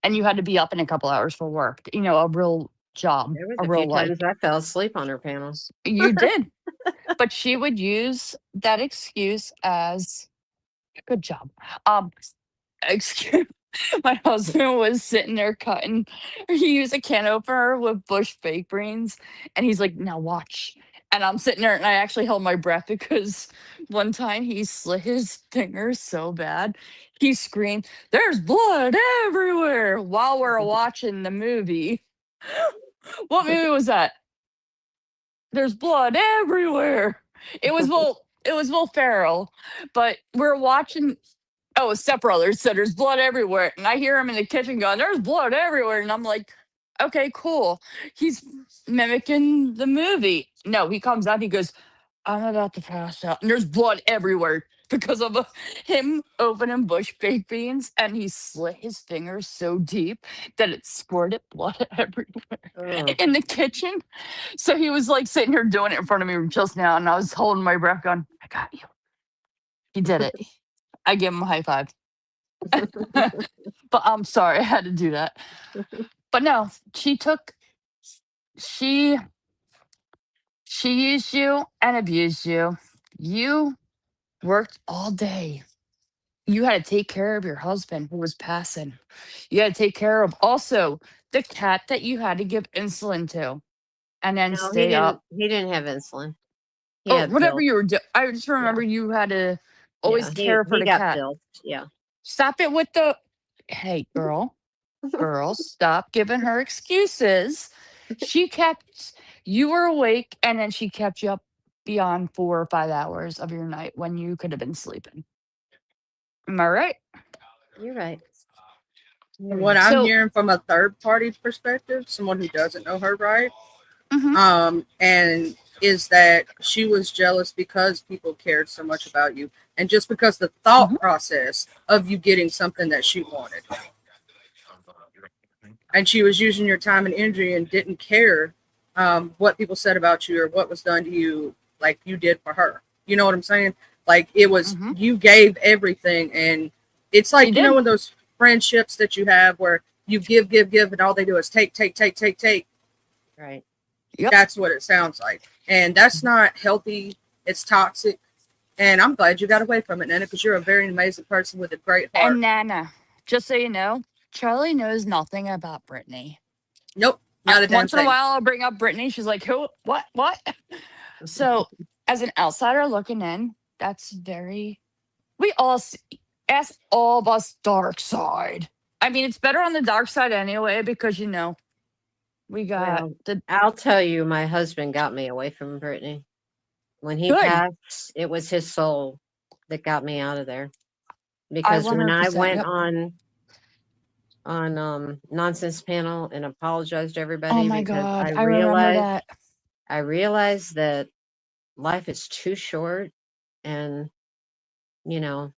and you had to be up in a couple hours for work. A real job, There was a a real few times like I fell asleep on her panel. you did. But she would use that excuse as good job. Excuse my husband was sitting there cutting. He used a can opener with Bush baked beans, and he's like, "Now watch." And I'm sitting there, and I actually held my breath because one time he slit his finger so bad, he screamed, "There's blood everywhere!" while we're watching the movie. What movie was that? There's blood everywhere. It was Will Ferrell, but we're watching. Oh, it's Step Brothers. So there's blood everywhere, and I hear him in the kitchen going, "There's blood everywhere," and I'm like, "Okay, cool." He's mimicking the movie. No, he comes out. He goes, "I'm about to pass out," and there's blood everywhere because of him opening Bush baked beans, and he slit his finger so deep that it squirted blood everywhere Oh. in the kitchen. So he was like sitting here doing it in front of me just now, and I was holding my breath, going, "I got you." He did it. I gave him a high five. But I'm sorry, I had to do that. But no, she she used you and abused you. You worked all day. You had to take care of your husband who was passing. You had to take care of also the cat that you had to give insulin to and then No, he stay didn't. up. He didn't have insulin. He Or had whatever pills. you were doing. I just Yeah, remember you had to always yeah. care for He the got cat. pills. Yeah. Stop it with the hey girl, stop giving her excuses. She kept you were awake and then she kept you up beyond 4 or 5 hours of your night when you could have been sleeping. Am I right? You're right. You're And what right. I'm So, hearing from a third party perspective, someone who doesn't know her right, mhm, and is that she was jealous because people cared so much about you, and just because the mhm, thought process of you getting something that she wanted, and she was using your time and energy and didn't care what people said about you or what was done to you, like you did for her. You know what I'm saying? Like it was mhm. you gave everything, and it's She like you know did. in those friendships that you have where you give, and all they do is take. Right. Yep. That's what it sounds like. And that's not healthy. It's toxic. And I'm glad you got away from it, Nana, because you're a very amazing person with a great heart. And Nana, just so you know, Charlie knows nothing about Brittany. Nope, not a damn Once in a thing. while, I'll bring up Brittany. She's like, "Who? What?" So, as an outsider looking in, that's very we all see, as all of us dark side. I mean, it's better on the dark side anyway because we got Well, the I'll tell you, my husband got me away from Brittany. When he good. passed, it was his soul that got me out of there. I Because when I 100%. went Yep. on nonsense panel and apologized to Oh everybody my because god, I remember that. I realized that life is too short, and you know,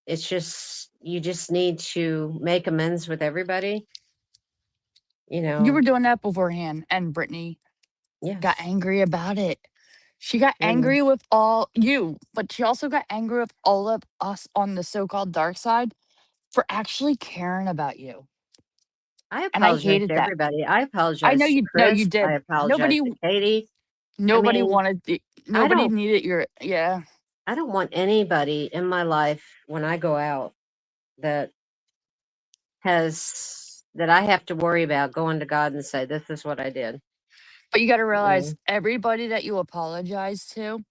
it's just you just need to make amends with everybody, you You were know. doing that beforehand, and Brittany got Yes. angry about it. She got And angry with all you, but she also got angry with all of us on the so-called dark side for actually caring about you. I And I apologize hated to that. everybody. I I know apologize to you no, you Chris. I did. apologize Nobody to Katie. I nobody mean, wanted I nobody don't needed your yeah. I don't want anybody in my life when I go out that that I have to worry about going to God and say, this is what I did. But you gotta You realize know? everybody that you apologize to,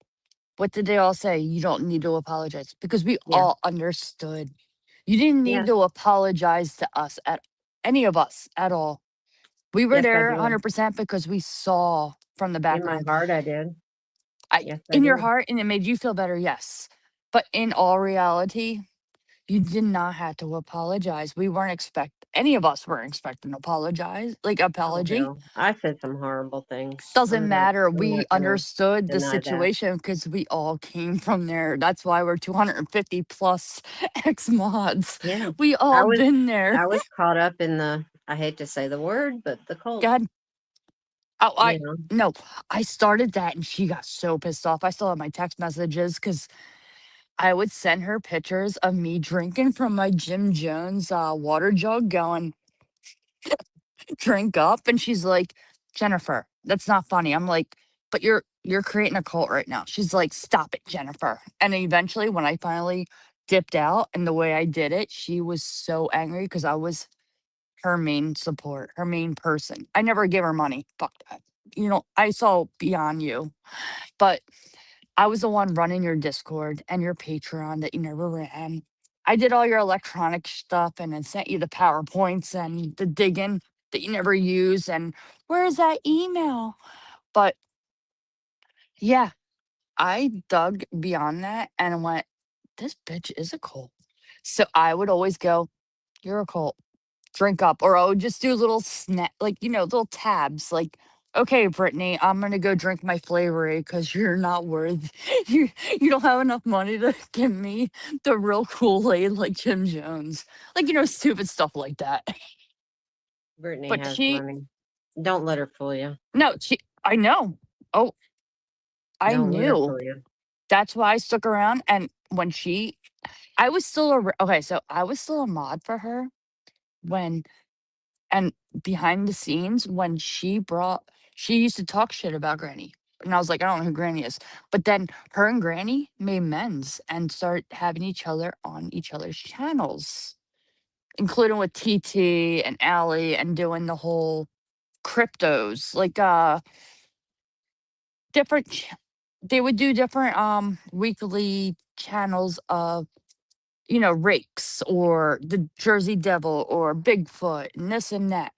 what did they all say? You don't need to apologize because we Yeah. all understood. You didn't need Yes. to apologize to us at any of us at all. We were Yes, I there did. 100% because we saw from the In my background. heart, I did. I Yes, I in your did. heart and it made you feel better, yes. But in all reality, you did not have to apologize. We weren't expect any of us weren't expecting Oh, apology. hell. I said some horrible things. Doesn't matter. I'm We not going to understood the deny that. situation because we all came from there. That's why we're 250 plus ex mods. Yeah. We I all was, been there. I was caught up in I hate to say the word, but the cult, God, oh, you know. no, I started that and she got so pissed off. I still have my text messages because I would send her pictures of me drinking from my Jim Jones water jug, going, drink up. And she's like, Jennifer, that's not funny. I'm like, but you're creating a cult right now. She's like, stop it, Jennifer. And eventually when I finally dipped out and the way I did it, she was so angry because I was her main support, her main person. I never gave her money. Fuck that. You know, I saw beyond you. But I was the one running your Discord and your Patreon that you never ran. I did all your electronic stuff and then sent you the PowerPoints and the digging that you never use. And where's that email? But yeah, I dug beyond that and went, this bitch is a cult. So I would always go, you're a cult, drink up. Or I would just do little snap, like, little tabs, like, okay, Brittany, I'm gonna go drink my flavory because you're not worth you don't have enough money to give me the real Kool-Aid like Jim Jones. Like, stupid stuff like that. Brittany But has she money. Don't let her fool you. no, I know. Oh, I Don't let her knew. fool you. That's why I stuck around. And when I was still okay, so I was still a mod for her when and behind the scenes when she used to talk shit about Granny. And I was like, I don't know who Granny is. But then her and Granny made amends and start having each other on each other's channels, including with TT and Allie and doing the whole cryptos. Like different they would do different weekly channels of rakes or the Jersey Devil or Bigfoot and this and that.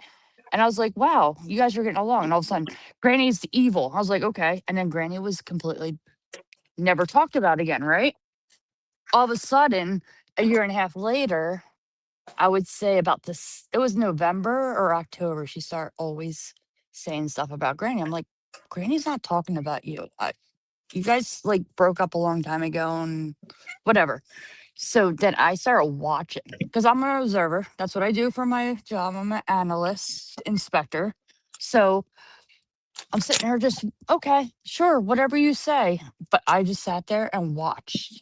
And I was like, wow, you guys are getting along. And all of a sudden, Granny's evil. I was like, okay. And then Granny was completely never talked about again, right? All of a sudden, a year and a half later, I would say about this, it was November or October, she started always saying stuff about Granny. I'm like, Granny's not talking about you. You guys like broke up a long time ago and whatever. So then I started watching because I'm an observer. That's what I do for my job. I'm an analyst, inspector. So I'm sitting there just, okay, sure, whatever you say. But I just sat there and watched.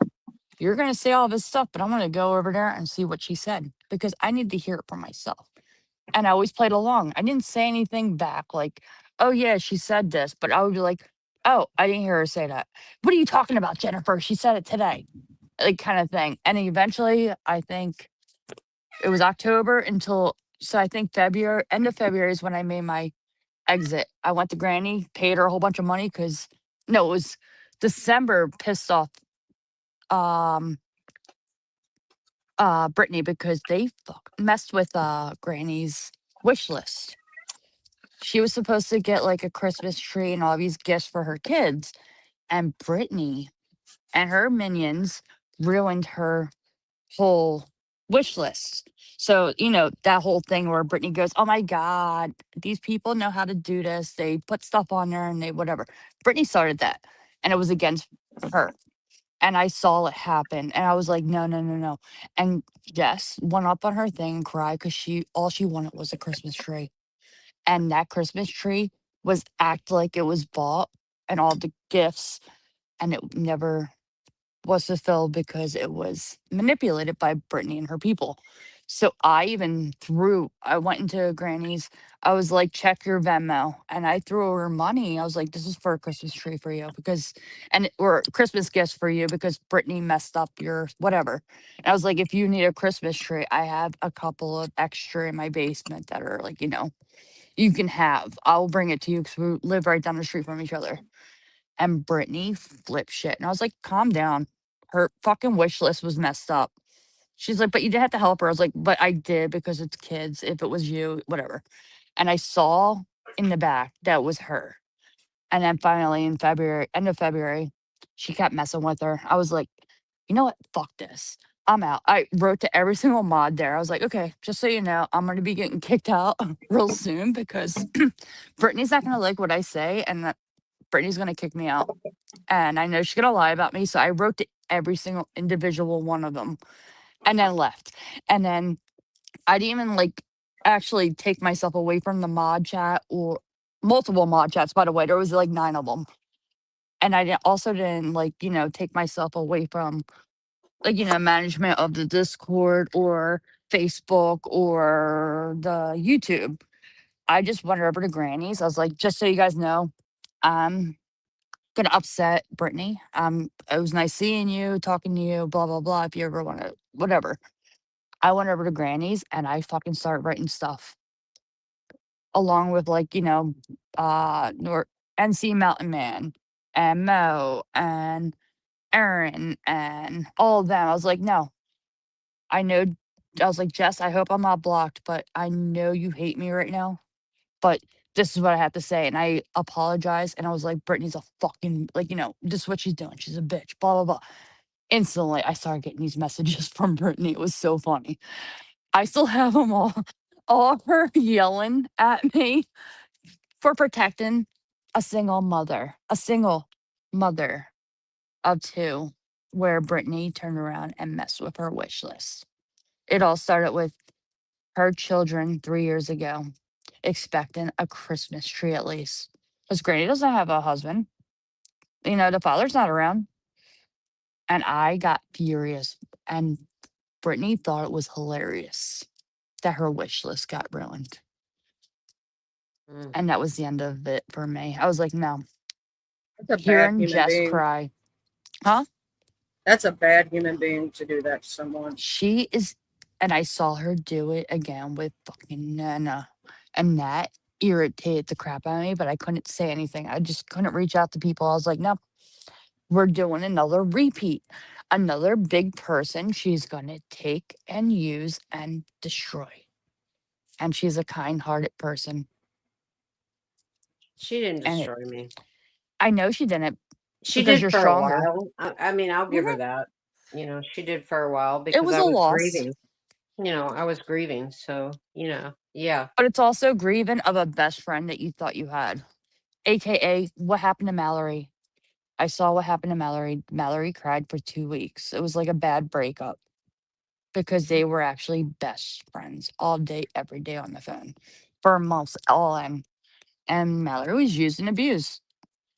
You're going to say all this stuff, but I'm going to go over there and see what she said because I need to hear it for myself. And I always played along. I didn't say anything back like, oh, yeah, she said this. But I would be like, oh, I didn't hear her say that. What are you talking about, Jennifer? She said it today, like kind of thing. And eventually, I think it was October until, so I think February, end of February is when I made my exit. I went to Granny, paid her a whole bunch of money because, no, it was December pissed off um Brittany because they messed with Granny's wish list. She was supposed to get like a Christmas tree and all these gifts for her kids, and Brittany and her minions ruined her whole wish list. So, that whole thing where Brittany goes, oh my God, these people know how to do this. They put stuff on there and they whatever. Brittany started that and it was against her. And I saw it happen and I was like, no, no, no, no. And Jess went up on her thing and cried because all she wanted was a Christmas tree. And that Christmas tree was act like it was bought and all the gifts and it never was fulfilled because it was manipulated by Brittany and her people. So I went into Granny's. I was like, check your Venmo. And I threw her money. I was like, this is for a Christmas tree for you or Christmas gifts for you because Brittany messed up your whatever. And I was like, if you need a Christmas tree, I have a couple of extra in my basement that are like, you can have. I'll bring it to you because we live right down the street from each other. And Brittany flipped shit. And I was like, calm down. Her fucking wish list was messed up. She's like, but you didn't have to help her. I was like, but I did because it's kids. If it was you, whatever. And I saw in the back that was her. And then finally in February, end of February, she kept messing with her. I was like, you know what? Fuck this. I'm out. I wrote to every single mod there. I was like, okay, just so you know, I'm going to be getting kicked out real soon because Brittany's not going to like what I say. And that Brittany's going to kick me out. And I know she's going to lie about me. So I wrote to every single individual one of them and then left. And then I didn't even like actually take myself away from the mod chat or multiple mod chats, by the way. There was like 9 of them. And I also didn't like, take myself away from like, management of the Discord or Facebook or the YouTube. I just went over to Granny's. I was like, just so you guys know, I'm gonna upset Brittany. It was nice seeing you, talking to you, blah blah blah. If you ever want to, whatever. I went over to Granny's and I fucking started writing stuff along with like NC Mountain Man and Mo and Aaron and all of them. I was like, no, I know. I was like, Jess, I hope I'm not blocked, but I know you hate me right now. But this is what I have to say. And I apologized. And I was like, Brittany's a fucking, like, this is what she's doing. She's a bitch, blah, blah, blah. Instantly, I started getting these messages from Brittany. It was so funny. I still have them all. All of her yelling at me for protecting a single mother of two, where Brittany turned around and messed with her wish list. It all started with her children 3 years ago expecting a Christmas tree at least. Because Granny doesn't have a husband. The father's not around. And I got furious. And Brittany thought it was hilarious that her wish list got ruined. Mm. And that was the end of it for me. I was like, no. That's a bad Hearing human Jess being. cry. Huh? That's a bad human being to do that to someone. She is, and I saw her do it again with fucking Nana. And that irritated the crap out of me, but I couldn't say anything. I just couldn't reach out to people. I was like, no, we're doing another repeat. Another big person she's going to take and use and destroy. And she's a kind hearted person. She didn't And destroy me. I know she didn't She because did you're for a stronger. while. I mean, I'll give her Mhm. that. She did for a while It because was I a was loss, grieving. I was grieving. So, yeah. but it's also grieving of a best friend that you thought you had. AKA, what happened to Mallory? I saw what happened to Mallory. Mallory cried for 2 weeks. It was like a bad breakup because they were actually best friends all day, every day on the phone for months, all in. And Mallory was used and abused.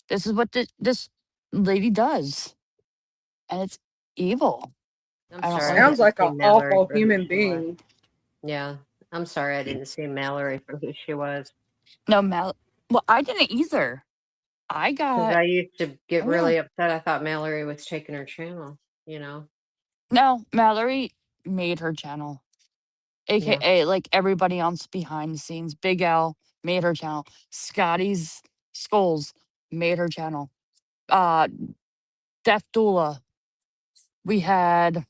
This is what this lady does, and it's evil. I'm I don't sorry I like Sounds it. didn't like see an Mallory awful for who human she was. being. Yeah. I'm sorry I didn't see Mallory for who she was. No, well, I didn't either. Because I used to get Oh yeah. really upset. I thought Mallory was taking her channel. No, Mallory made her channel, Yeah. aka like everybody else behind the scenes. Big L made her channel. Scotty's Skulls made her channel. Uh, Death Doula. We had.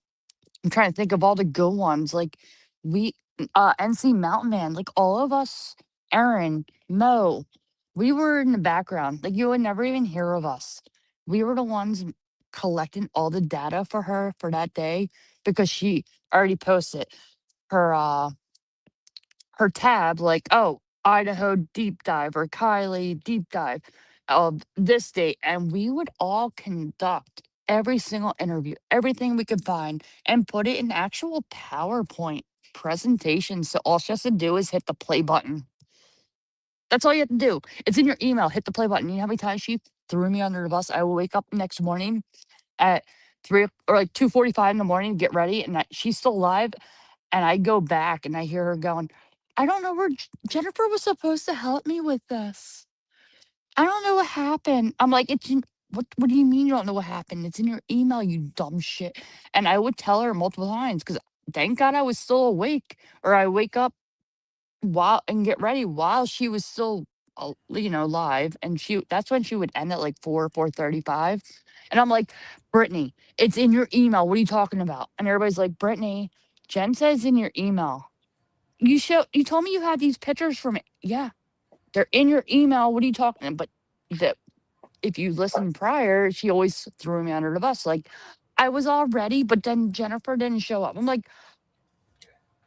I'm trying to think of all the good ones. Like we, NC Mountain Man. Like all of us, Aaron, Mo. We were in the background. Like you would never even hear of us. We were the ones collecting all the data for her for that day because she already posted her tab like, oh, Idaho deep dive or Kylie deep dive of this date. And we would all conduct every single interview, everything we could find, and put it in actual PowerPoint presentations. So all she has to do is hit the play button. That's all you have to do. It's in your email. Hit the play button. You know how many times she threw me under the bus? I will wake up next morning at 2:45 in the morning, get ready, and she's still alive. And I go back and I hear her going, I don't know where Jennifer was supposed to help me with this. I don't know what happened. I'm like, what do you mean you don't know what happened? It's in your email, you dumb shit. And I would tell her multiple times because thank God I was still awake, or I wake up while and get ready while she was still live. And that's when she would end at like 4:35. And I'm like, Brittany, it's in your email. What are you talking about? And everybody's like, Brittany, Jen says in your email. You told me you had these pictures from it. Yeah, they're in your email. What are you talking? But the if you listened prior, she always threw me under the bus. Like I was all ready, but then Jennifer didn't show up. I'm like,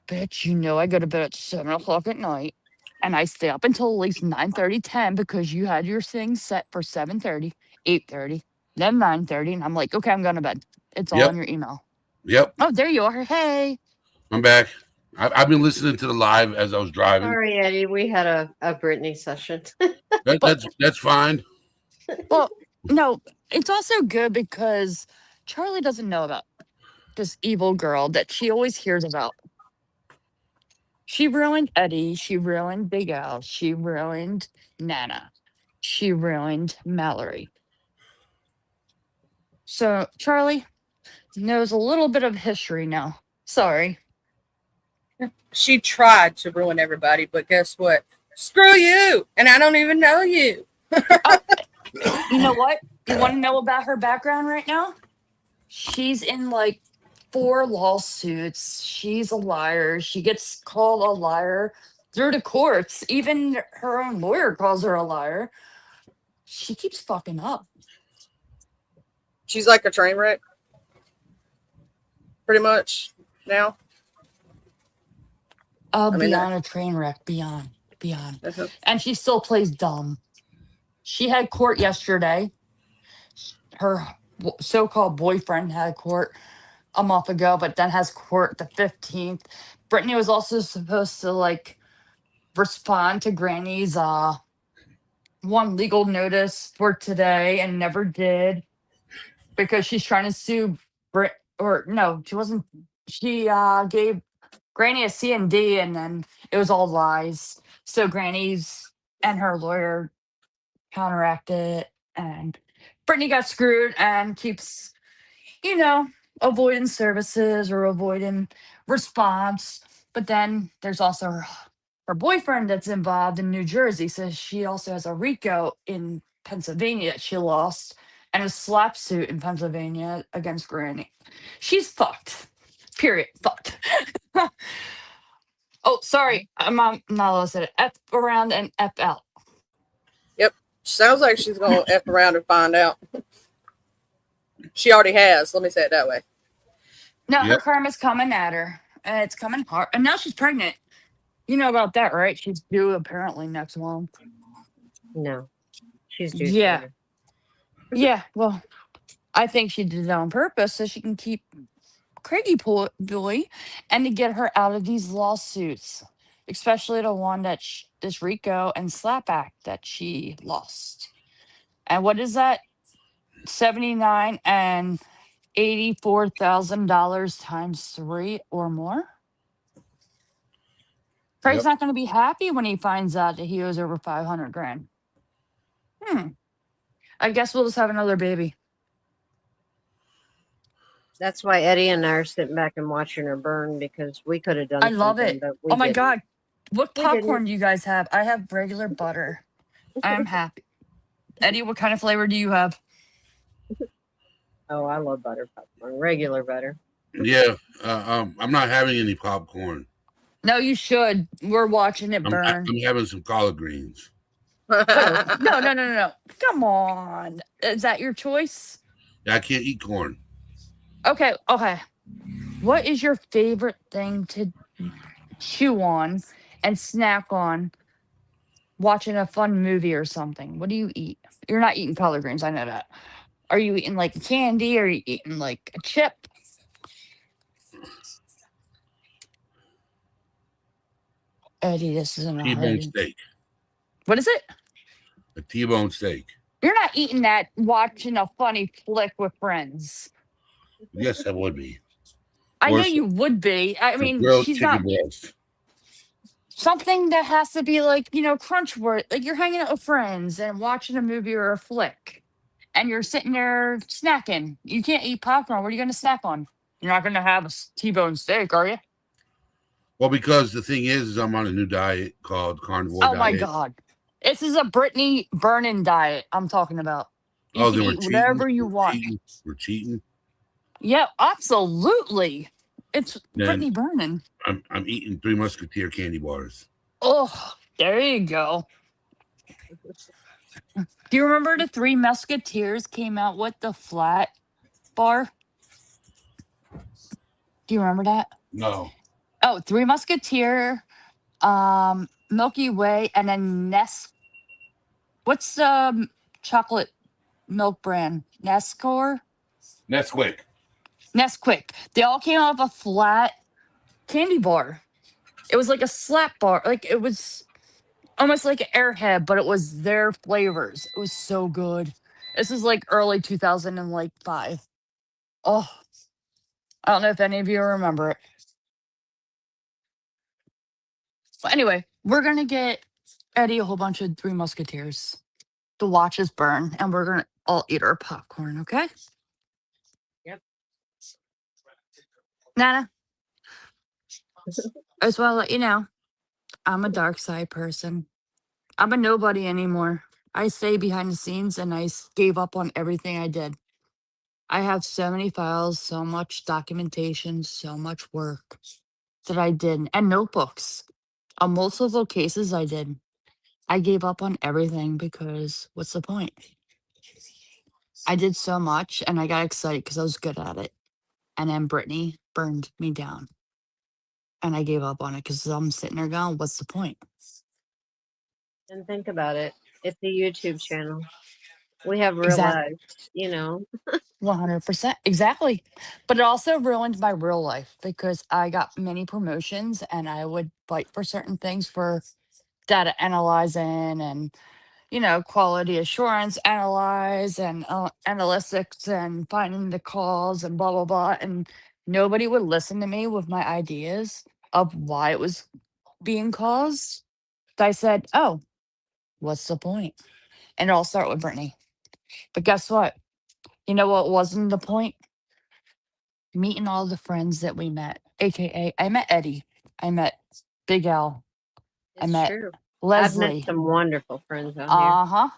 bitch, I go to bed at 7 o'clock at night, and I stay up until at least 9:30, 10 because you had your thing set for 7:30, 8:30, then 9:30, and I'm like, okay, I'm going to bed. It's all in Yep. your email. Yep. Oh, there you are. Hey. I'm back. I've been listening to the live as I was driving. Sorry, Eddie. We had a Brittany session. But That's fine. well, no, it's also good because Charlie doesn't know about this evil girl that she always hears about. She ruined Eddie. She ruined Big Al. She ruined Nana. She ruined Mallory. So Charlie knows a little bit of history now. Sorry. She tried to ruin everybody, but guess what? Screw you, and I don't even know you. You know what? You want to know about her background right now? She's in like 4 lawsuits. She's a liar. She gets called a liar through the courts. Even her own lawyer calls her a liar. She keeps fucking up. She's like a train wreck, pretty much now. Beyond a train wreck. Beyond. And she still plays dumb. She had court yesterday. Her so-called boyfriend had court a month ago, but then has court the 15th. Brittany was also supposed to like respond to Granny's one legal notice for today and never did because she's trying to sue she wasn't. She gave Granny a C&D and then it was all lies. So Granny's and her lawyer counteracted it and Brittany got screwed and keeps, avoiding services or avoiding response. But then there's also her boyfriend that's involved in New Jersey. So she also has a RICO in Pennsylvania that she lost and a slap suit in Pennsylvania against Granny. She's fucked. Period. Fucked. Oh, sorry. I'm not allowed to say it. F around and F out. Yep. Sounds like she's going to F around and find out. She already has. Let me say it that way. No, her karma's coming at her. And it's coming hard. And now she's pregnant. You know about that, right? She's due apparently next month. No. She's due. Yeah. Yeah. Well, I think she did it on purpose so she can keep Craigie boy and to get her out of these lawsuits, especially the one that this RICO and slap act that she lost. And what is that? 79 and $84,000 times 3 or more. Craig's not going to be happy when he finds out that he owes over 500 grand. I guess we'll just have another baby. That's why Eddie and I are sitting back and watching her burn because we could have done I love it. but Oh my God. What popcorn do you guys have? I have regular butter. I'm happy. Eddie, what kind of flavor do you have? Oh, I love butter popcorn. Regular butter. Yeah. I'm not having any popcorn. No, you should. We're watching it burn. I'm having some collard greens. No. Come on. Is that your choice? I can't eat corn. Okay. What is your favorite thing to chew on and snack on watching a fun movie or something? What do you eat? You're not eating collard greens. I know that. Are you eating like candy? Or are you eating like a chip? Eddie, this isn't a T-bone steak. What is it? A T-bone steak. You're not eating that watching a funny flick with friends. Yes, I would be. I know you would be. I mean, she's not breast. Something that has to be like, crunch worth. Like you're hanging out with friends and watching a movie or a flick and you're sitting there snacking. You can't eat popcorn. What are you going to snack on? You're not going to have a T-bone steak, are you? Well, because the thing is I'm on a new diet called carnivore diet. Oh my God. This is a Brittany Burnin diet I'm talking about. You can eat whatever you want. We're cheating. Yeah, absolutely. It's Brittany Burnin. I'm eating 3 Musketeer candy bars. Oh, there you go. Do you remember the 3 Musketeers came out with the flat bar? Do you remember that? No. Oh, 3 Musketeer, Milky Way, and then What's the chocolate milk brand? Nesquik. They all came out of a flat candy bar. It was like a slap bar. Like it was almost like an Airhead, but it was their flavors. It was so good. This is like early 2005. Oh, I don't know if any of you remember it. Well, anyway, we're gonna get Eddie a whole bunch of Three Musketeers to watch us burn, and we're gonna all eat our popcorn. Okay, Yep. Nana. I just want to let you know, I'm a dark side person. I'm a nobody anymore. I stay behind the scenes, and gave up on everything I did. I have so many files, so much documentation, so much work that I did, and notebooks on multiple cases I did. I gave up on everything because what's the point? I did so much and I got excited because I was good at it. And then Brittany burned me down and I gave up on it because I'm sitting there going, what's the point? And think about it. It's a YouTube channel. We have real Exactly. lives, you know. 100%. Exactly. But it also ruined my real life because I got many promotions and I would fight for certain things for data analyzing and quality assurance analyze and analytics and finding the calls and blah, blah, blah. And nobody would listen to me with my ideas of why it was being caused. So I said, oh, what's the point? And it all started with Brittany. But guess what? You know what wasn't the point? Meeting all the friends that we met, AKA, I met Eddie. I met Big L. I It's met true. I've met Leslie. some wonderful friends on here. Uh huh.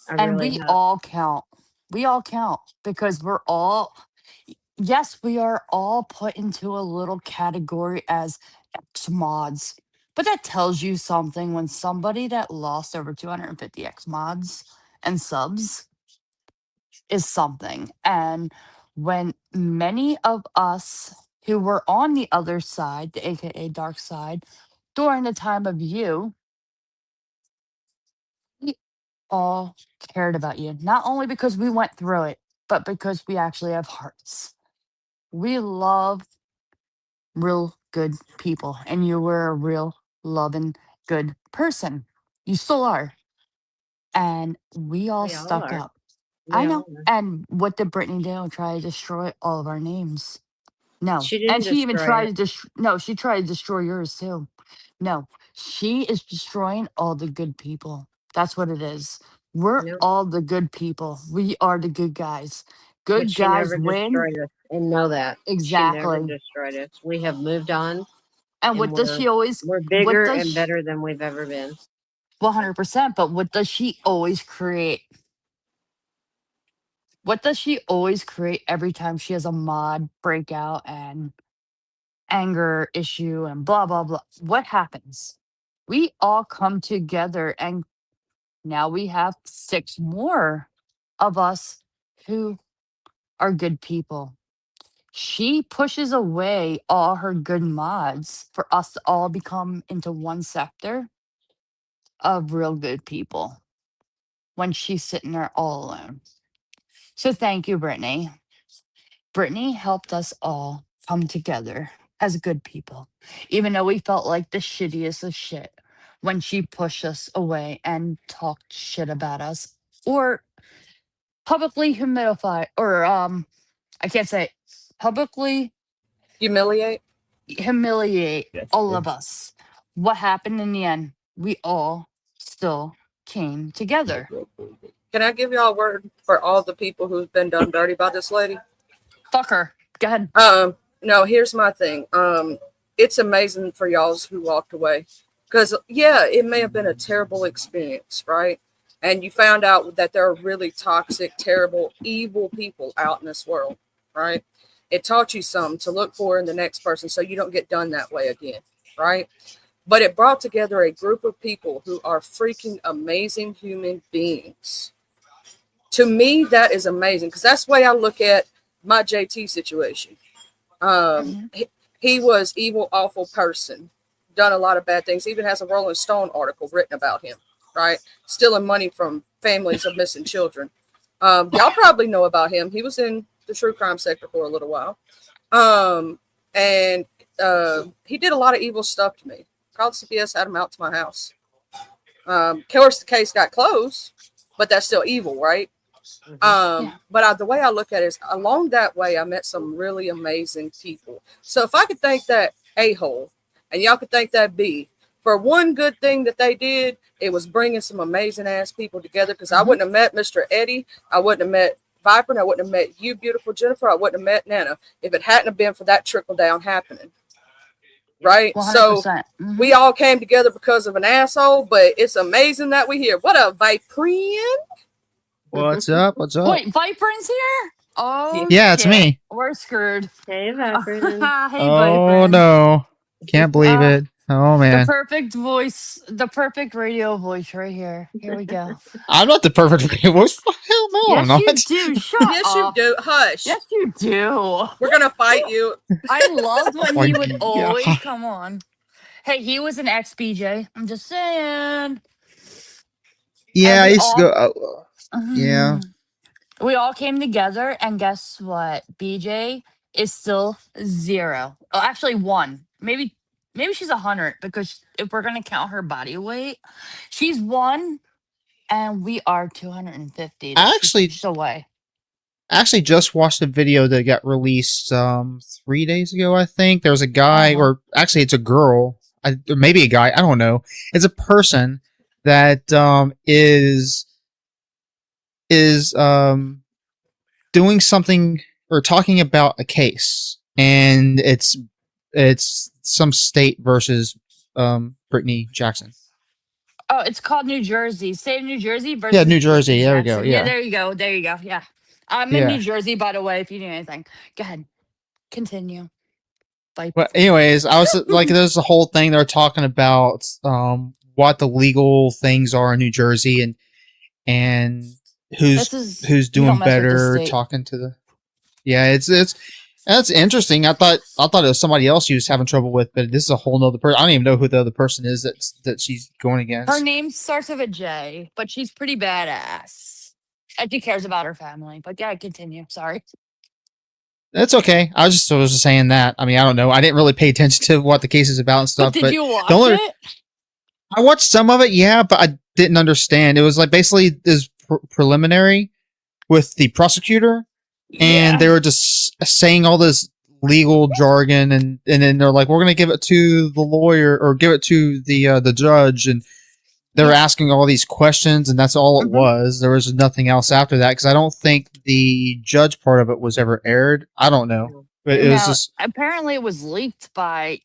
I And really we have. all count. We all count because we're all, yes, we are all put into a little category as X mods. But that tells you something when somebody that lost over 250 X mods and subs is something. And when many of us who were on the other side, the AKA dark side, during the time of you, we all cared about you. Not only because we went through it, but because we actually have hearts. We love real good people, and you were a real loving, good person. You still are. And we all We all stuck are. up. We I all know. are. And what did Brittany do? Try to destroy all of our names. No. She And didn't she even destroy tried it. to no, she tried to destroy yours too. No. She is destroying all the good people. That's what it is. We're No, all the good people. We are the good guys. but Good she guys never win. destroyed us. And know that. She never Exactly. destroyed us. We have moved on And and what does she always we're what bigger does and better than we've ever been. 100%, but what does she always create? What does she always create every time she has a mod breakout and anger issue and blah blah blah? What happens? We all come together and now we have six more of us who are good people. She pushes away all her good mods for us to all become into one sector of real good people when she's sitting there all alone. So thank you, Brittany. Brittany helped us all come together as good people, even though we felt like the shittiest of shit when she pushed us away and talked shit about us or publicly humilify or I can't say it, publicly Humiliate. humiliate all of us. What happened in the end? We all still came together. Can I give y'all a word for all the people who've been done dirty by this lady? Fuck her. Go ahead. No, here's my thing. It's amazing for y'all's who walked away. Because yeah, it may have been a terrible experience, right? And you found out that there are really toxic, terrible, evil people out in this world, right? It taught you something to look for in the next person so you don't get done that way again, right? But it brought together a group of people who are freaking amazing human beings. To me, that is amazing because that's the way I look at my JT situation. Um, Mhm. he, he was evil, awful person, done a lot of bad things. Even has a Rolling Stone article written about him, right? Stealing money from families of missing children. Y'all probably know about him. He was in the true crime sector for a little while. And he did a lot of evil stuff to me. Called CPS, had him out to my house. Of course, the case got closed, but that's still evil, right? Yeah. But the way I look at it is along that way, I met some really amazing people. So if I could thank that a-hole and y'all could thank that B, for one good thing that they did, it was bringing some amazing ass people together. Because I wouldn't have met Mr. Eddie, I wouldn't have met Viper, and I wouldn't have met you, beautiful Jennifer. I wouldn't have met Nana if it hadn't have been for that trickle down happening. Right? 100%. So we all came together because of an asshole, but it's amazing that we here. What up, Viprian? What's up? What's up? Wait, Viper's here? Oh, yeah, it's me. We're screwed. Hey, Viper. Hey, Oh, Viper. no. Can't believe it. Oh, man. The perfect voice, the perfect radio voice right here. Here we go. I'm not the perfect radio voice. Hell no, Yes, I'm not. you do. Shut Yes, up. you do. Hush. Yes, you do. We're going to fight you. I loved when he would Yeah. always come on. Hey, he was an ex-BJ. I'm just saying. Yeah, I used to go. Yeah. We all came together, and guess what? BJ is still 0. Oh, actually 1. Maybe she's 100 because if we're gonna count her body weight, she's 1, and we are 250. I actually just watched a video that got released 3 days ago. I think there was a guy, or actually it's a girl, or maybe a guy. I don't know. It's a person that is doing something or talking about a case, and it's some state versus Brittany Jackson. Oh, it's called New Jersey. State of New Jersey versus New Jersey. There we go. Yeah, there you go. There you go. Yeah. I'm in Yeah. New Jersey, by the way, if you need anything. Go ahead. Continue. Bye. But anyways, I was like, there's a whole thing they're talking about what the legal things are in New Jersey and who's doing better, talking to the. Yeah, it's that's interesting. I thought it was somebody else she was having trouble with, but this is a whole nother person. I don't even know who the other person is that she's going against. Her name starts with a J, but she's pretty badass. And she cares about her family. But yeah, continue. Sorry. That's okay. I was just saying that. I mean, I don't know. I didn't really pay attention to what the case is about and stuff. But did you watch it? I watched some of it, yeah, but I didn't understand. It was like basically this preliminary with the prosecutor, and they were just saying all this legal jargon, and then they're like, "We're going to give it to the lawyer or give it to the judge," and they were asking all these questions, and that's all it was. There was nothing else after that because I don't think the judge part of it was ever aired. I don't know, but it was just apparently it was leaked by.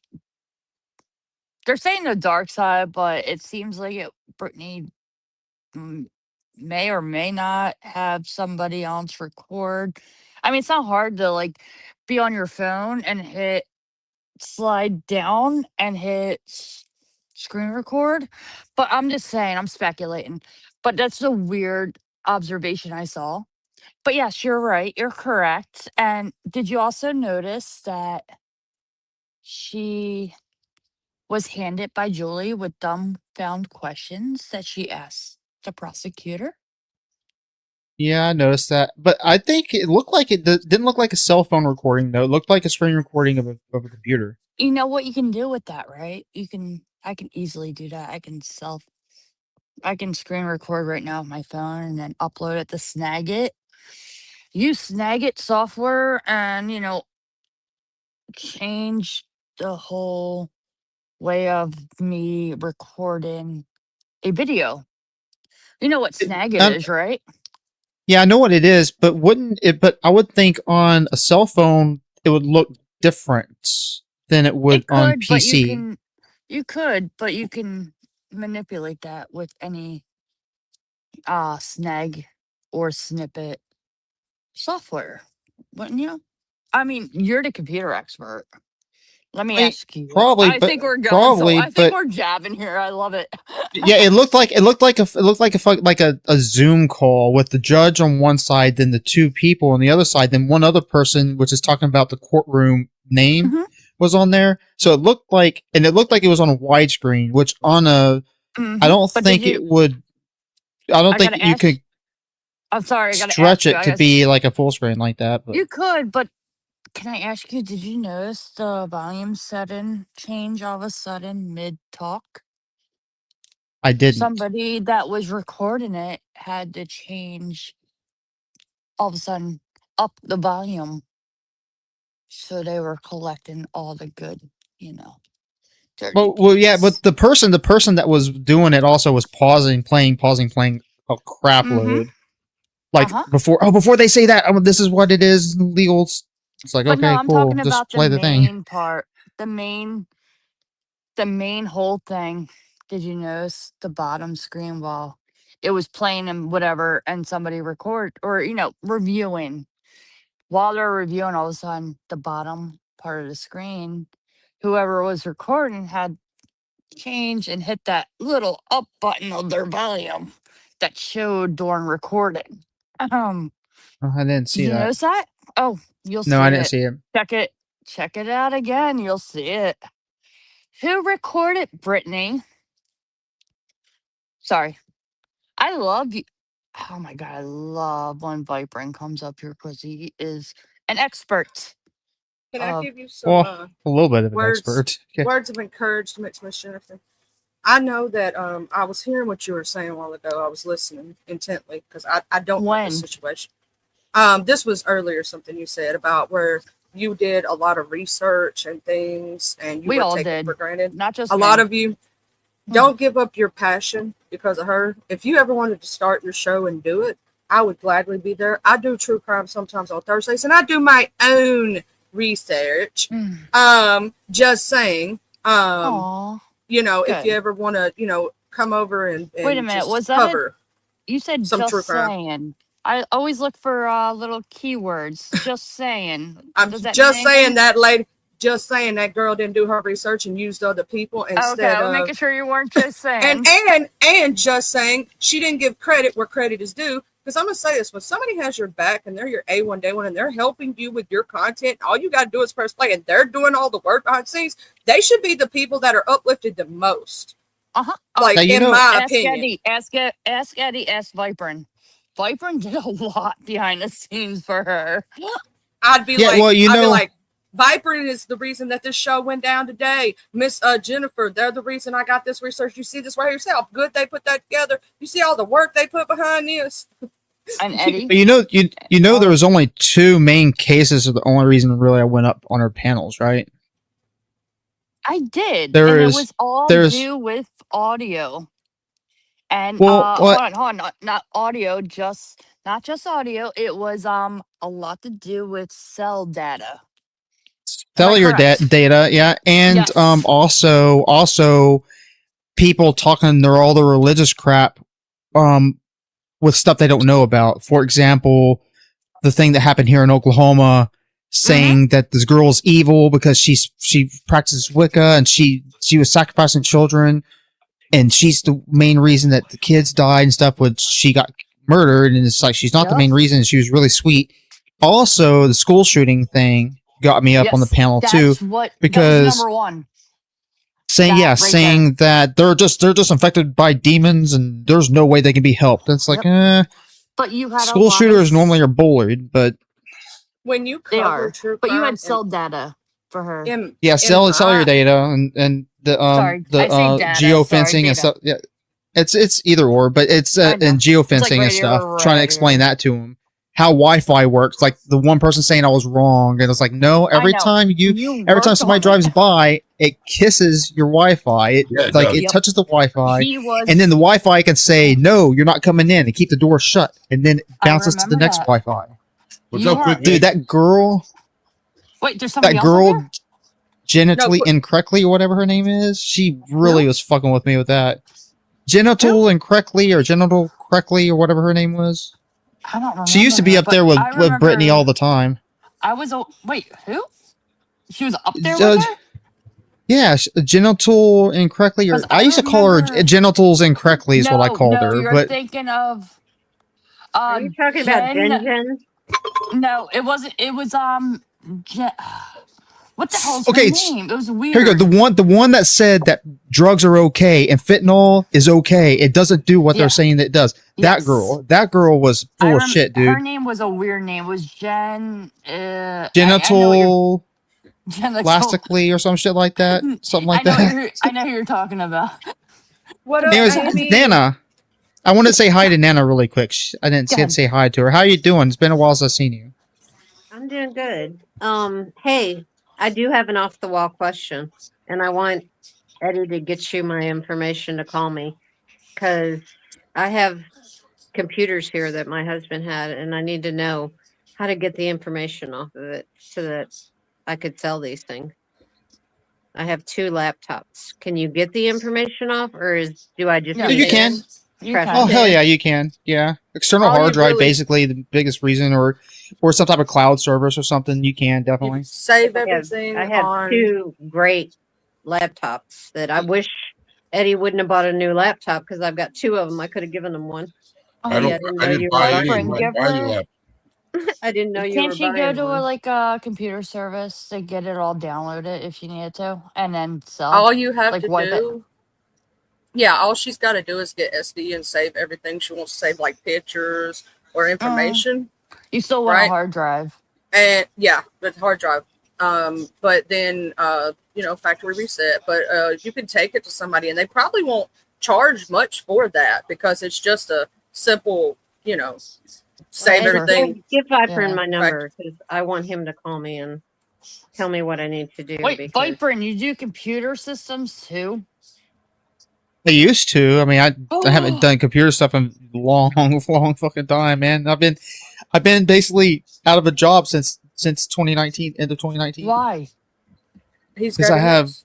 They're saying the dark side, but it seems like Brittany may or may not have somebody else record. I mean, it's not hard to like be on your phone and hit slide down and hit screen record, but I'm just saying, I'm speculating. But that's a weird observation I saw. But yes, you're right. You're correct. And did you also notice that she was handed by Julie with dumbfound questions that she asked the prosecutor? Yeah, I noticed that. But I think it looked like it didn't look like a cell phone recording, though. It looked like a screen recording of a computer. You know what you can do with that, right? I can easily do that. I can screen record right now with my phone and then upload it to Snagit. Use Snagit software and, change the whole way of me recording a video. You know what Snagit is, right? Yeah, I know what it is, but wouldn't it? But I would think on a cell phone it would look different than it would on PC. You could, but you can manipulate that with any snag or snippet software, wouldn't you? I mean, you're the computer expert. Let me ask you. Probably, I think we're going. Probably, I think we're jabbing here. I love it. Yeah, it looked like a Zoom call with the judge on one side, then the two people on the other side, then one other person, which is talking about the courtroom name, was on there. So it looked like it was on a widescreen, which on a, I don't think it would. I don't think you could. I'm sorry, I gotta stretch it to be like a full screen like that. But. You could, but can I ask you? Did you notice the volume setting change all of a sudden mid talk? I didn't. Somebody that was recording it had to change all of a sudden up the volume, so they were collecting all the good, Well, yeah, but the person that was doing it also was pausing, playing a crap load. Like before they say that, this is what it is, legal. It's like, But no, okay, I'm cool, talking just about the play the thing. main part, the main whole thing. Did you notice the bottom screen while it was playing and whatever, and somebody record or reviewing? While they're reviewing, all of a sudden, the bottom part of the screen, whoever was recording had changed and hit that little up button of their volume that showed during recording. Um, Oh, I didn't did see you that. notice that? Oh, you'll No, see I didn't it. see it. Check it out again. You'll see it. Who recorded Brittany? Sorry. I love you. Oh my god, I love when Vipering comes up here because he is an expert Can I of give you some Well, a little bit of an words expert. Yeah. words of encouragement, Miss Jennifer? I know that I was hearing what you were saying a while ago. I was listening intently because I don't know the when. situation. This was earlier something you said about where you did a lot of research and things and you We were all taken did. for granted. Not just A me. lot of you don't give up your passion because of her. If you ever wanted to start your show and do it, I would gladly be there. I do true crime sometimes on Thursdays and I do my own research. Just saying. Aw. If you Good. ever want to, come over and Wait a minute. just Was that it? cover You said some true just crime. saying. I always look for little keywords. Just saying. I'm Does that mean just saying anything? that lady, just saying that girl didn't do her research and used other people Okay, instead I was of making sure you weren't just saying. and just saying she didn't give credit where credit is due. Because I'm gonna say this: when somebody has your back and they're your A1 day one and they're helping you with your content, all you gotta do is press play, and they're doing all the work behind the scenes. They should be the people that are uplifted the most. Like Now, in my Ask opinion. Eddie. Ask Eddie. Ask Vipern. Vipern did a lot behind the scenes for her. I'd be Yeah, like, well, you I'd be know, like, Viper is the reason that this show went down today. Miss Jennifer, they're the reason I got this research. You see this right here. You see how good they put that together. You see all the work they put behind this. And Eddie. but you know, there was only two main cases of the only reason really I went up on her panels, right? I did, There and is- it was all there's- due with audio. And Well, what- hold on, not audio, not just audio. It was a lot to do with cell data. cellular correct? data, yeah, and Yes. also people talking their all the religious crap with stuff they don't know about. For example, the thing that happened here in Oklahoma, saying that this girl is evil because she practices Wicca and she was sacrificing children, and she's the main reason that the kids died and stuff. When she got murdered, and it's like she's not the main reason. She was really sweet. Also, the school shooting thing got me up on the panel too, because that was number one. Saying that they're just infected by demons and there's no way they can be helped. It's like, but you had school shooters normally are bullied, but when you cover true crime, but you had cell data for her. cellular data and the geofencing and stuff. Yeah, it's either or, but it's and geofencing and stuff. Trying to explain that to them. How Wi-Fi works, like the one person saying I was wrong, and it's like, no. Every time somebody drives by, it kisses your Wi-Fi. It touches the Wi-Fi, and then the Wi-Fi can say, "No, you're not coming in," and keep the door shut, and then it bounces to the next Wi-Fi. Dude, that girl. Wait, there's somebody that else girl, on there? genitally incorrectly or whatever her name is. She really was fucking with me with that. Genital incorrectly or genital correctly or whatever her name was. I don't remember. She used to be up there with Brittany all the time. I was wait, who? She was up there with her? Yeah, genital incorrectly, or I used to call her genitals incorrectly is what I called her. You're but thinking of. Are you talking about Jen? No, it wasn't. It was what the hell's her name? It was weird. Here we go. The one that said that drugs are okay and fentanyl is okay. It doesn't do what they're saying that it does. That girl was full of shit, dude. Her name was a weird name. It was Jen. Genital. Plastically or some shit like that. Something like that. I know who you're talking about. Anyways, Nana. I want to say hi to Nana really quick. I didn't get to say hi to her. How you doing? It's been a while since I've seen you. I'm doing good. Hey, I do have an off the wall question, and I want Eddie to get you my information to call me because I have computers here that my husband had, and I need to know how to get the information off of it so that I could sell these things. I have 2 laptops. Can you get the information off, or do I just Yeah, Yeah, need you to can. you trash Oh it? can. hell can. yeah, you can. Yeah, external All hard you drive, really basically the biggest reason, or some type of cloud service or something. You can you definitely. save I have everything I have on. 2 great laptops that I wish Eddie wouldn't have bought a new laptop because I've got 2 of them. I could have given him one. I Eddie, don't. I didn't I know didn't you were buy buying any. Vibrant, I one. didn't give buy any her. lap. I didn't know you Can't were she go buying to a one. like a computer service to get it all downloaded if she needed to, and then sell? All you have Like to wipe it. do, yeah, all she's got to do is get SD and save everything she wants to save, like pictures or Uh, information, you still want a right? hard drive. And yeah, with hard drive. But then factory reset. But you can take it to somebody, and they probably won't charge much for that because it's just a simple, save Hey, sure. everything. Give Viper Yeah. my Fact. number because I want him to call me and tell me what I need to do Wait, because Viper, and you do computer systems too? I used to. I mean, I haven't Oh, done computer stuff in a long, long fucking time, man. I've been basically out of a job since 2019, end of 2019, why? He's because got I have MS.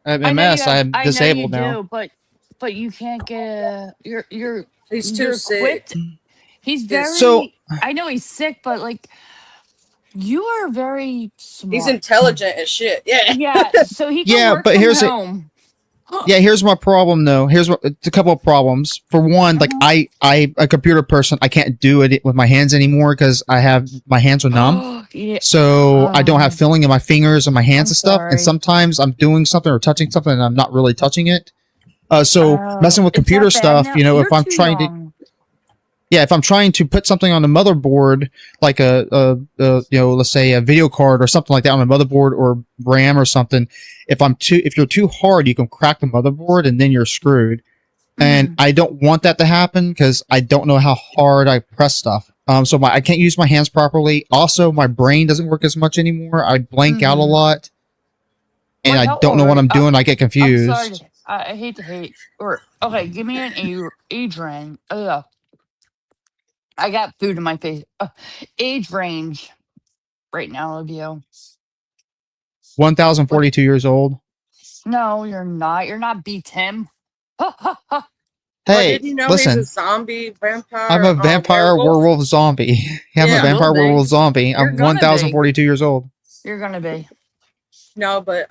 I know you MS. have. I'm I know you disabled now. do, but you can't get a. He's too You're sick. equipped. He's His So very. I know he's sick, but like you are very he's smart. intelligent as shit. Yeah. Yeah, so he can yeah, work but from here's it. home. Yeah, here's my problem though. It's a couple of problems. For one, like I a computer person, I can't do it with my hands anymore because my hands are numb. Yeah. So I don't have feeling in my fingers and my hands I'm and stuff. And sorry. sometimes I'm doing something or touching something and I'm not really touching it. So messing with Is computer that bad stuff, now? if You're I'm too trying to, young. yeah, if I'm trying to put something on the motherboard, like let's say a video card or something like that on a motherboard or RAM or something, if you're too hard, you can crack the motherboard and then you're screwed. And I don't want that to happen because I don't know how hard I press stuff. So I can't use my hands properly. Also, my brain doesn't work as much anymore. I blank out a lot, and Wait, I how don't old know are what you? I'm doing. I get I'm sorry. confused. I hate to hate. Or okay, give me an age range. Ugh, I got food in my face. Age range right now of you. 1,042 years old. No, you're not. You're not B Tim. Ha ha ha. Well, Hey, did you know he's a listen, zombie I'm vampire a vampire werewolf? werewolf zombie. Yeah, I'm a Yeah. You will vampire werewolf be. zombie. You're I'm gonna be. 1,042 years old. You're gonna be. No, but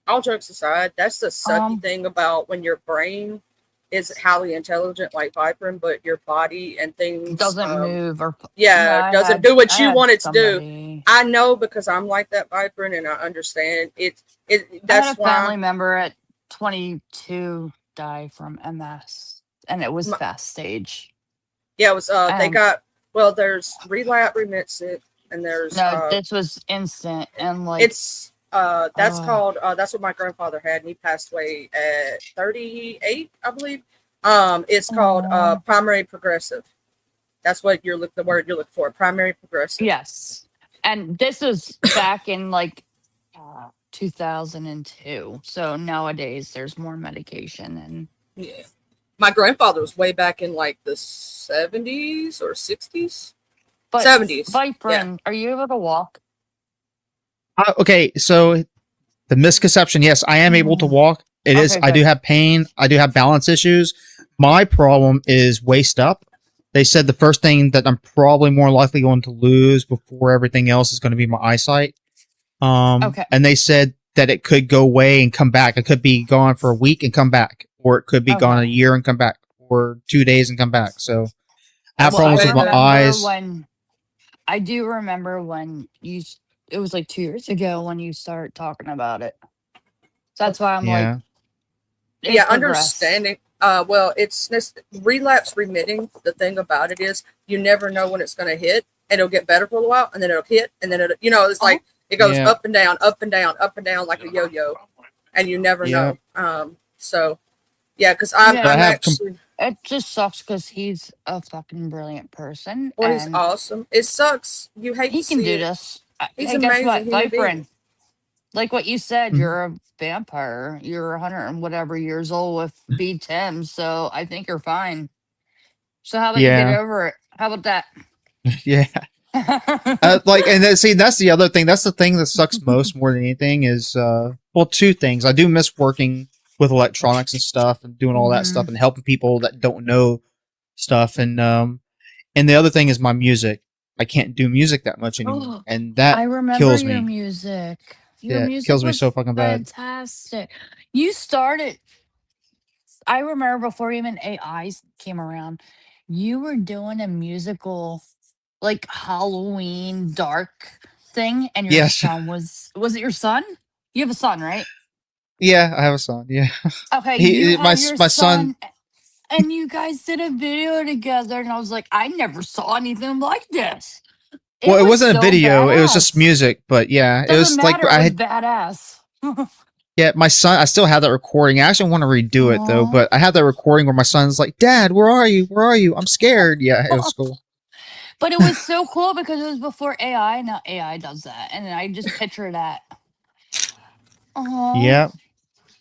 all jokes aside, that's the sucky Um, thing about when your brain is highly intelligent like Viper, but your body and things doesn't move or yeah. yeah, doesn't do I what you had want it to do. somebody. I know because I'm like that Viper and I understand it. I That's had a why family member at 22 die from MS, and it was my, fast stage. yeah, it was they And got there's relapse remits it and there's no, this was instant, and like it's that's called that's what my grandfather had and he passed away at 38, I believe. It's called primary progressive. That's what the word you're looking for, primary progressive. yes, and this was back in like 2002. So nowadays there's more medication and Yeah. My grandfather was way back in like the 70s or 60s. but 70s. Viprin, are you able to walk? Okay, so the misconception, yes, I am able to walk. It is. Okay, I do good. have pain. I do have balance issues. My problem is waist up. They said the first thing that I'm probably more likely going to lose before everything else is going to be my eyesight. Okay. And they said that it could go away and come back. It could be gone for a week and come back, or it could be gone a year and come back, or 2 days and come back. So I have problems with my eyes. I do remember when it was like 2 years ago when you started talking about it. So that's why I'm like, yeah, understanding. Well, it's relapse remitting. The thing about it is you never know when it's going to hit, and it'll get better for a while, and then it'll hit, and then it's like it goes up and down, up and down, up and down like a yo-yo, and you never know. So yeah, because I'm actually. It just sucks because he's a fucking brilliant person. Well, he's awesome. It sucks. You hate. He to can see do it. this. He's hey, guess amazing. what, Viprin? Like what you said, Mhm. you're a vampire. You're 100 and whatever years old with B10, so I think you're fine. So how about you get Yeah, over it? How about that? yeah. Like, and see, that's the other thing. That's the thing that sucks most more than anything is, well, two things. I do miss working with electronics and stuff and doing all that Mhm. stuff and helping people that don't know stuff. And the other thing is my music. I can't do music that much anymore, Oh, and I that remember kills your me. music. Your Yeah, it music kills me was so fucking bad. fantastic. You started, I remember before even AIs came around, you were doing a musical, like Halloween dark thing, and your Yes. son was it your son? You have a son, right? Yeah, I have a son. Yeah. Okay, you He have your my son. son, and you guys did a video together, and I was like, I never saw anything like this. Well, It it was wasn't a so video. It was just badass. music, but yeah, it Doesn't was like matter, it I was had. badass. Yeah, my son. I still have that recording. I actually want to redo it though, Aw. but I have that recording where my son's like, "Dad, where are you? Where are you? I'm scared." Yeah, it was cool. But it was so cool because it was before AI. Now AI does that, and I just picture that. Oh, Yeah,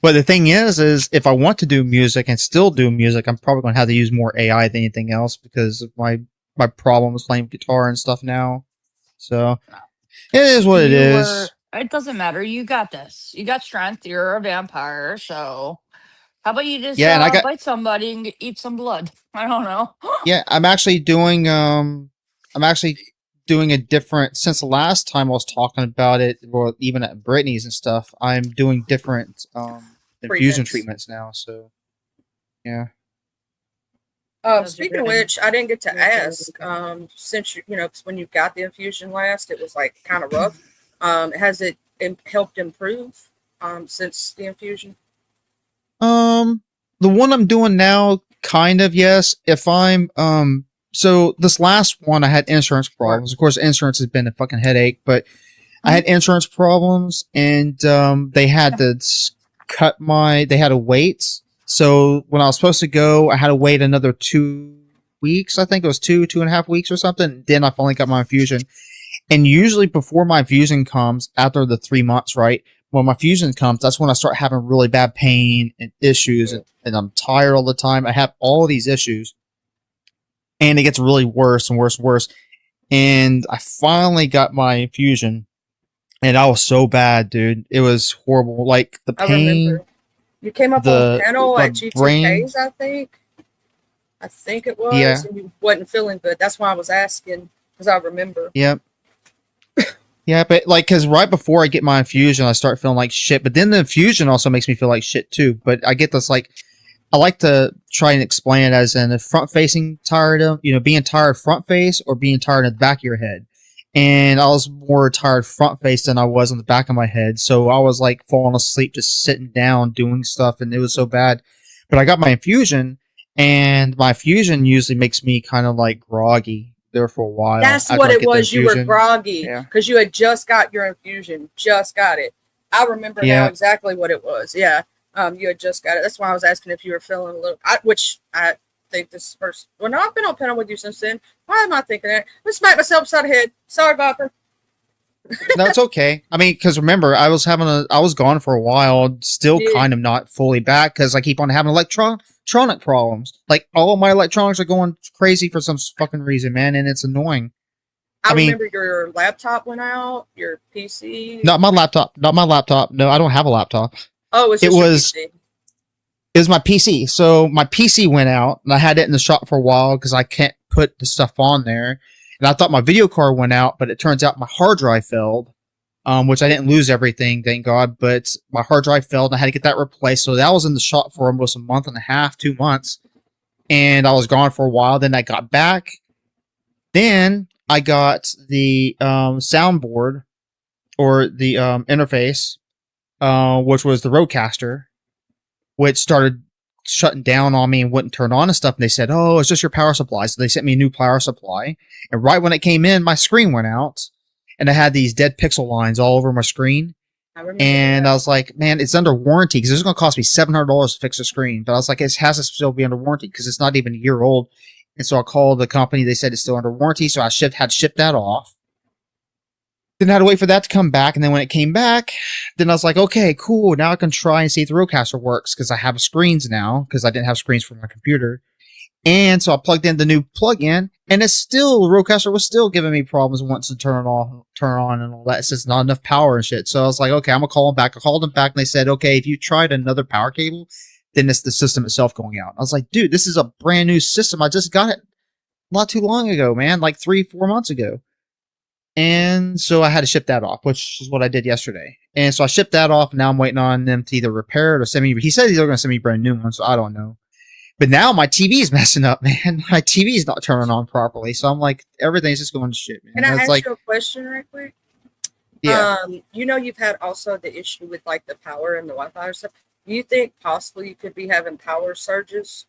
but the thing is if I want to do music and still do music, I'm probably going to have to use more AI than anything else because of my problems playing guitar and stuff now. So it is what it you were. is. It doesn't matter. You got this. You got strength. You're a vampire. So how about you just Yeah, and I got bite somebody and eat some blood? I don't know. yeah. I'm actually doing a different since the last time I was talking about it, or even at Brittany's and stuff. I'm doing different infusion Treatments. treatments now. So yeah. How's your Speaking of brain? which, I didn't get to Yeah, ask. Since you know, 'cause when you got the infusion last, it was like kind of rough. Has it helped improve since the infusion? Um, the one I'm doing now, kind of yes. If I'm so this last one, I had insurance Or problems. Of course, insurance has been a fucking headache, but I Mhm. had insurance problems, and they had to they had to wait. So when I was supposed to go, I had to wait another 2 weeks. I think it was 2.5 weeks or something. Then I finally got my infusion. And usually before my fusion comes, after the 3 months, right? When my fusion comes, that's when I start having really bad pain and issues, and I'm tired all the time. I have all of these issues, and it gets really worse and worse and worse. And I finally got my infusion, and I was so bad, dude. It was horrible. Like the I pain, remember you came up on panel my at brain. G2Ks, I think. I think it was, Yeah, and you wasn't feeling good. That's why I was asking because I remember. yeah, yeah. But like, cause right before I get my infusion, I start feeling like shit. But then the infusion also makes me feel like shit too. But I get this like I like to try and explain it as in a front facing tired of, being tired front face or being tired in the back of your head. And I was more tired front face than I was on the back of my head. So I was like falling asleep, just sitting down, doing stuff. And it was so bad. But I got my infusion, and my infusion usually makes me kind of like groggy there for a while That's after what I it get the was. You were infusion. groggy Yeah. because you had just got your infusion. Just got it. I remember now Yeah. exactly what it was. Yeah. You had just got it. That's why I was asking if you were feeling a little. Which I think this first. Well, no, I've been on panel with you since then. Why am I thinking that? Let's smack myself upside the head. Sorry, Viper. No, it's okay. I mean, because remember, I was gone for a while, still Yeah. kind of not fully back because I keep on having electronic problems. Like all of my electronics are going crazy for some fucking reason, man, and it's annoying. I I mean, remember your laptop went out. Your PC. not my laptop, not my laptop. No, I don't have a laptop. Oh, it's It just your was PC. it was my PC. So my PC went out, and I had it in the shop for a while because I can't put the stuff on there. And I thought my video card went out, but it turns out my hard drive failed. Which I didn't lose everything, thank God, but my hard drive failed and I had to get that replaced. So that was in the shop for almost a month and a half, 2 months. And I was gone for a while. Then I got back. Then I got the soundboard or the interface, which was the Rodecaster, which started shutting down on me and wouldn't turn on and stuff. And they said, "Oh, it's just your power supply." So they sent me a new power supply. And right when it came in, my screen went out, and I had these dead pixel lines all over my screen. I remember And that. I was like, "Man, it's under warranty because it's going to cost me $700 to fix the screen." But I was like, "It has to still be under warranty because it's not even a year old." And so I called the company. They said it's still under warranty. So I had shipped that off. Then I had to wait for that to come back, and then when it came back, then I was like, okay, cool. Now I can try and see if the Rodecaster works because I have screens now because I didn't have screens for my computer. And so I plugged in the new plug-in, and it's still, the Rodecaster was still giving me problems once to turn on, and all that. It says not enough power and shit. So I was like, okay, I'm gonna call them back. I called them back, and they said, okay, if you tried another power cable, then it's the system itself going out. I was like, dude, this is a brand new system. I just got it not too long ago, man, like 3-4 months ago. And so I had to ship that off, which is what I did yesterday. And so I shipped that off, and now I'm waiting on them to either repair it or send me. He said they're going to send me a brand new one, so I don't know. But now my TV's messing up, man. My TV's not turning on properly. So I'm like, everything's just going to shit, man. Can I ask like, you a question right quick? Yeah. You know, you've had also the issue with like the power and the Wi-Fi and stuff. Do you think possibly you could be having power surges?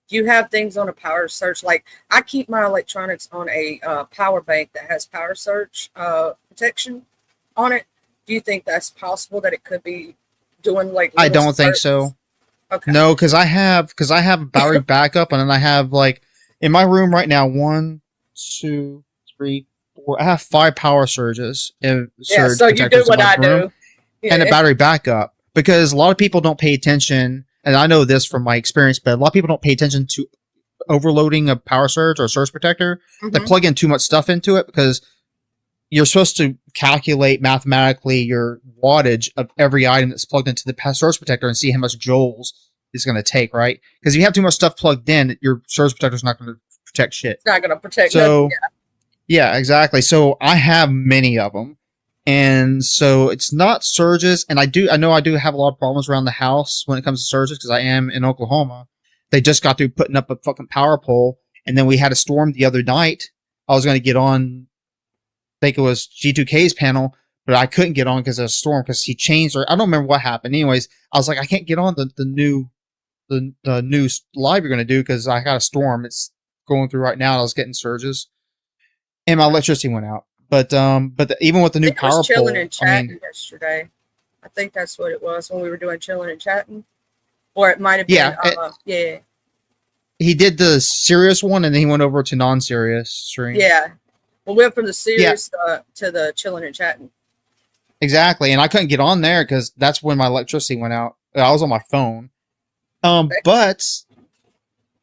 Do you have things on a power surge? Like I keep my electronics on a power bank that has power surge protection on it. Do you think that's possible that it could be doing like? I don't think so. Okay. No, because I have a battery backup, and then I have like in my room right now 1, 2, 3, 4. I have 5 power surges. Yeah, so you do what I do, and a battery backup because a lot of people don't pay attention, and I know this from my experience, but a lot of people don't pay attention to overloading a power surge or a surge protector. Mm-hmm. They plug in too much stuff into it because you're supposed to calculate mathematically your wattage of every item that's plugged into the surge protector and see how much joules it's going to take, right? Because if you have too much stuff plugged in, your surge protector is not going to protect shit. It's not going to protect. So, yeah, exactly. So I have many of them, and so it's not surges. And I know I do have a lot of problems around the house when it comes to surges because I am in Oklahoma. They just got through putting up a fucking power pole, and then we had a storm the other night. I was going to get on. I think it was G2K's panel, but I couldn't get on because of a storm because he changed, or I don't remember what happened. Anyways, I was like, I can't get on the new live you're going to do because I got a storm. It's going through right now. And I was getting surges, and my electricity went out. But even with the new power pole, chilling and chatting yesterday. I think that's what it was when we were doing chilling and chatting, or it might have been. Yeah. He did the serious one, and then he went over to non-serious stream. Yeah. We went from the serious to the chilling and chatting. Exactly, and I couldn't get on there because that's when my electricity went out. I was on my phone. Okay. But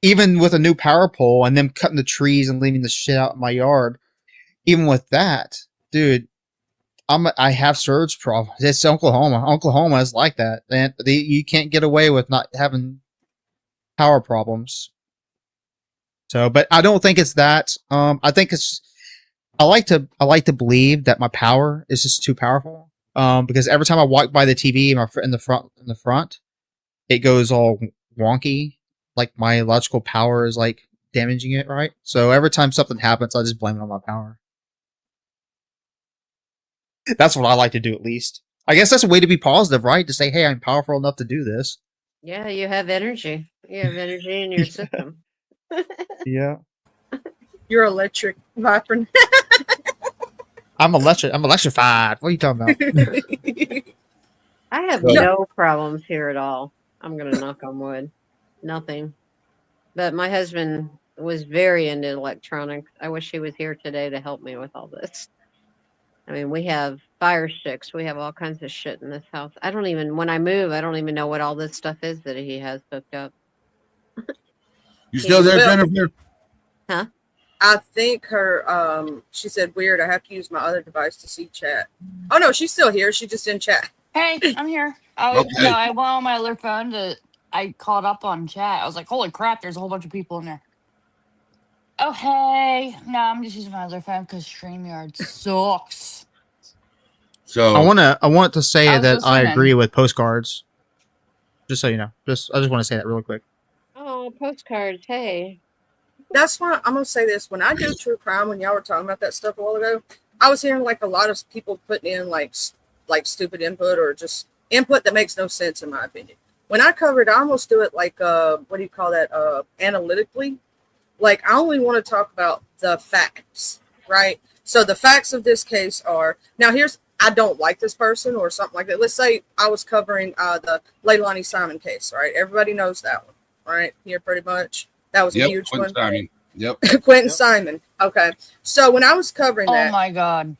even with a new power pole and them cutting the trees and leaving the shit out in my yard, even with that, dude, I have surge problems. It's Oklahoma. Oklahoma is like that. And you can't get away with not having power problems. So, but I don't think it's that. I think it's. I like to believe that my power is just too powerful. Because every time I walk by the TV in the front, it goes all wonky. Like my electrical power is like damaging it, right? So every time something happens, I just blame it on my power. That's what I like to do, at least. I guess that's a way to be positive, right? To say, hey, I'm powerful enough to do this. Yeah, you have energy. You have energy in your system. Yeah. You're electric, Viper. I'm electrified. What are you talking about? I have no problems here at all. I'm going to knock on wood. Nothing. But my husband was very into electronics. I wish he was here today to help me with all this. I mean, we have fire sticks. We have all kinds of shit in this house. When I move, I don't even know what all this stuff is that he has hooked up. You still there, Jennifer? Huh? I think she said, weird, I have to use my other device to see chat. Oh, no, she's still here. She just didn't chat. Hey, I'm here. I went on my other phone I caught up on chat. I was like, holy crap, there's a whole bunch of people in there. Oh, hey. No, I'm just using my other phone because StreamYard sucks. So I want to say that I agree with postcards. Just so you know. I just want to say that really quick. Oh, postcards, hey. That's why I'm gonna say this. When I do true crime, when y'all were talking about that stuff a while ago, I was hearing like a lot of people putting in like stupid input or just input that makes no sense in my opinion. When I cover it, I almost do it like what do you call that? Analytically. Like I only want to talk about the facts, right? So the facts of this case are now. I don't like this person or something like that. Let's say I was covering the Leilani Simon case, right? Everybody knows that one, right? Here, pretty much. That was a huge one. Simon. Yep. Quentin Simon. Okay. So when I was covering that. Oh my God.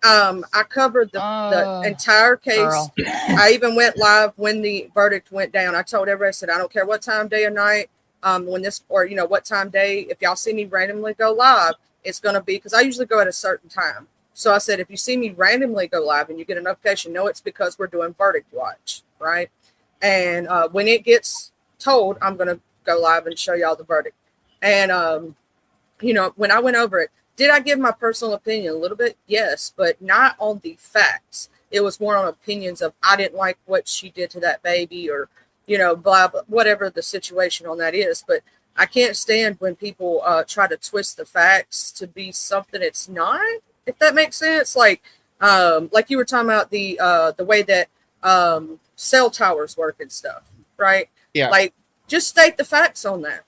I covered the entire case. Girl. I even went live when the verdict went down. I told everybody, I said, I don't care what time, day or night, when this, or, you know, what time, day, if y'all see me randomly go live, it's going to be, because I usually go at a certain time. So I said, if you see me randomly go live and you get a notification, know it's because we're doing verdict watch, right? And when it gets told, I'm going to go live and show y'all the verdict. And, you know, when I went over it, did I give my personal opinion a little bit? Yes, but not on the facts. It was more on opinions of, I didn't like what she did to that baby, or, you know, blah, blah, whatever the situation on that is. But I can't stand when people try to twist the facts to be something it's not, if that makes sense. Like you were talking about the way that cell towers work and stuff, right? Yeah. Like, just state the facts on that.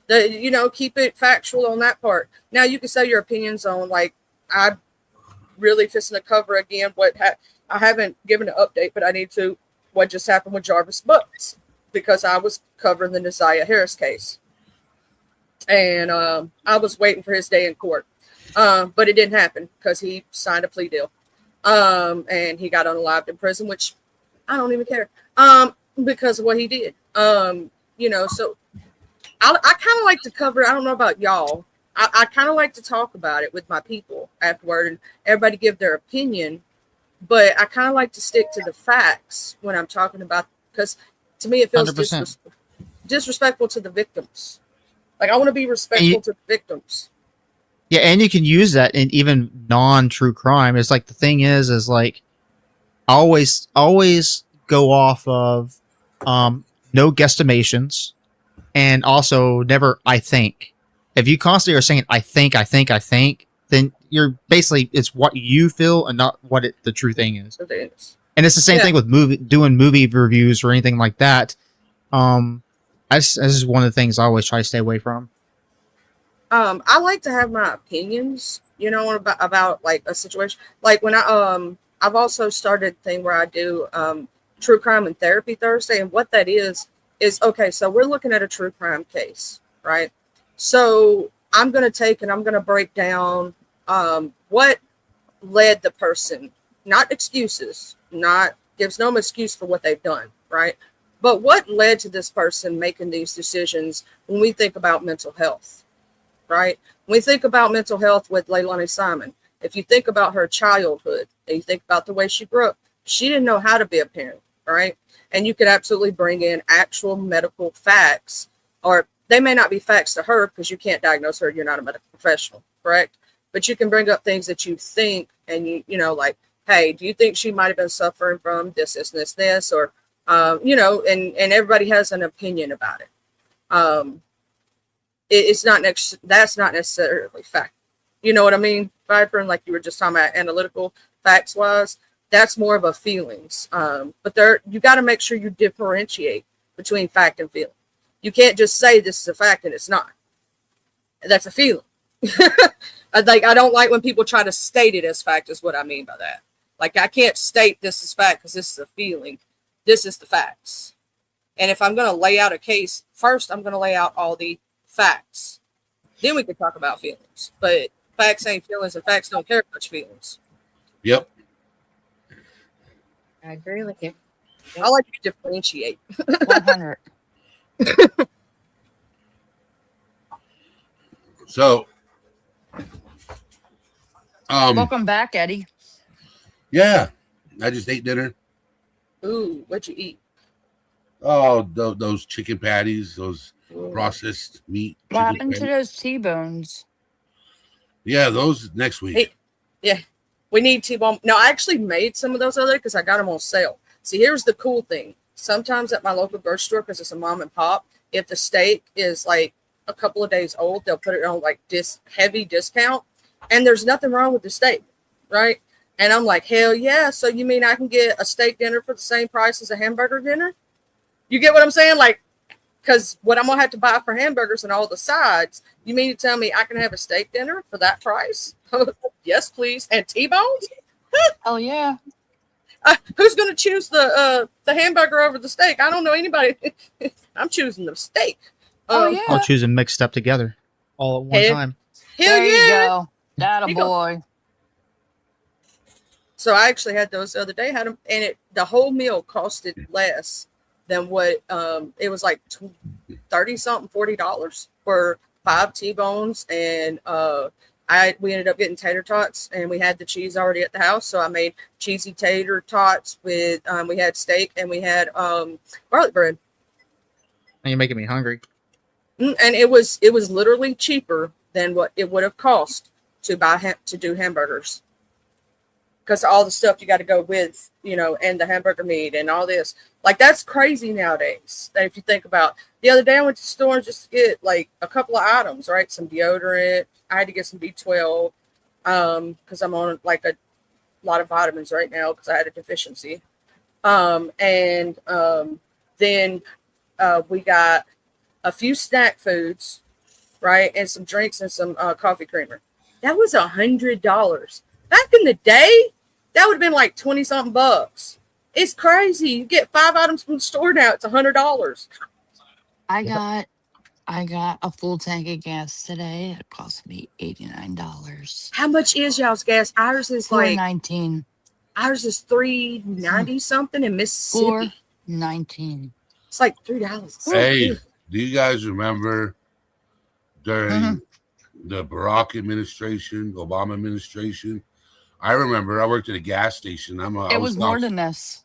You know, keep it factual on that part. Now you can say your opinions on, like, I really fixing to cover again what I haven't given an update, but I need to, what just happened with Jarvis Books, because I was covering the Nasiah Harris case, and I was waiting for his day in court, but it didn't happen because he signed a plea deal, and he got unalived in prison, which I don't even care, because of what he did. You know, so I kind of like to cover, I don't know about y'all, I kind of like to talk about it with my people afterward and everybody give their opinion, but I kind of like to stick to the facts when I'm talking about, because to me it feels disrespectful to the victims. Like, I want to be respectful to the victims. Yeah, and you can use that in even non-true crime. It's like, the thing is like, always go off of no guesstimations. And also never, I think. If you constantly are saying, I think, then you're basically, it's what you feel and not what the true thing is. And it's the same thing with doing movie reviews or anything like that. This is one of the things I always try to stay away from. I like to have my opinions, you know, about like a situation. Like when I've also started a thing where I do True Crime and Therapy Thursday, and what that is okay, so we're looking at a true crime case, right? So I'm going to take and I'm going to break down what led the person, not excuses, not gives no excuse for what they've done, right? But what led to this person making these decisions when we think about mental health, right? When we think about mental health with Leilani Simon, if you think about her childhood and you think about the way she grew up, she didn't know how to be a parent, right? And you could absolutely bring in actual medical facts, or they may not be facts to her because you can't diagnose her. You're not a medical professional, correct? But you can bring up things that you think, and you know, like, hey, do you think she might have been suffering from this, or, you know, and everybody has an opinion about it. It's not that's not necessarily fact. You know what I mean, Viper? And like you were just talking about analytical facts wise. That's more of a feelings. But you got to make sure you differentiate between fact and feeling. You can't just say this is a fact and it's not. That's a feeling. I don't like when people try to state it as fact, is what I mean by that. Like, I can't state this is fact because this is a feeling. This is the facts. And if I'm going to lay out a case, first I'm going to lay out all the facts. Then we can talk about feelings. But facts ain't feelings, and facts don't care much feelings. Yep. I agree with you. I like to differentiate. 100. So, welcome back, Eddie. Yeah, I just ate dinner. Ooh, what'd you eat? Oh, those chicken patties, those processed meat. What happened to those T-bones? Yeah, those next week. Hey, yeah, we need T-bone. No, I actually made some of those other because I got them on sale. See, here's the cool thing. Sometimes at my local grocery store, because it's a mom and pop, if the steak is like a couple of days old, they'll put it on like this heavy discount, and there's nothing wrong with the steak, right? And I'm like, hell yeah. So you mean I can get a steak dinner for the same price as a hamburger dinner? You get what I'm saying? Like, because what I'm going to have to buy for hamburgers and all the sides, you mean to tell me I can have a steak dinner for that price? Yes, please. And T-bones? Hell yeah. Who's going to choose the hamburger over the steak? I don't know anybody. I'm choosing the steak. Oh, yeah. I'll choose them mixed up together all at one time. Hell there yeah. you go. That a boy. So I actually had those the other day. Had them, and the whole meal costed less than what it was like 30 something, $40 for 5 T-bones, and we ended up getting tater tots, and we had the cheese already at the house, so I made cheesy tater tots with we had steak and we had garlic bread. And you're making me hungry. And it was literally cheaper than what it would have cost to do hamburgers, because all the stuff you got to go with, and the hamburger meat and all this. Like, that's crazy nowadays. That if you think about, the other day I went to the store just to get like a couple of items, right? Some deodorant. I had to get some B12 because I'm on like a lot of vitamins right now because I had a deficiency. Then we got a few snack foods, right, and some drinks and some coffee creamer. That was $100. Back in the day, that would have been like 20 something bucks. It's crazy. You get 5 items from the store now, it's $100. I got a full tank of gas today. It cost me $89. How much is y'all's gas? Ours is like $4.19. Ours is $3.90 something in Mississippi. $4.19. It's like $3. Hey, do you guys remember during the Barack administration, Obama administration? I remember I worked at a gas station. It was more than this.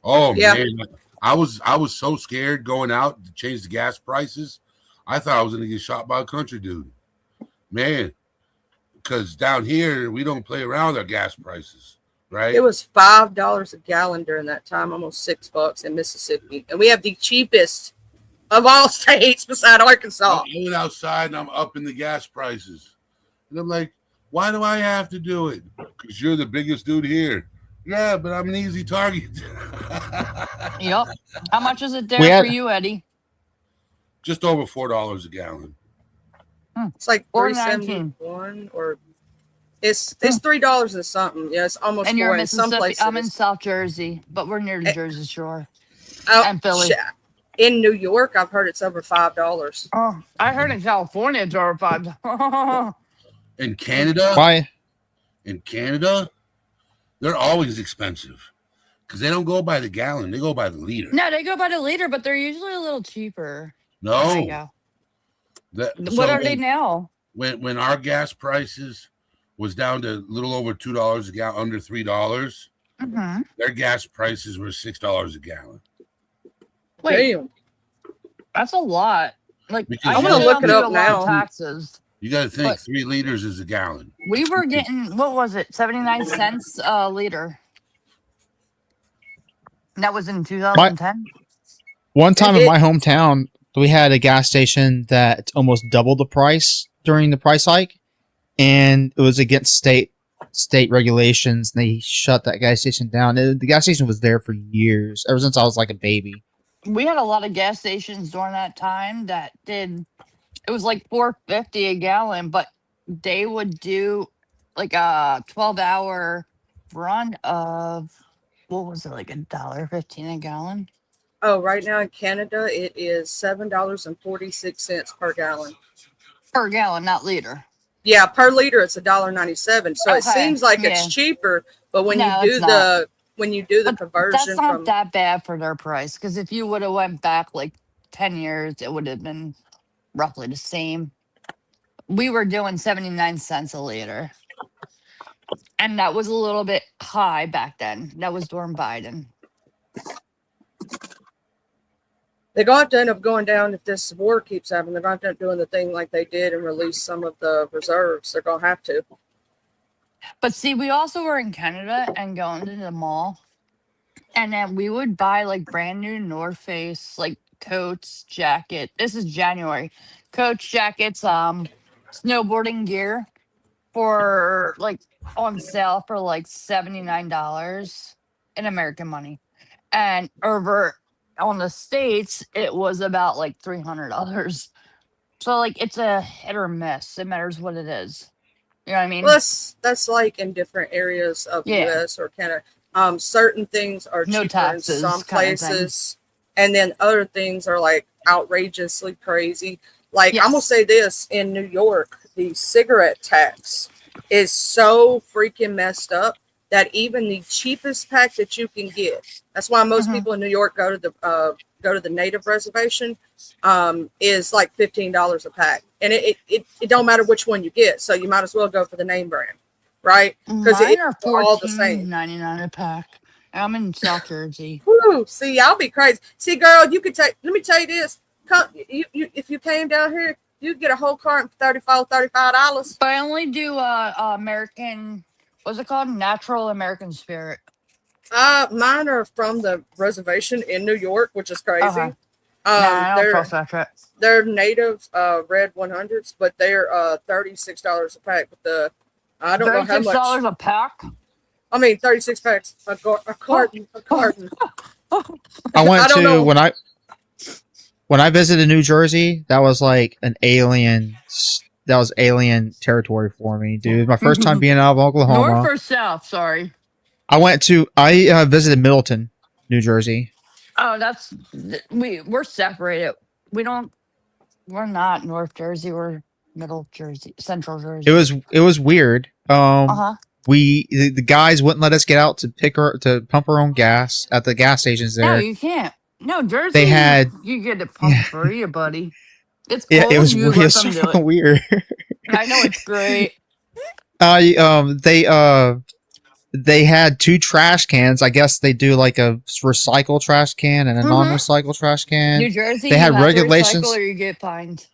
Oh man, I was so scared going out to change the gas prices. I thought I was gonna get shot by a country dude, man. Because down here we don't play around with our gas prices, right? It was $5 a gallon during that time, almost $6 in Mississippi, and we have the cheapest of all states beside Arkansas. I went outside and I'm upping the gas prices, and I'm like, why do I have to do it? Because you're the biggest dude here. Yeah, but I'm an easy target. Yep. How much is it there for you, Eddie? Just over $4 a gallon. It's like $3.71, or it's $3 and something. Yeah, it's almost. And you're $4 in in some Mississippi. places. I'm in South Jersey, but we're near the Jersey Shore. And Philly. In New York, I've heard it's over $5. Oh, I heard in California it's over $5. In Canada? Why? In Canada, they're always expensive because they don't go by the gallon; they go by the liter. No, they go by the liter, but they're usually a little cheaper. No. What are they now? When our gas prices was down to a little over $2 a gallon, under $3, their gas prices were $6 a gallon. Wait, damn. That's a lot. Like, I'm gonna look it up now. Taxes. You got to think 3 liters is a gallon. We were getting, what was it, 79 cents a liter. And that was in 2010. One time in my hometown, we had a gas station that almost doubled the price during the price hike, and it was against state regulations. And they shut that gas station down. The gas station was there for years, ever since I was like a baby. We had a lot of gas stations during that time that did. It was like $4.50 a gallon, but they would do like a 12-hour run of, what was it, like $1.15 a gallon? Oh, right now in Canada, it is $7.46 per gallon. Per gallon, not liter. Yeah, per liter it's $1.97. So it seems like it's cheaper, but when you do the conversion, that's not that bad for their price. Because if you would have went back like 10 years, it would have been roughly the same. We were doing 79 cents a liter, and that was a little bit high back then. That was during Biden. They're going to end up going down if this war keeps happening. They're going to end up doing the thing like they did and release some of the reserves. They're going to have to. But see, we also were in Canada and going to the mall, and then we would buy like brand new North Face, like coats, jacket. This is January. Coats, jackets, snowboarding gear for like on sale for like $79 in American money. And over on the States, it was about like $300. So like it's a hit or miss. It matters what it is. You know what I mean? Well, that's like in different areas of the US or Canada. Certain things are no cheaper taxes, in some places, and then other things are like outrageously crazy. Like I'm gonna say this: in New York, the cigarette tax is so freaking messed up that even the cheapest pack that you can get. That's why most people in New York go to the native reservation. Is like $15 a pack, and it don't matter which one you get. So you might as well go for the name brand, right? Because Mine are all the same. $14.99 a pack. I'm in South Jersey. Woo, see, I'll be crazy. See, girl, you could take. Let me tell you this. Come, if you came down here, you get a whole carton for $35. But I only do American. What's it called? Natural American Spirit. Mine are from the reservation in New York, which is crazy. Okay. I don't trust that shit. They're native red 100s, but they're $36 a pack. But I don't know how much. $36 a pack. I mean, 36 packs, a carton. I went to when I visited New Jersey. That was like an alien. That was alien territory for me, dude. My first time being out of Oklahoma. North or south? Sorry. I visited Middleton, New Jersey. Oh, we're separated. We're not North Jersey. We're Middle Jersey, Central Jersey. It was weird. The guys wouldn't let us get out to pump our own gas at the gas stations there. No, you can't. No, Jersey. You get it pumped for you, buddy. It's cold. Yeah, it was so fucking weird. I know, it's great. They had 2 trash cans. I guess they do like a recycle trash can and a non-recycle trash can. New Jersey, they had regulations, or you get fined.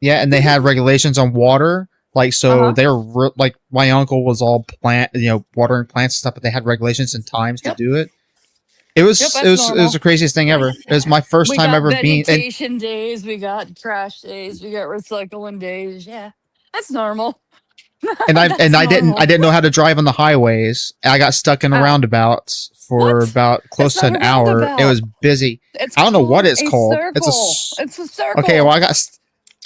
Yeah, and they had regulations on water. Like, so they're like, my uncle was all watering plants and stuff, but they had regulations and times to do it. It was the craziest thing ever. It was my first time ever being. Vegetation days, we got trash days, we got recycling days. Yeah, that's normal. And I didn't know how to drive on the highways. I got stuck in roundabouts for about close to an hour. It was busy. I don't know what it's called. It's a circle. Okay, well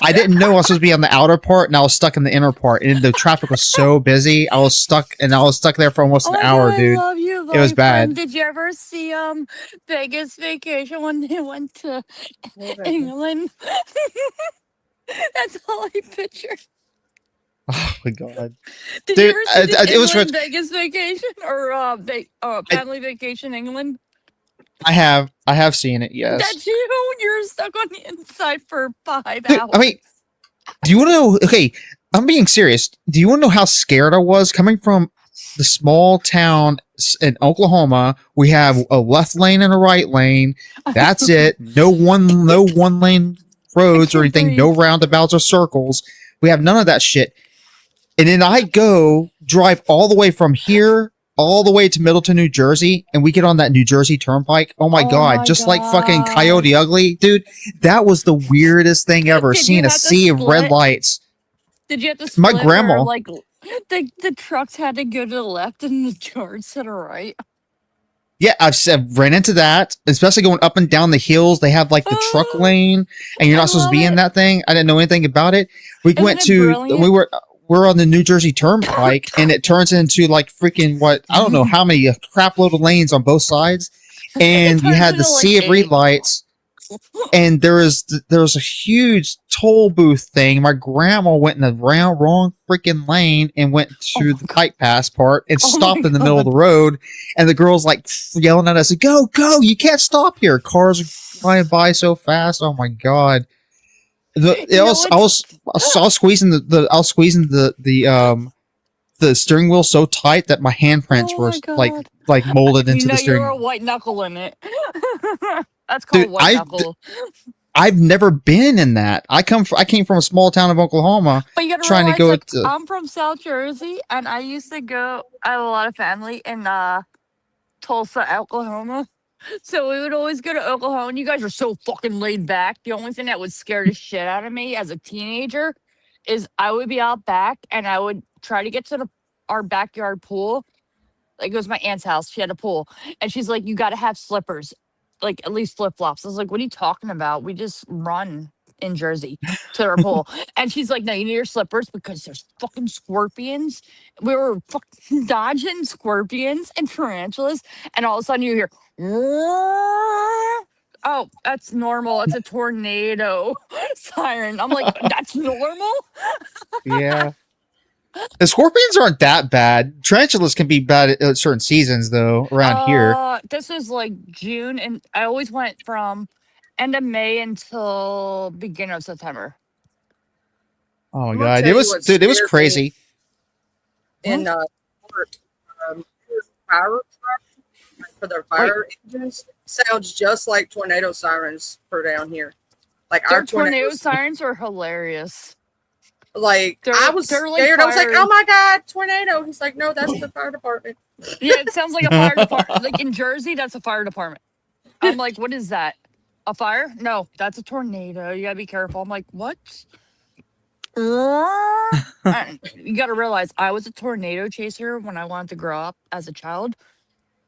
I didn't know I was supposed to be on the outer part, and I was stuck in the inner part, and the traffic was so busy. I was stuck there for almost an hour, dude. I love you, it was bad. Did you ever see Vegas Vacation when they went to England? That's all I pictured. Oh my god! Did you ever see it was Vegas Vacation or Family Vacation England? I have seen it. Yes. That's you. You're stuck on the inside for 5 hours. I mean, do you want to know? Okay, I'm being serious. Do you want to know how scared I was coming from the small town in Oklahoma? We have a left lane and a right lane. That's it. No one lane roads or anything. No roundabouts or circles. We have none of that shit. And then I drive all the way from here all the way to Middleton, New Jersey, and we get on that New Jersey Turnpike. Oh my god, just like fucking Coyote Ugly, dude. That was the weirdest thing ever. Seeing a sea of red lights. Did you have to split? My grandma, like the trucks had to go to the left and the cars to the right. Yeah, I've ran into that, especially going up and down the hills. They have like the truck lane, and you're not supposed to be in that thing. I didn't know anything about it. We're on the New Jersey Turnpike, and it turns into like freaking I don't know how many crap load of lanes on both sides, and you had the sea of red lights, and there was a huge toll booth thing. My grandma went in the wrong freaking lane and went to the bike pass part and stopped in the middle of the road, and the girl's like yelling at us, "Go, you can't stop here! Cars are flying by so fast! Oh my god!" I was squeezing the steering wheel so tight that my handprints were like molded into the steering. You were a white knuckle in it. That's called white knuckle. I've never been in that. I came from a small town of Oklahoma. But you gotta realize, I'm from South Jersey, and I used to go. I have a lot of family in Tulsa, Oklahoma. So we would always go to Oklahoma, and you guys are so fucking laid back. The only thing that would scare the shit out of me as a teenager is I would be out back, and I would try to get to our backyard pool. Like, it was my aunt's house. She had a pool. And she's like, you got to have slippers, like at least flip-flops. I was like, what are you talking about? We just run in Jersey to our pool. And she's like, no, you need your slippers because there's fucking scorpions. We were fucking dodging scorpions and tarantulas. And all of a sudden you hear, oh, that's normal. It's a tornado siren. I'm like, that's normal? Yeah. The scorpions aren't that bad. Tarantulas can be bad at certain seasons, though. Around here, This was like June, and I always went from end of May until beginning of September. oh my I'm gonna god, tell it you was what dude, it was scared me crazy. in fire for their Wait, fire engines sounds just like tornado sirens for down here. Like their our tornado tornadoes. sirens are hilarious. Like They're I was they're like scared. I was like, fire. "Oh my god, tornado!" He's like, "No, that's the fire department." Yeah, it sounds like a fire department. Like in Jersey, that's a fire department. I'm like, what is that? A fire? No, that's a tornado. You gotta be careful. I'm like, what? And you gotta realize I was a tornado chaser when I wanted to grow up as a child.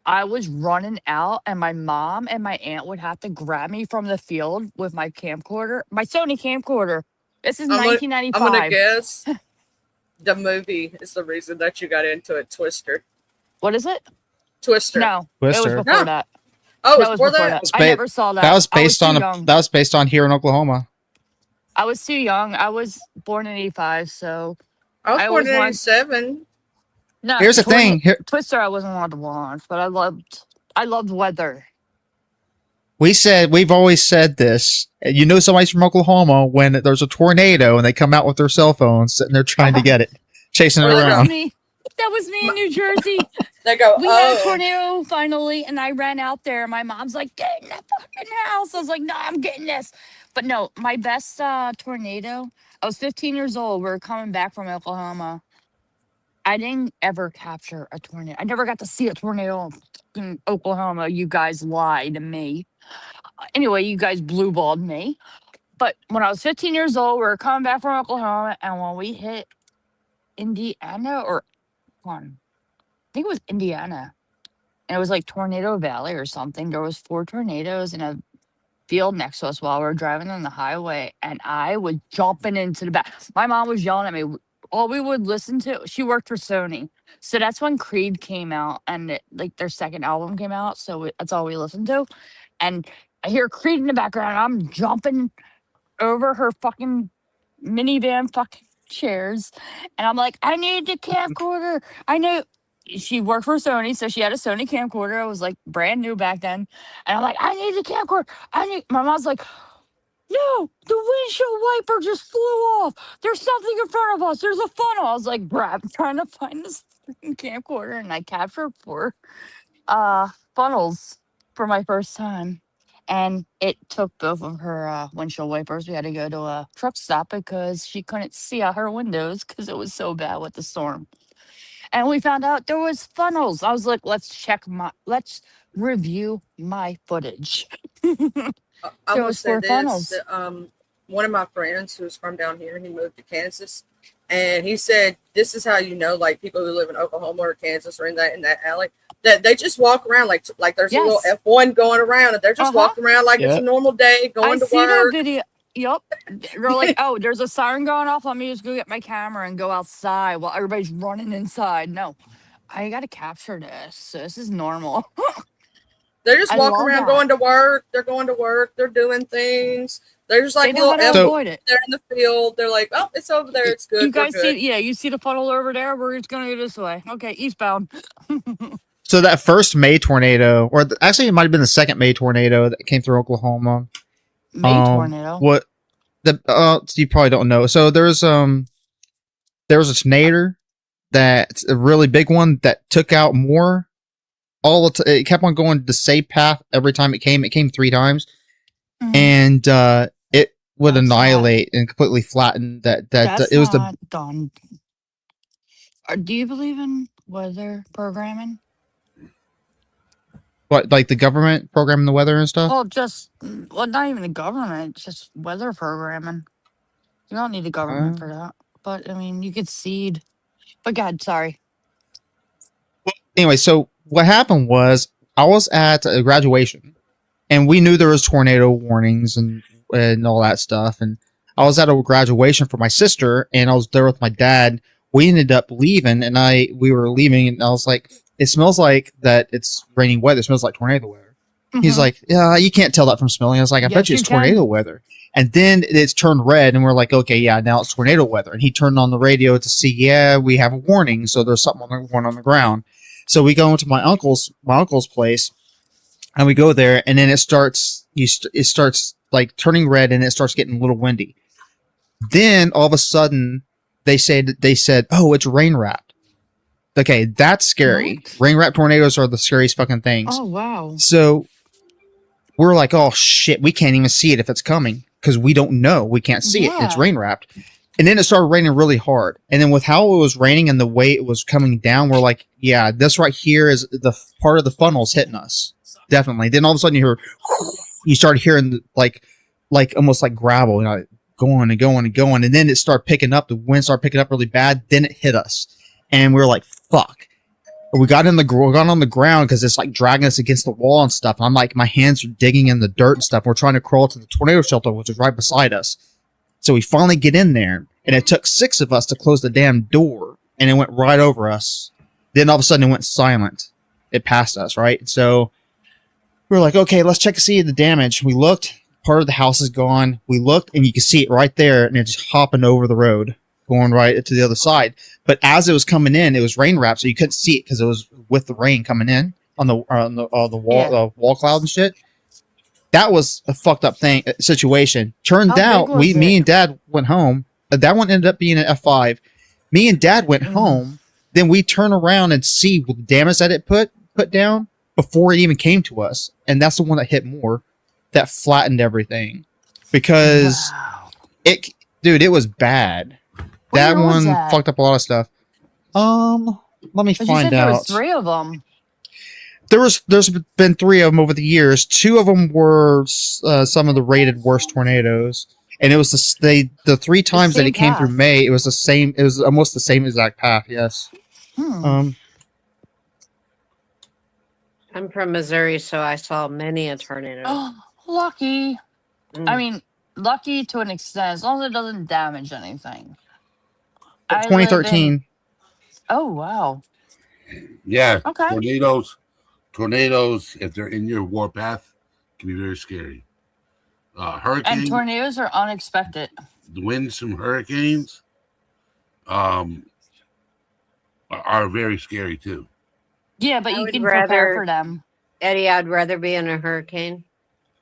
I was running out, and my mom and my aunt would have to grab me from the field with my camcorder, my Sony camcorder. This is I'm gonna 1995. guess the movie is the reason that you got into it. Twister. What is it? Twister. No, it was Twister. before No. that. Oh, That it's was before before that. that. I never saw that. That was I was based too on young. that was based on here in Oklahoma. I was too young. I was born in '85, so I was I born always in wanted. '87. No, Here's the thing. Twister, I wasn't allowed to watch, but I loved weather. We've always said this. You know somebody's from Oklahoma when there's a tornado and they come out with their cell phones sitting there trying to get it, chasing it Or they That was around. me. That was me in New Jersey. They go, We had a "Oh, tornado finally, and I ran out there. My mom's like, "Get in the fucking house." I was like, "No, I'm getting this." But no, my best tornado. I was 15 years old. We were coming back from Oklahoma. I didn't ever capture a tornado. I never got to see a tornado in Oklahoma. You guys lied to me. Anyway, you guys blue balled me. But when I was 15 years old, we were coming back from Oklahoma, and when we hit Indiana or one, I think it was Indiana, and it was like Tornado Valley or something. There was 4 tornadoes in a field next to us while we were driving on the highway, and I was jumping into the back. My mom was yelling at me. All we would listen to, she worked for Sony, so that's when Creed came out, and like their second album came out, so that's all we listened to. And I hear Creed in the background. And I'm jumping over her fucking minivan fucking chairs, and I'm like, I need the camcorder. I knew she worked for Sony, so she had a Sony camcorder. It was like brand new back then, and I'm like, I need the camcorder. I need. My mom's like, no, the windshield wiper just flew off. There's something in front of us. There's a funnel. I was like, Brad, I'm trying to find this freaking camcorder, and I captured 4 funnels for my first time. And it took both of her windshield wipers. We had to go to a truck stop because she couldn't see out her windows because it was so bad with the storm. And we found out there was funnels. I was like, let's review my footage. I There will was say 4 this: funnels. that, one of my friends who's from down here, he moved to Kansas, and he said this is how you know, like people who live in Oklahoma or Kansas or in that alley, that they just walk around like there's a little Yes. F1 going around, and they're just walking around like it's a normal day I going to see that work. video. Yup. They're like, oh, there's a siren going off. Let me just go get my camera and go outside while everybody's running inside. No, I got to capture this. This is normal. They're just I walking love around that. going to work. They're going to work. They're doing things. They're just like They know how little to F1. avoid it. They're in the field. They're like, oh, it's over there. It's good. You guys We're good. see, you see the funnel over there? We're just going to go this way. Okay, eastbound. So that first May tornado, or actually it might have been the second May tornado that came through Oklahoma. May tornado. What the you probably don't know. So there was a tornado that's a really big one that took out more. It kept on going the same path every time it came. It came 3 times, and it would That's annihilate and completely flatten that. That's It was the not done. Do you believe in weather programming? what, like the government programming the weather and stuff. Well, not even the government, just weather programming. You don't need the government for that. But I mean, you could seed. But God, sorry. Anyway, so what happened was I was at a graduation, and we knew there was tornado warnings and all that stuff. And I was at a graduation for my sister, and I was there with my dad. We ended up leaving, and we were leaving, and I was like, "It smells like that. It's raining weather. It smells like tornado weather." He's like, yeah, you can't tell that from smelling. I was like, I bet you Yes, it's you can. tornado weather. And then it's turned red, and we're like, okay, yeah, now it's tornado weather. And he turned on the radio to see, yeah, we have a warning, so there's something going on the ground. So we go into my uncle's place, and we go there, and then it starts like turning red, and it starts getting a little windy. Then all of a sudden, they said, oh, it's rain wrapped. Okay, that's scary. What? Rain wrapped tornadoes are the scariest fucking things. Oh wow. So we're like, oh shit, we can't even see it if it's coming because we don't know. We can't see it. It's Yeah. rain wrapped. And then it started raining really hard. And then with how it was raining and the way it was coming down, we're like, yeah, this right here is the part of the funnel's hitting us. Definitely. Then all of a sudden you start hearing like almost like gravel, going and going and going. And then it started picking up. The wind started picking up really bad. Then it hit us. And we were like, fuck. We got on the ground because it's like dragging us against the wall and stuff. And I'm like, my hands are digging in the dirt and stuff. We're trying to crawl to the tornado shelter, which is right beside us. So we finally get in there, and it took 6 of us to close the damn door, and it went right over us. Then all of a sudden it went silent. It passed us, right? So we were like, okay, let's check to see the damage. We looked. Part of the house is gone. We looked, and you can see it right there, and it's just hopping over the road, going right to the other side. But as it was coming in, it was rain wrapped, so you couldn't see it because it was with the rain coming in on the wall, wall cloud and shit. That was a fucked up situation. Turned out, me and Dad went home. That one ended up being an F5. Me and Dad went home. Then we turn around and see the damage that it put down before it even came to us, and that's the one that hit more. That flattened everything because it was bad. That one fucked up a lot of stuff. Let me find out. There was 3 of them. There's been 3 of them over the years. 2 of them were some of the rated worst tornadoes, and it was the 3 times that it came through May. It was the same. It was almost the same exact path. Yes. I'm from Missouri, so I saw many a tornado. Oh, lucky. I mean, lucky to an extent, as long as it doesn't damage anything. 2013. Oh wow. Yeah. Okay. Tornadoes, if they're in your warpath, can be very scary. Hurricanes. And tornadoes are unexpected. The winds from hurricanes are very scary too. Yeah, but you can prepare for them. Eddie, I'd rather be in a hurricane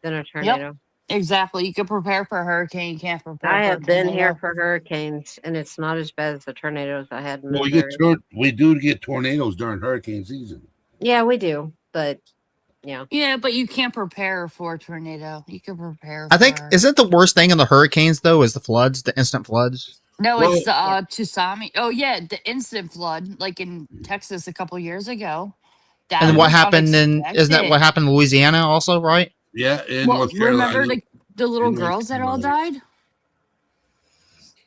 than a tornado. Yep. Exactly. You can prepare for a hurricane. You can't prepare I for have a been tornado. here for hurricanes, and it's not as bad as the tornadoes I had in Missouri. We do get tornadoes during hurricane season. Yeah, we do, but yeah. Yeah, but you can't prepare for a tornado. You can prepare. I think isn't the worst thing in the hurricanes though is the floods, the instant floods. No, it's the tsunami. Oh yeah, the instant flood, like in Texas a couple years ago. And what happened isn't that what happened in Louisiana also, right? Yeah, in North Carolina. Remember the little girls that all died?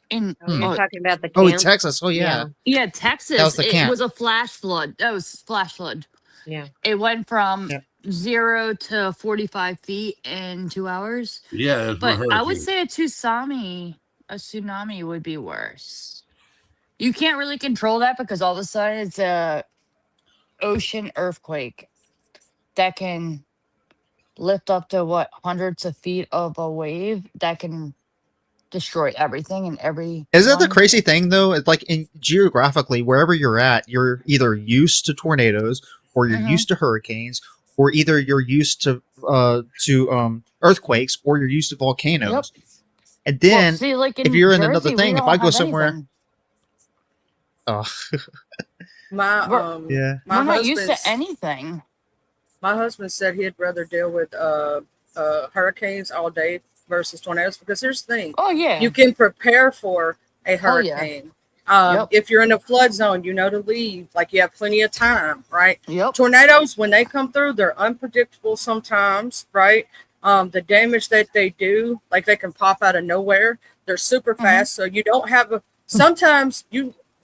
You're talking about the camp? Oh, Texas. Oh yeah. Yeah, Texas. That was the camp. It was a flash flood. That was flash flood. Yeah. It went from 0 to 45 feet in 2 hours. Yeah, but I would say a tsunami would be worse. You can't really control that because all of a sudden it's a ocean earthquake that can lift up to hundreds of feet of a wave that can destroy everything and every. Isn't that the crazy thing though? It's like geographically, wherever you're at, you're either used to tornadoes or you're used to hurricanes, or either you're used to earthquakes or you're used to volcanoes. Yep. And then if you're in another thing, if I go somewhere, we're not used to anything. My husband said he'd rather deal with hurricanes all day versus tornadoes because here's the thing. Oh yeah, you can prepare for a hurricane. If you're in a flood zone, you know to leave. Like you have plenty of time, right? Yep. Tornadoes, when they come through, they're unpredictable sometimes, right? The damage that they do, like they can pop out of nowhere. They're super fast, so you don't have sometimes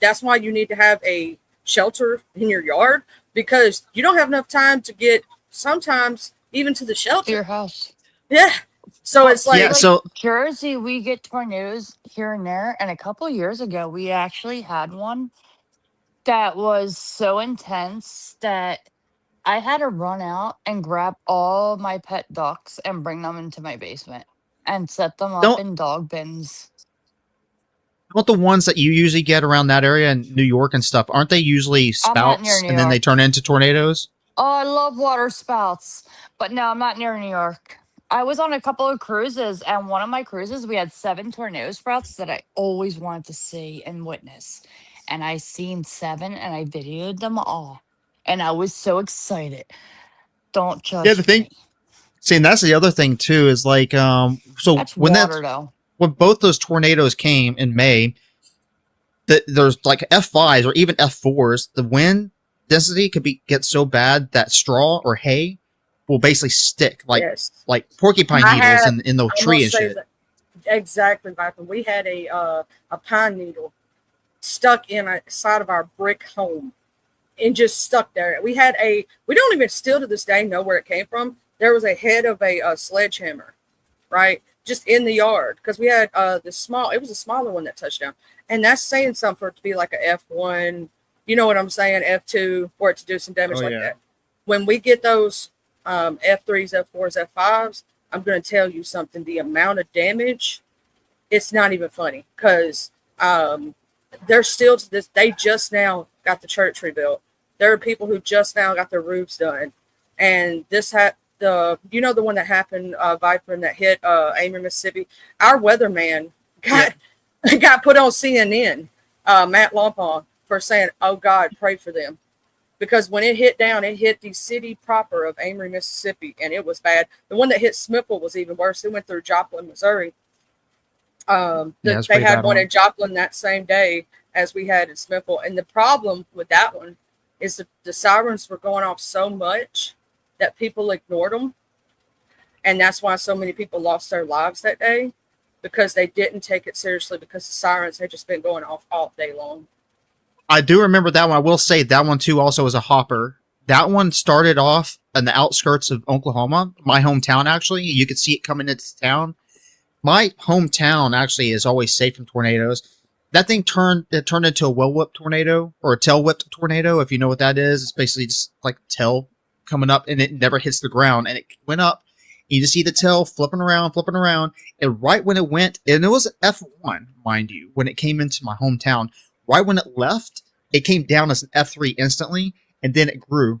that's why you need to have a shelter in your yard because you don't have enough time to get sometimes even to the shelter. Your house. Yeah. So it's like, Jersey, we get tornadoes here and there. And a couple years ago, we actually had one that was so intense that I had to run out and grab all my pet ducks and bring them into my basement and set them up Don't in dog bins. don't the ones that you usually get around that area in New York and stuff, aren't they usually I'm not near spouts New and then they York. turn into tornadoes? Oh, I love water spouts, but no, I'm not near New York. I was on a couple of cruises, and one of my cruises, we had 7 tornado sprouts that I always wanted to see and witness. And I seen 7, and I videoed them all, and I was so excited. Don't Yeah, the judge thing. me. See, and that's the other thing too is like so That's water, though. when both those tornadoes came in May, that there's like F5s or even F4s, the wind density could get so bad that straw or hay will basically stick Yes. like porcupine I needles had- in the I'm tree gonna and say shit. that exactly, Michael. We had a pine needle stuck in a side of our brick home and just stuck there. We don't even still to this day know where it came from. There was a head of a sledgehammer, right? Just in the yard. Because we had it was a smaller one that touched down. And that's saying something for it to be like a F1, you know what I'm saying? F2, for it to do some damage like that. When we get those F3s, F4s, F5s, I'm going to tell you something. The amount of damage, it's not even funny. Because they're still to this, they just now got the church rebuilt. There are people who just now got their roofs done. And this had the one that happened, Viper, and that hit Amory, Mississippi. Our weatherman got put on CNN, Matt Lompon, for saying, "Oh God, pray for them," because when it hit down, it hit the city proper of Amory, Mississippi, and it was bad. The one that hit Smithville was even worse. It went through Joplin, Missouri. They had one in Joplin that same day as we had in Smithville, and the problem with that one is the sirens were going off so much that people ignored them, and that's why so many people lost their lives that day, because they didn't take it seriously, because the sirens had just been going off all day long. I do remember that one. I will say that one too also was a hopper. That one started off in the outskirts of Oklahoma, my hometown actually. You could see it coming into town. My hometown actually is always safe from tornadoes. That thing turned into a well-whipped tornado, or a tail-whipped tornado, if you know what that is. It's basically just like tail coming up, and it never hits the ground, and it went up. You just see the tail flipping around, and right when it went, and it was an F1, mind you, when it came into my hometown, right when it left, it came down as an F3 instantly, and then it grew,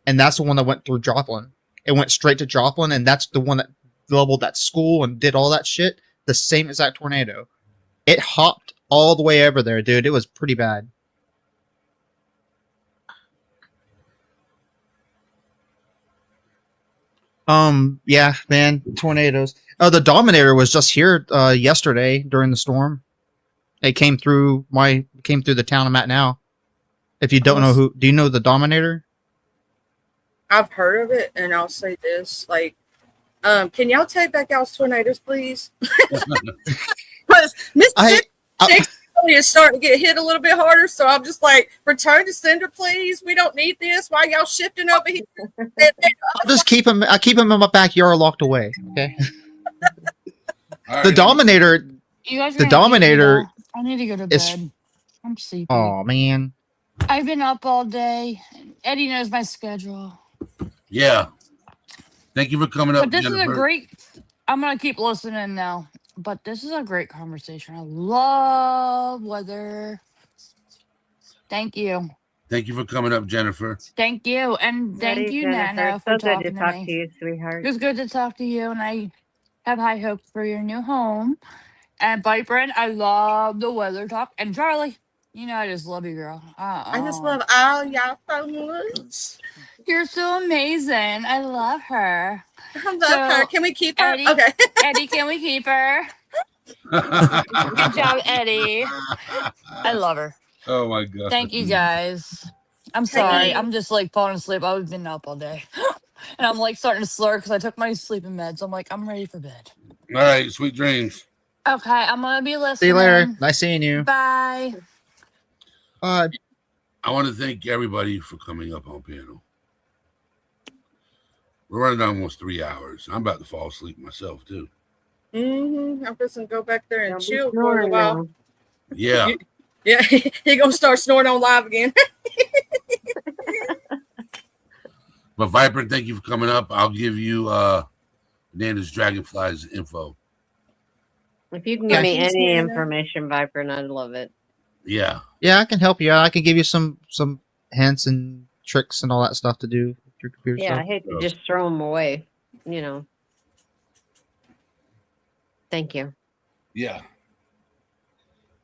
and that's the one that went through Joplin. It went straight to Joplin, and that's the one that leveled that school and did all that shit. The same exact tornado. It hopped all the way over there, dude. It was pretty bad. Yeah, man, tornadoes. The Dominator was just here yesterday during the storm. It came through the town I'm at now. If you don't know do you know the Dominator? I've heard of it, and I'll say this, like, can y'all take back y'all's tornadoes, please? Because Mississippi is starting to get hit a little bit harder, so I'm just like, return to sender, please. We don't need this. Why y'all shifting over here? I'll just keep him. I keep him in my backyard, locked away. Okay. The Dominator. You guys, the Dominator. I need to go to bed. I'm sleepy. Oh man. I've been up all day. Eddie knows my schedule. Yeah. Thank you for coming up. But this Jennifer. is a great. I'm gonna keep listening now. But this is a great conversation. I love weather. Thank you. Thank you for coming up, Jennifer. Thank you. And thank you, Jennifer. Nana, for so good talking to talk me. to you, sweetheart. It was good to talk to you, and I have high hopes for your new home. And Vibrant, I love the weather talk. And Charlie, you know I just love you, girl. I just love all y'all so much. You're so amazing. I love her. I love her. Can we keep her? Eddie, okay. Eddie, can we keep her? Good job, Eddie. I love her. Oh my god. Thank you guys. I'm sorry. I'm just like falling asleep. I've been up all day. And I'm like starting to slur because I took my sleeping meds. I'm like, I'm ready for bed. All right, sweet dreams. Okay, I'm gonna be listening. See you later. Nice seeing you. Bye. I want to thank everybody for coming up on panel. We're running almost 3 hours. I'm about to fall asleep myself too. I'm just gonna go back there and chill for a while. Now. Yeah. Yeah, he gonna start snoring on live again. But Vibrant, thank you for coming up. I'll give you Nana's Dragonflies info. If you can give me Thanks, any Nana. information, Vibrant, I'd love it. Yeah. Yeah, I can help you out. I can give you some hints and tricks and all that stuff to do with your computer Yeah, I stuff. hate to just throw them away. You know. Thank you. Yeah.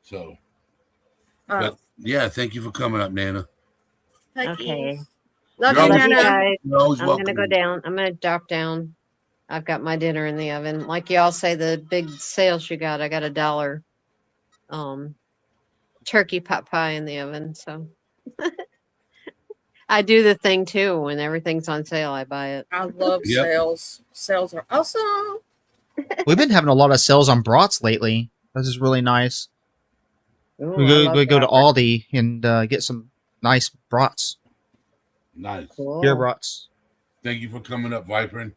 So, but yeah, thank you for coming up, Nana. Okay. Love You're you, Love you Nana. guys. You're always I'm welcome. gonna go down. I'm gonna dock down. I've got my dinner in the oven. Like y'all say, the big sales you got. I got $1 turkey pot pie in the oven. So I do the thing too. When everything's on sale, I buy it. I love Yep. sales. Sales are awesome. We've been having a lot of sales on brats lately. This is really nice. Ooh, We I love go to that. Aldi and get some nice brats, Nice. Cool. beer brats. Thank you for coming up, Vibrant.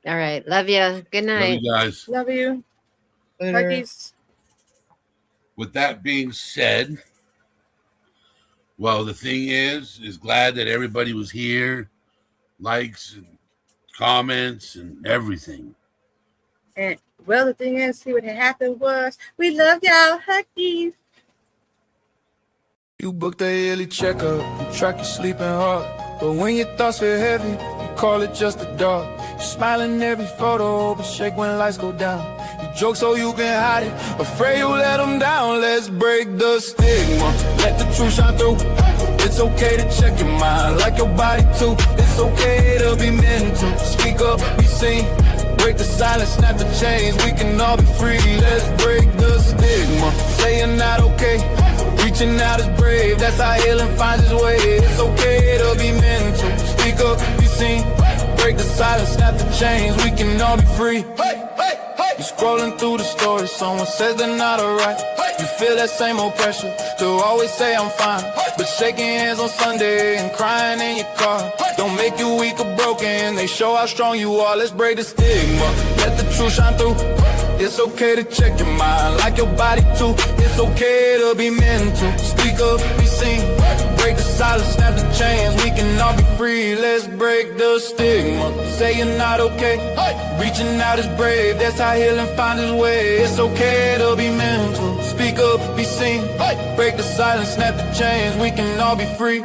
All right. Love you. Good Love night. you guys. Love you. Huggies. With that being said, well, the thing is glad that everybody was here, likes and comments and everything. And well, the thing is, see what had happened was we love y'all. Huggies. You booked a yearly checkup, you track your sleeping hard. But when your thoughts feel heavy, you call it just a dog. You smile in every photo, but shake when lights go down. You joke so you can hide it, afraid you'll let them down. Let's break the stigma, let the truth shine through. It's okay to check your mind, like your body too. It's okay to be mental, speak up, be seen. Break the silence, snap the chains, we can all be free. Let's break the stigma, say you're not okay. Reaching out is brave, that's how healing finds its way. It's okay to be mental, speak up, be seen. Break the silence, snap the chains, we can all be free. You're scrolling through the stories, someone says they're not alright. You feel that same old pressure to always say I'm fine, but shaking hands on Sunday and crying in your car don't make you weak or broken, they show how strong you are. Let's break the stigma, let the truth shine through. It's okay to check your mind, like your body too. It's okay to be mental, speak up, be seen. Break the silence, snap the chains, we can all be free. Let's break the stigma, say you're not okay. Reaching out is brave, that's how healing finds its way. It's okay to be mental, speak up, be seen. Break the silence, snap the chains, we can all be free.